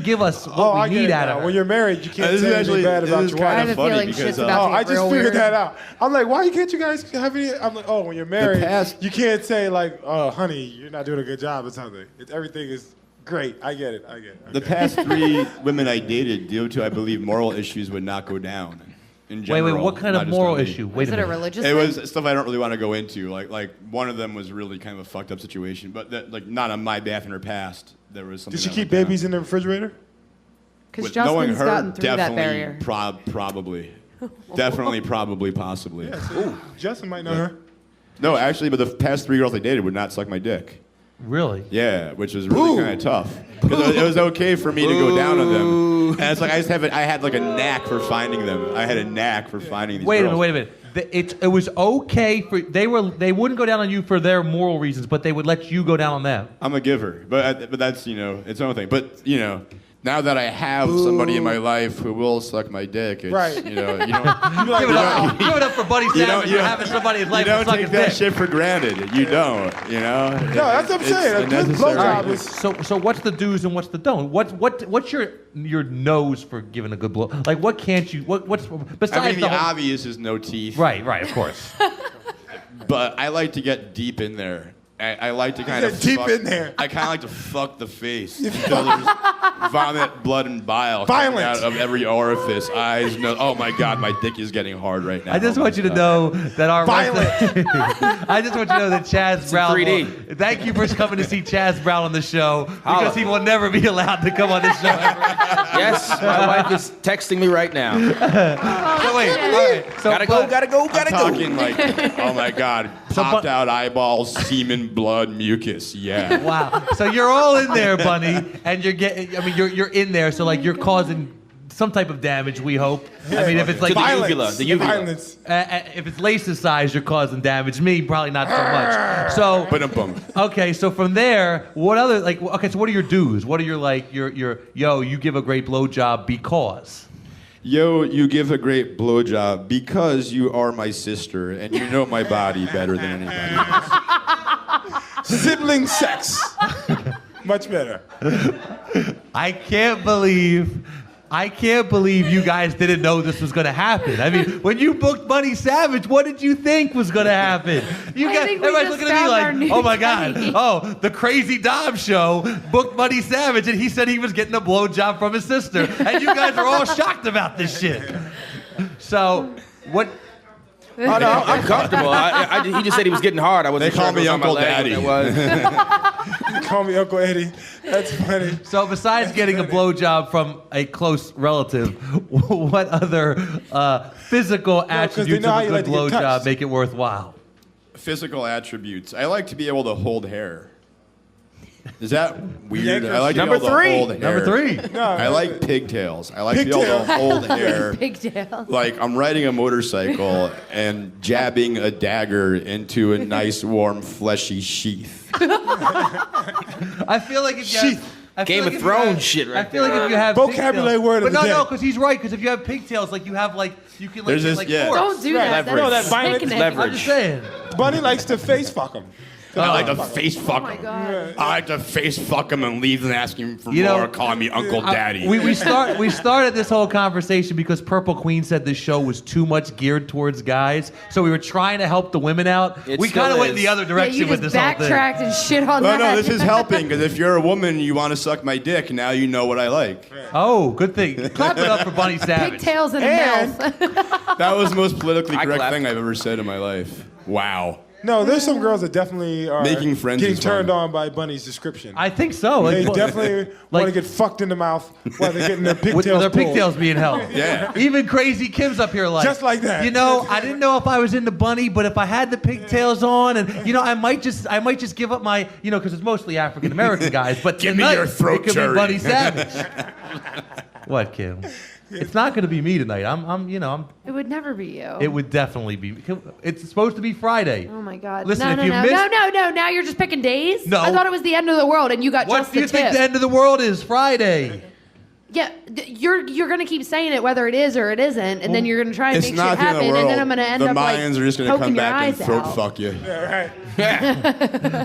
S2: give us what
S5: I
S2: we
S5: get
S2: need
S5: it
S2: out
S5: now.
S2: of her.
S5: When you're married, you can't
S9: This
S5: say
S9: is
S5: anything
S9: actually
S5: bad about your
S3: I
S5: wife.
S3: have a
S9: funny
S3: feeling
S9: because,
S3: shit's
S9: oh,
S3: about to
S5: I
S3: get
S5: just
S3: real
S5: figured
S3: weird.
S5: that out. I'm like, why can't you guys have any? I'm like, oh, when you're married, you can't say like, oh, honey, you're not doing a good job or something. Everything is great. I get it.
S9: The past 3 women I dated, due to, I believe, moral issues, would not go down. In general,
S2: Wait, what kind
S9: not
S2: of
S9: just
S2: moral
S9: on me.
S2: issue? Wait
S3: Is
S2: a
S3: it a
S2: minute.
S3: religious
S9: It
S3: thing?
S9: was stuff I don't really want to go into. Like one of them was really kind of a fucked up situation, but not on my behalf in her past. There was something.
S5: Did she
S9: that
S5: keep
S9: went down.
S5: babies in the refrigerator?
S3: Because
S9: With knowing
S3: Justin's
S9: her,
S3: gotten through that
S9: definitely,
S3: barrier.
S9: probably, definitely, probably, possibly.
S5: Justin might know her.
S9: No, actually, but the past 3 girls I dated would not suck my dick.
S2: Really?
S9: Yeah, which was really kind of tough. Because it was okay for me to go down on them, and it's like I had like a knack for finding them. I had a knack for finding these.
S2: Wait a
S9: girls.
S2: minute. It was okay for they wouldn't go down on you for their moral reasons, but they would let you go down on them.
S9: I'm a giver, but that's its own thing. But now that I have somebody in my life who will suck my dick, it's,
S5: Right.
S9: you don't
S2: Give it up for Buddy Savage for having somebody in life
S9: you don't
S2: suck
S9: take
S2: his
S9: that
S2: dick.
S9: shit for granted. You don't.
S5: No, that's what I'm saying. A good
S9: necessary.
S5: blowjob is.
S2: So what's the do's and what's the don't? What's your no's for giving a good blow? Like what can't you? What's besides
S9: I mean,
S2: the
S9: the
S2: whole,
S9: obvious is no teeth.
S2: Right, of course.
S9: But I like to get deep in there. I like to kind of
S5: Deep in there.
S9: I kind of like to fuck the face until there's vomit, blood, and bile coming
S5: Violent.
S9: out of every orifice, eyes, nose. Oh my God, my dick is getting hard right now.
S2: I just want you to know that our
S5: Violent.
S2: I just want you to know that Chaz Brown.
S7: 3D.
S2: Thank you for coming to see Chaz Brown on the show because he will never be allowed to come on this show ever again.
S7: Yes, my wife is texting me right now.
S2: So wait, all right. So
S7: Gotta go.
S9: I'm talking like, oh my God, popped out eyeballs, semen, blood, mucus. Yeah.
S2: Wow. So you're all in there, Bunny, and you're getting. I mean, you're in there, so like you're causing some type of damage. We hope. I mean, if it's like
S7: To the
S5: Violence.
S7: uvula. The uvula.
S5: Violence.
S2: if it's laces size, you're causing damage. Me, probably not so much. So.
S9: Ba-dum-bum.
S2: Okay, so from there, what other so what are your do's? What are your you give a great blowjob because?
S9: Yo, you give a great blowjob because you are my sister and you know my body better than anybody else.
S5: Sibling sex. Much better.
S2: I can't believe you guys didn't know this was going to happen. I mean, when you booked Bunny Savage, what did you think was going to happen? Everybody's looking at me like, oh my God, the crazy Dobbs show booked Bunny Savage and he said he was getting a blowjob from his sister. And you guys are all shocked about this shit. So, what...
S7: Oh, no, I'm comfortable. He just said he was getting hard. I wasn't
S9: They call
S7: sure if
S9: me
S7: it was on my
S9: Uncle
S7: leg or what
S9: Daddy.
S7: it was.
S5: Call me Uncle Eddie. That's funny.
S2: So besides getting a blowjob from a close relative, what other physical attributes
S5: know how
S2: of a
S5: you like
S2: good
S5: to get
S2: blowjob
S5: touched.
S2: make it worthwhile?
S9: Physical attributes. I like to be able to hold hair. Is that weird?
S5: Yanker
S9: I like to be
S7: Number
S9: able to
S7: three.
S9: hold hair.
S2: Number 3.
S5: No,
S9: I like pigtails. I like to be able to hold hair.
S3: Pigtails.
S9: Like I'm riding a motorcycle and jabbing a dagger into a nice, warm, fleshy sheath.
S2: I feel like if you have, I feel
S7: Game
S2: like
S7: of
S2: if you have-
S7: Thrones shit right
S2: I feel like if you have
S5: Vocabulary
S2: pigtails,
S5: word of
S2: but
S5: the
S2: no,
S5: day.
S2: because he's right. Because if you have pigtails, like you have like you can like
S9: There's
S2: get,
S9: this-
S2: like
S9: yeah.
S2: force.
S3: Don't do that.
S7: Leverage.
S5: No,
S3: That's
S5: that violent
S3: sickening.
S7: leverage.
S2: I'm just saying.
S5: Bunny likes to face fuck him.
S9: I like to face fuck
S3: Oh my
S9: him.
S3: God.
S9: I like to face fuck him and leave and ask him for
S2: You know,
S9: more, calling me Uncle Daddy.
S2: We started this whole conversation because Purple Queen said this show was too much geared towards guys, so we were trying to help the women out.
S7: It
S2: We
S7: still
S2: kind of went in
S7: is.
S2: the other
S3: Yeah,
S2: direction
S3: you
S2: with
S3: just
S2: this whole thing.
S3: backtracked and shit on
S9: No,
S3: that.
S9: no, this is helping because if you're a woman, you want to suck my dick. Now you know what I like.
S2: Oh, good thing. Clap it up for Bunny Savage.
S3: Pigtails and a
S5: And-
S3: mouth.
S9: That was the most politically
S7: I
S9: correct
S7: clapped.
S9: thing I've ever said in my life. Wow.
S5: No, there's some girls that definitely are
S9: Making friends
S5: getting
S9: is fun.
S5: turned on by Bunny's description.
S2: I think so.
S5: They
S2: Like,
S5: definitely
S2: like-
S5: want to get fucked in the mouth while they're getting their
S2: with
S5: pigtails
S2: their
S5: pulled.
S2: pigtails being held.
S9: Yeah.
S2: Even Crazy Kim's up here like.
S5: Just like that.
S2: You know, I didn't know if I was into Bunny, but if I had the pigtails on, and you know, I might just give up my, you know, because it's mostly African American guys. But
S9: Give me
S2: tonight,
S9: your throat
S2: it could
S9: cherry.
S2: be Bunny Savage. What, Kim? It's not going to be me tonight.
S3: It would never be you.
S2: It would definitely be. It's supposed to be Friday.
S3: Oh my God.
S2: Listen,
S3: no,
S2: if
S3: no,
S2: you
S3: no,
S2: missed-
S3: no. Now you're just picking days?
S2: No.
S3: I thought it was the end of the world and you got
S2: What
S3: just
S2: do you
S3: the
S2: think
S3: tip.
S2: the end of the world is? Friday.
S3: Yeah, you're gonna keep saying it whether it is or it isn't, and then you're gonna try and
S9: It's
S3: make
S9: not
S3: shit
S9: the end of
S3: happen,
S9: the world.
S3: and then I'm gonna end
S9: the
S3: up like
S9: Mayans are just going to
S3: poking
S9: come
S3: your
S9: back and
S3: eyes
S9: throat
S3: out.
S9: fuck you.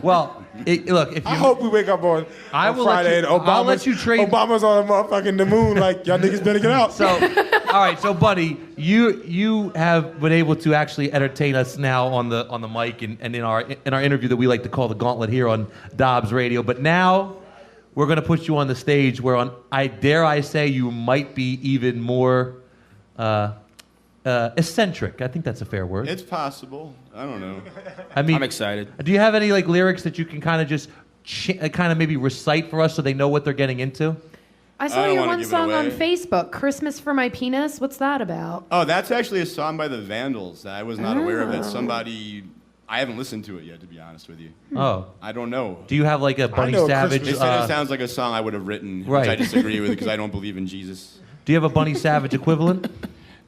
S2: Well, look, if you.
S5: I hope we wake up on
S2: I will let
S5: Friday
S2: you-
S5: and Obama's,
S2: I'll let you trade-
S5: Obama's on the motherfucking the moon like, y'all niggas better get out.
S2: So, all right. So, Buddy, you have been able to actually entertain us now on the mic and in our interview that we like to call the Gauntlet here on Dobbs Radio. But now we're going to put you on the stage where I dare say you might be even more eccentric. I think that's a fair word.
S9: It's possible. I don't know.
S2: I mean,
S7: I'm excited.
S2: Do you have any like lyrics that you can kind of just kind of maybe recite for us so they know what they're getting into?
S3: I saw
S9: I don't
S3: your
S9: wanna
S3: one
S9: give it
S3: song on
S9: away.
S3: Facebook, "Christmas for My Penis." What's that about?
S9: Oh, that's actually a song by the Vandals that I was not aware of. That somebody... I haven't listened to it yet, to be honest with you.
S2: Oh.
S9: I don't know.
S2: Do you have like a Bunny
S5: know
S2: Savage?
S9: They said it sounds like a song I would have written,
S2: Right.
S9: which I disagree with because I don't believe in Jesus.
S2: Do you have a Bunny Savage equivalent?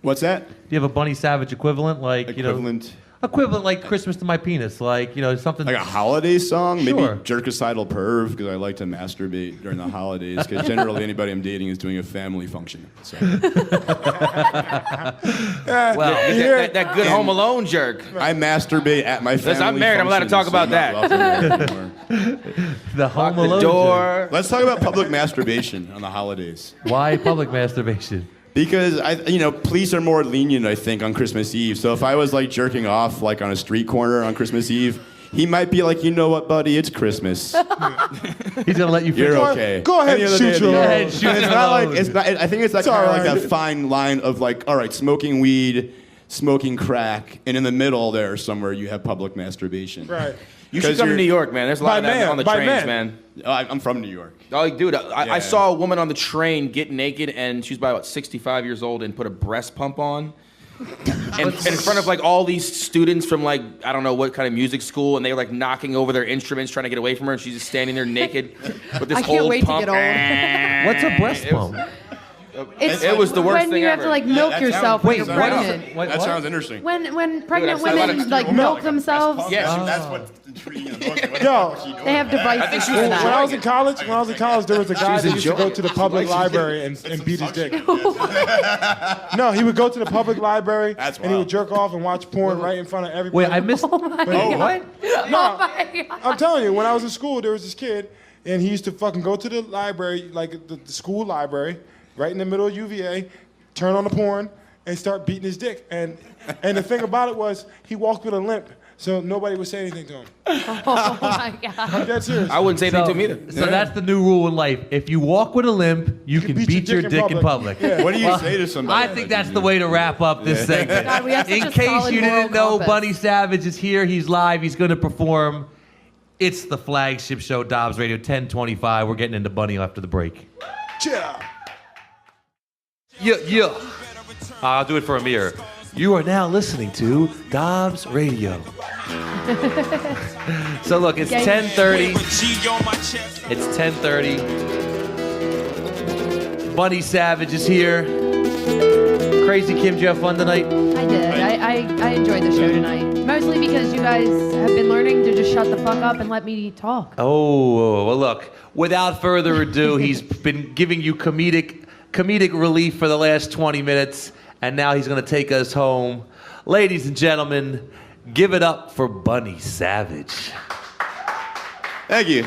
S9: What's that?
S2: Do you have a Bunny Savage equivalent, like
S9: Equivalent.
S2: Equivalent like Christmas to My Penis, like something
S9: Like a holiday song?
S2: Sure.
S9: Maybe Jerkicidal Perv, because I like to masturbate during the holidays, because generally anybody I'm dating is doing a family function. So.
S7: That good Home Alone jerk.
S9: I masturbate at my family
S7: I'm married, I'm allowed to talk about that.
S2: The Home
S7: Lock
S2: Alone.
S7: the door.
S9: Let's talk about public masturbation on the holidays.
S2: Why public masturbation?
S9: Because police are more lenient, I think, on Christmas Eve. So if I was like jerking off like on a street corner on Christmas Eve, he might be like, you know what, buddy, it's Christmas.
S2: He's gonna let you.
S9: You're okay.
S5: Go ahead and shoot your
S2: Go ahead,
S5: load.
S2: shoot
S9: It's
S2: your
S9: not
S2: load.
S9: like it's not. I think it's like
S5: It's
S9: kind of
S5: all
S9: like
S5: right.
S9: a fine line of like, all right, smoking weed, smoking crack, and in the middle there somewhere you have public masturbation.
S5: Right.
S7: You should
S9: 'Cause
S7: come to
S9: you're-
S7: New York, man. There's a lot of that on the
S5: by
S7: trains,
S5: men.
S7: man.
S9: Oh, I'm from New York.
S7: Oh, dude, I
S9: Yeah.
S7: saw a woman on the train get naked, and she was about 65 years old, and put a breast pump on. And in front of like all these students from like I don't know what kind of music school, and they were like knocking over their instruments trying to get away from her, and she's just standing there naked with this
S3: I can't
S7: old
S3: wait to
S7: pump.
S3: get old.
S2: What's a breast pump?
S7: It was the worst
S3: when
S7: thing
S3: you
S7: ever.
S3: have to like milk
S9: that
S3: yourself
S9: sounds-
S3: when
S2: Wait,
S3: you're
S2: what?
S3: pregnant.
S2: Wait,
S9: That
S2: what?
S9: sounds interesting.
S3: When pregnant
S7: that's
S3: women
S7: not
S3: like milk themselves,
S7: Yeah.
S9: That's what's intriguing.
S5: Yo,
S3: they have devices for
S5: when
S3: that.
S5: I was in college, there was a guy
S7: was
S5: that used to go
S7: enjoying
S5: to the public library and beat his dick. No, he would go to the public library
S9: That's
S5: and he would
S9: wild.
S5: jerk off and watch porn right in front of everybody.
S2: Wait, I missed.
S5: But-
S2: What?
S5: No, I'm telling you, when I was in school, there was this kid, and he used to fucking go to the library, like the school library, right in the middle of UVA, turn on the porn, and start beating his dick. And the thing about it was, he walked with a limp, so nobody would say anything to him.
S3: Oh my god.
S5: I'm dead serious.
S7: I wouldn't say anything to him either.
S2: So that's the new rule in life. If you walk with a limp, you can beat your dick in public.
S5: Yeah.
S9: What do you say to somebody?
S2: I think that's the way to wrap up this segment.
S3: God, we have such
S2: In
S3: a
S2: case
S3: solid
S2: you
S3: moral
S2: didn't know,
S3: compass.
S2: Bunny Savage is here. He's live. He's going to perform. It's the flagship show, Dobbs Radio 1025. We're getting into Bunny after the break.
S5: Yeah.
S2: Yeah. I'll do it for Amir. You are now listening to Dobbs Radio. So look, it's 10:30. It's 10:30. Bunny Savage is here. Crazy Kim, did you have fun tonight?
S3: I did. I enjoyed the show tonight. Mostly because you guys have been learning to just shut the fuck up and let me talk.
S2: Oh, well, look, without further ado, he's been giving you comedic relief for the last 20 minutes, and now he's going to take us home. Ladies and gentlemen, give it up for Bunny Savage.
S9: Thank you.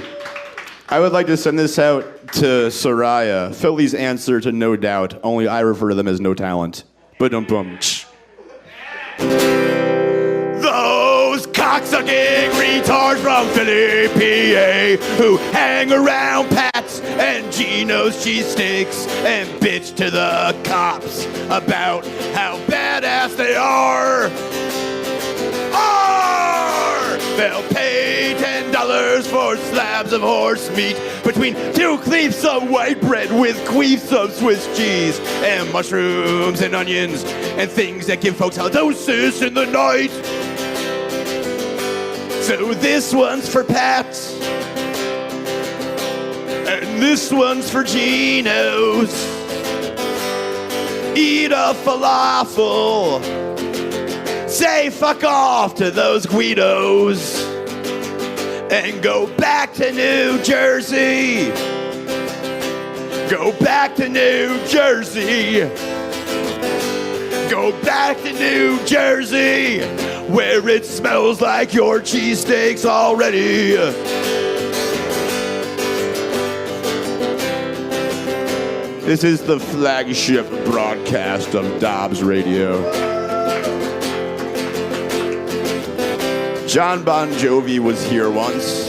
S9: I would like to send this out to Soraya, Philly's answer to No Doubt, only I refer to them as No Talent. Ba-dum-bum. Those cocksucking retards from Philly, PA, who hang around Pat's and Gino's cheesesteaks and bitch to the cops about how badass they are. They'll pay $10 for slabs of horse meat between 2 cleaves of white bread with queefs of Swiss cheese and mushrooms and onions and things that give folks halitosis in the night. So this one's for Pat, and this one's for Gino's. Eat a falafel. Say fuck off to those Guidos and go back to New Jersey. Go back to New Jersey. Go back to New Jersey, where it smells like your cheesesteaks already. This is the flagship broadcast of Dobbs Radio. John Bon Jovi was here once.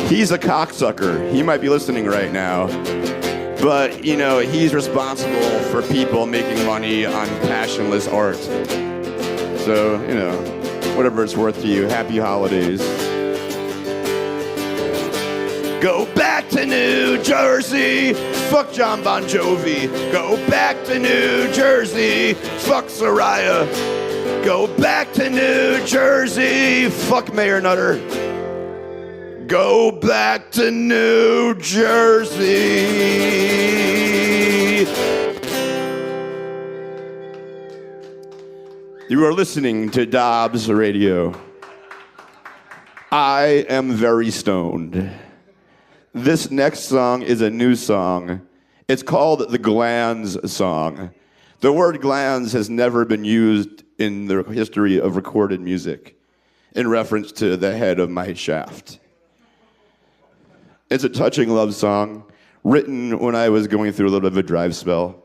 S9: He's a cocksucker. He might be listening right now. But, you know, he's responsible for people making money on passionless art. So, you know, whatever it's worth to you, happy holidays. Go back to New Jersey. Fuck John Bon Jovi. Go back to New Jersey. Fuck Soraya. Go back to New Jersey. Fuck Mayor Nutter. Go back to New Jersey. You are listening to Dobbs Radio. I am very stoned. This next song is a new song. It's called the Glands Song. The word glands has never been used in the history of recorded music in reference to the head of my shaft. It's a touching love song written when I was going through a little bit of a drive spell.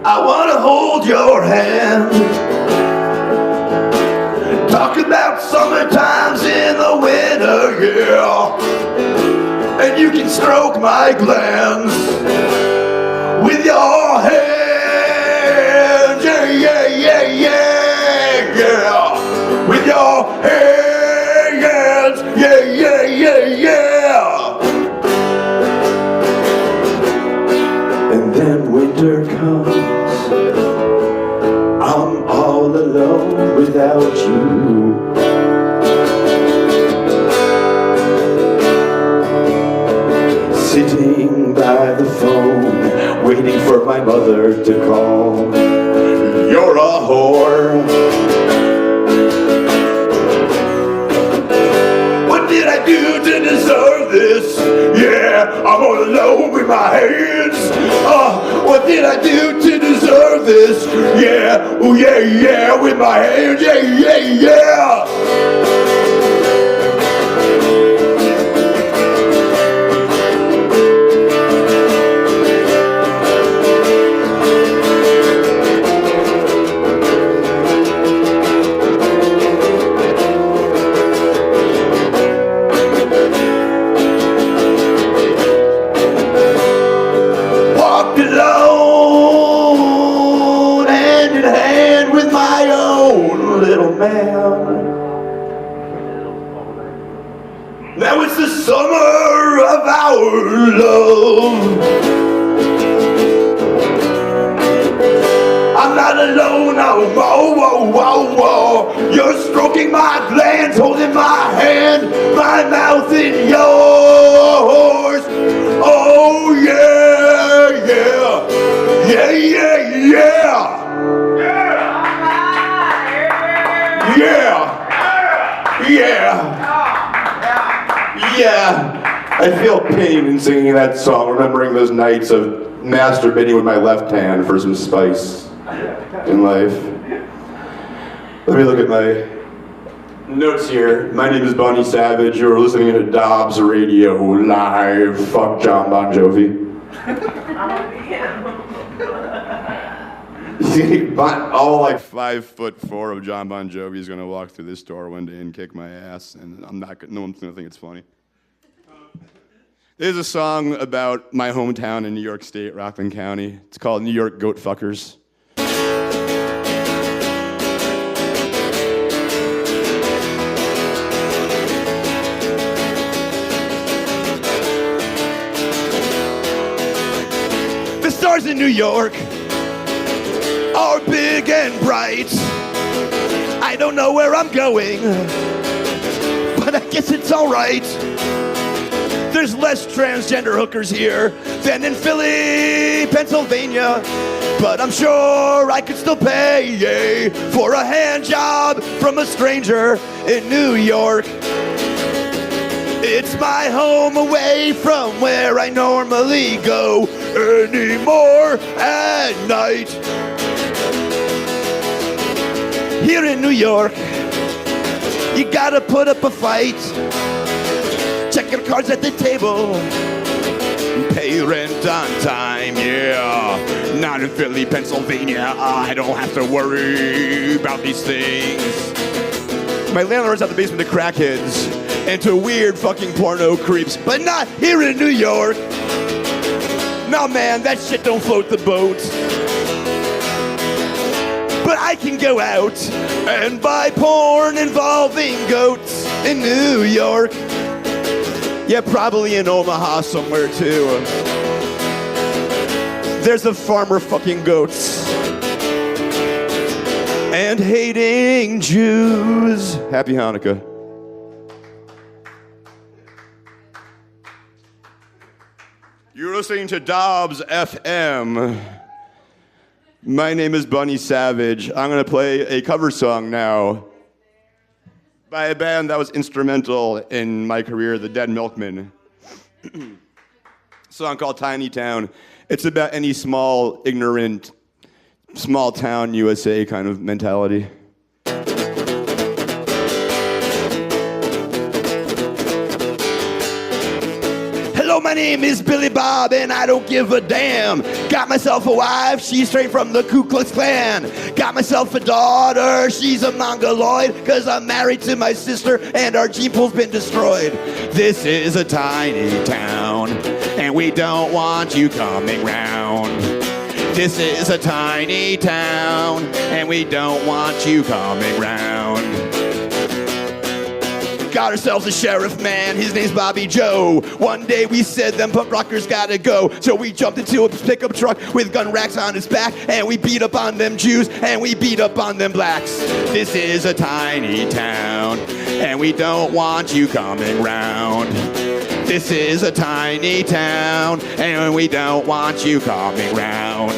S9: I want to hold your hand. Talk about summer times in the winter, yeah. And you can stroke my glands with your hand, yeah, yeah, yeah, yeah, yeah. With your hands, yeah, yeah, yeah, yeah. And then winter comes. I'm all alone without you. Sitting by the phone, waiting for my mother to call. You're a whore. What did I do to deserve this? Yeah, I'm all alone with my hands. What did I do to deserve this? Yeah, oh yeah, yeah, with my hands, yeah, yeah, yeah. Now it's the summer of our love. I'm not alone, oh, whoa, whoa, whoa, whoa. You're stroking my glands, holding my hand, my mouth in yours. Oh, yeah, yeah, yeah, yeah, yeah. Yeah, yeah. Yeah, I feel pain in singing that song, remembering those nights of masturbating with my left hand for some spice in life. Let me look at my notes here. My name is Bunny Savage. You're listening to Dobbs Radio live. Fuck John Bon Jovi. All like 5'4" of John Bon Jovi is gonna walk through this door one day and kick my ass, and no one's gonna think it's funny. There's a song about my hometown in New York State, Rockland County. It's called New York Goat Fuckers. The stars in New York are big and bright. I don't know where I'm going, but I guess it's alright. There's less transgender hookers here than in Philly, Pennsylvania, but I'm sure I could still pay for a hand job from a stranger in New York. It's my home away from where I normally go anymore at night. Here in New York, you gotta put up a fight. Check your cards at the table. Pay rent on time, yeah. Not in Philly, Pennsylvania. I don't have to worry about these things. My landlord's out the basement to crackheads and to weird fucking porno creeps, but not here in New York. Nah, man, that shit don't float the boat. But I can go out and buy porn involving goats in New York. Yeah, probably in Omaha somewhere too. There's a farmer fucking goats. and hating Jews. Happy Hanukkah. You're listening to Dobbs FM. My name is Bunny Savage. I'm going to play a cover song now by a band that was instrumental in my career, the Dead Milkmen. A song called Tiny Town. It's about any small, ignorant, small town USA kind of mentality. Hello, my name is Billy Bob, and I don't give a damn. Got myself a wife, she's straight from the Ku Klux Klan. Got myself a daughter, she's a mongoloid, cause I'm married to my sister, and our gene pool's been destroyed. This is a tiny town, and we don't want you coming round. This is a tiny town, and we don't want you coming round. Got ourselves a sheriff man, his name's Bobby Joe. One day we said them punk rockers gotta go. So we jumped into a pickup truck with gun racks on his back, and we beat up on them Jews, and we beat up on them blacks. This is a tiny town, and we don't want you coming round. This is a tiny town, and we don't want you coming round.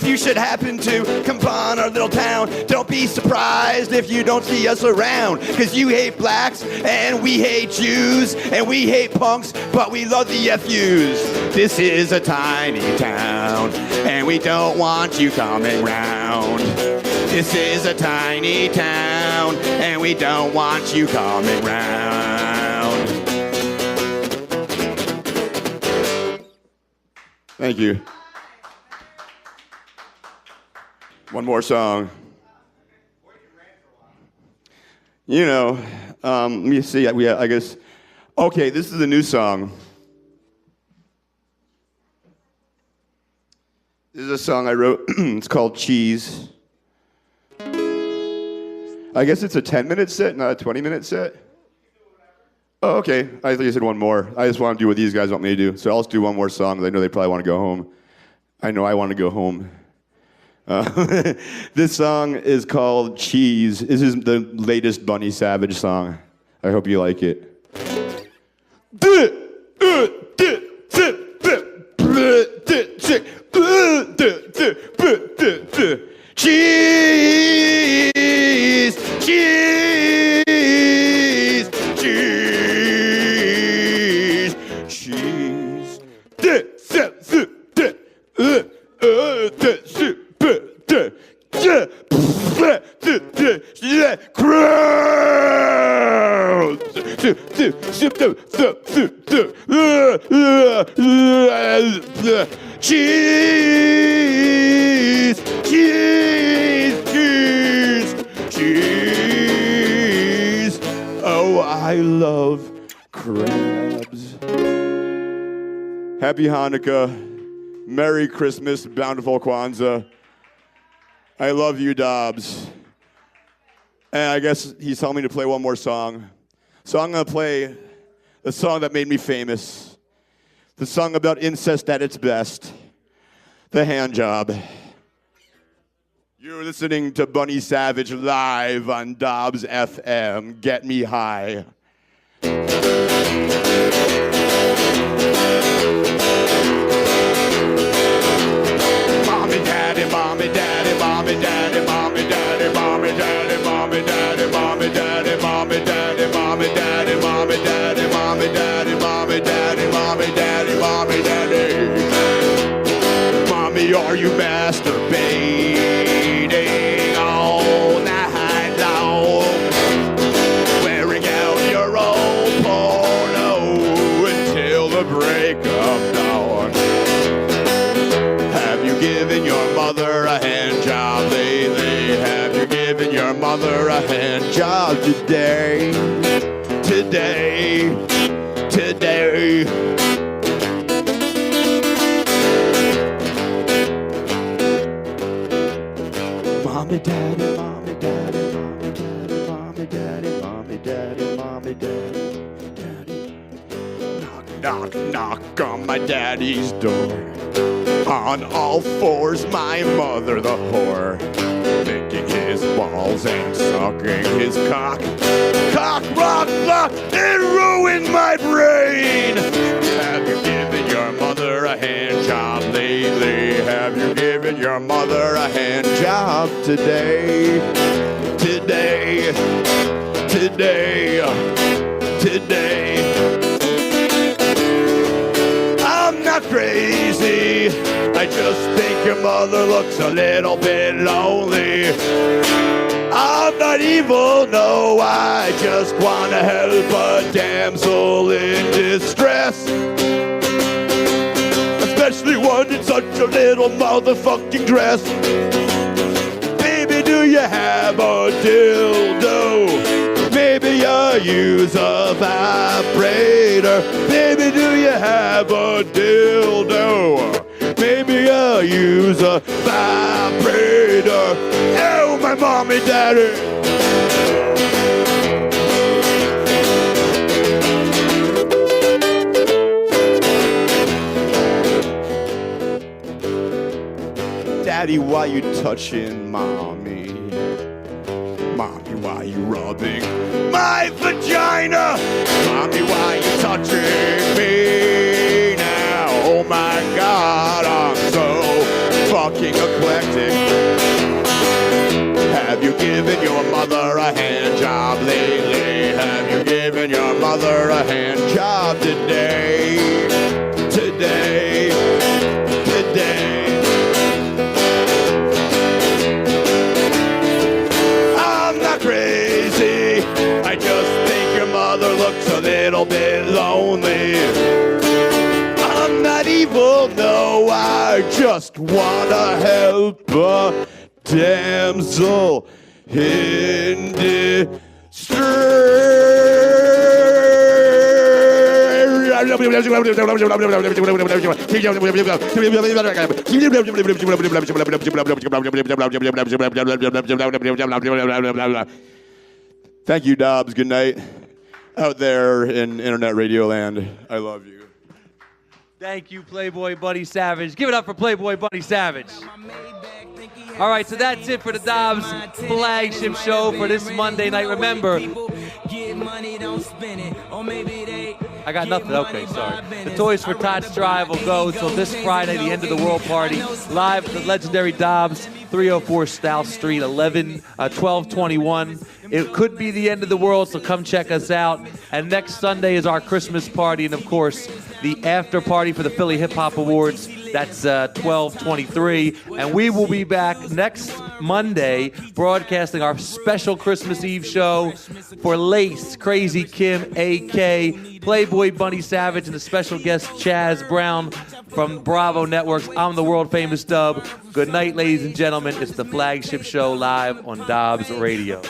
S9: You should happen to come upon our little town, don't be surprised if you don't see us around, cause you hate blacks and we hate Jews and we hate punks, but we love the FUs. This is a tiny town, and we don't want you coming round. This is a tiny town, and we don't want you coming round. Thank you. One more song. You know, let me see. I guess. Okay, this is a new song. This is a song I wrote. It's called Cheese. I guess it's a 10-minute set, not a 20-minute set. Oh, okay. I thought you said one more. I just want to do what these guys want me to do. So I'll just do one more song, because I know they probably want to go home. I know I want to go home. This song is called Cheese. This is the latest Bunny Savage song. I hope you like it. Cheese, cheese, cheese, cheese. Cheese, cheese, cheese, cheese. Oh, I love crabs. Happy Hanukkah. Merry Christmas, bountiful Kwanzaa. I love you, Dobbs. And I guess he's telling me to play one more song. So I'm going to play the song that made me famous. The song about incest at its best. The Hand Job. You're listening to Bunny Savage live on Dobbs FM. Get me high. Mommy, daddy, mommy, daddy, mommy, daddy, mommy, daddy, mommy, daddy, mommy, daddy, mommy, daddy, mommy, daddy, mommy, daddy, mommy, daddy, mommy, daddy, mommy, daddy, mommy, daddy, mommy, daddy. Mommy, are you masturbating all night long? Wearing out your old porno until the break of dawn. Have you given your mother a hand job lately? Have you given your mother a hand job today? Today, today. mommy, daddy, mommy, daddy, mommy, daddy, mommy, daddy, mommy, daddy, mommy, daddy, daddy. Knock, knock, knock on my daddy's door. On all fours, my mother, the whore, licking his balls and sucking his cock. Cock, rock, lock, it ruined my brain. Have you given your mother a hand job lately? Have you given your mother a hand job today? Today, today, today. I'm not crazy, I just think your mother looks a little bit lonely. I'm not evil, no, I just want to help a damsel in distress. Especially one in such a little motherfucking dress. Baby, do you have a dildo? Maybe you use a vibrator. Baby, do you have a dildo? Maybe you use a vibrator. Oh, my mommy, daddy. Daddy, why you touching mommy? Mommy, why you rubbing my vagina? Mommy, why you touching me now? Oh my God, I'm so fucking eclectic. Have you given your mother a hand job lately? Have you given your mother a hand job today? Today, today. Crazy, I just think your mother looks a little bit lonely. I'm not evil, no, I just wanna help a damsel in Thank you, Dobbs. Good night. Out there in internet radio land, I love you.
S2: Thank you, Playboy Buddy Savage. Give it up for Playboy Buddy Savage. All right, so that's it for the Dobbs flagship show for this Monday night. Remember, I got nothing. Okay, sorry. The Toys for Tots Drive will go till this Friday, the end of the world party, live at the legendary Dobbs, 304 South Street, 1221. It could be the end of the world, so come check us out. And next Sunday is our Christmas party, and of course, the after party for the Philly Hip Hop Awards. That's 12/23. And we will be back next Monday broadcasting our special Christmas Eve show for Lace, Crazy Kim, AK, Playboy Bunny Savage, and the special guest Chaz Brown from Bravo Networks. I'm the world famous Dub. Good night, ladies and gentlemen. It's the flagship show live on Dobbs Radio.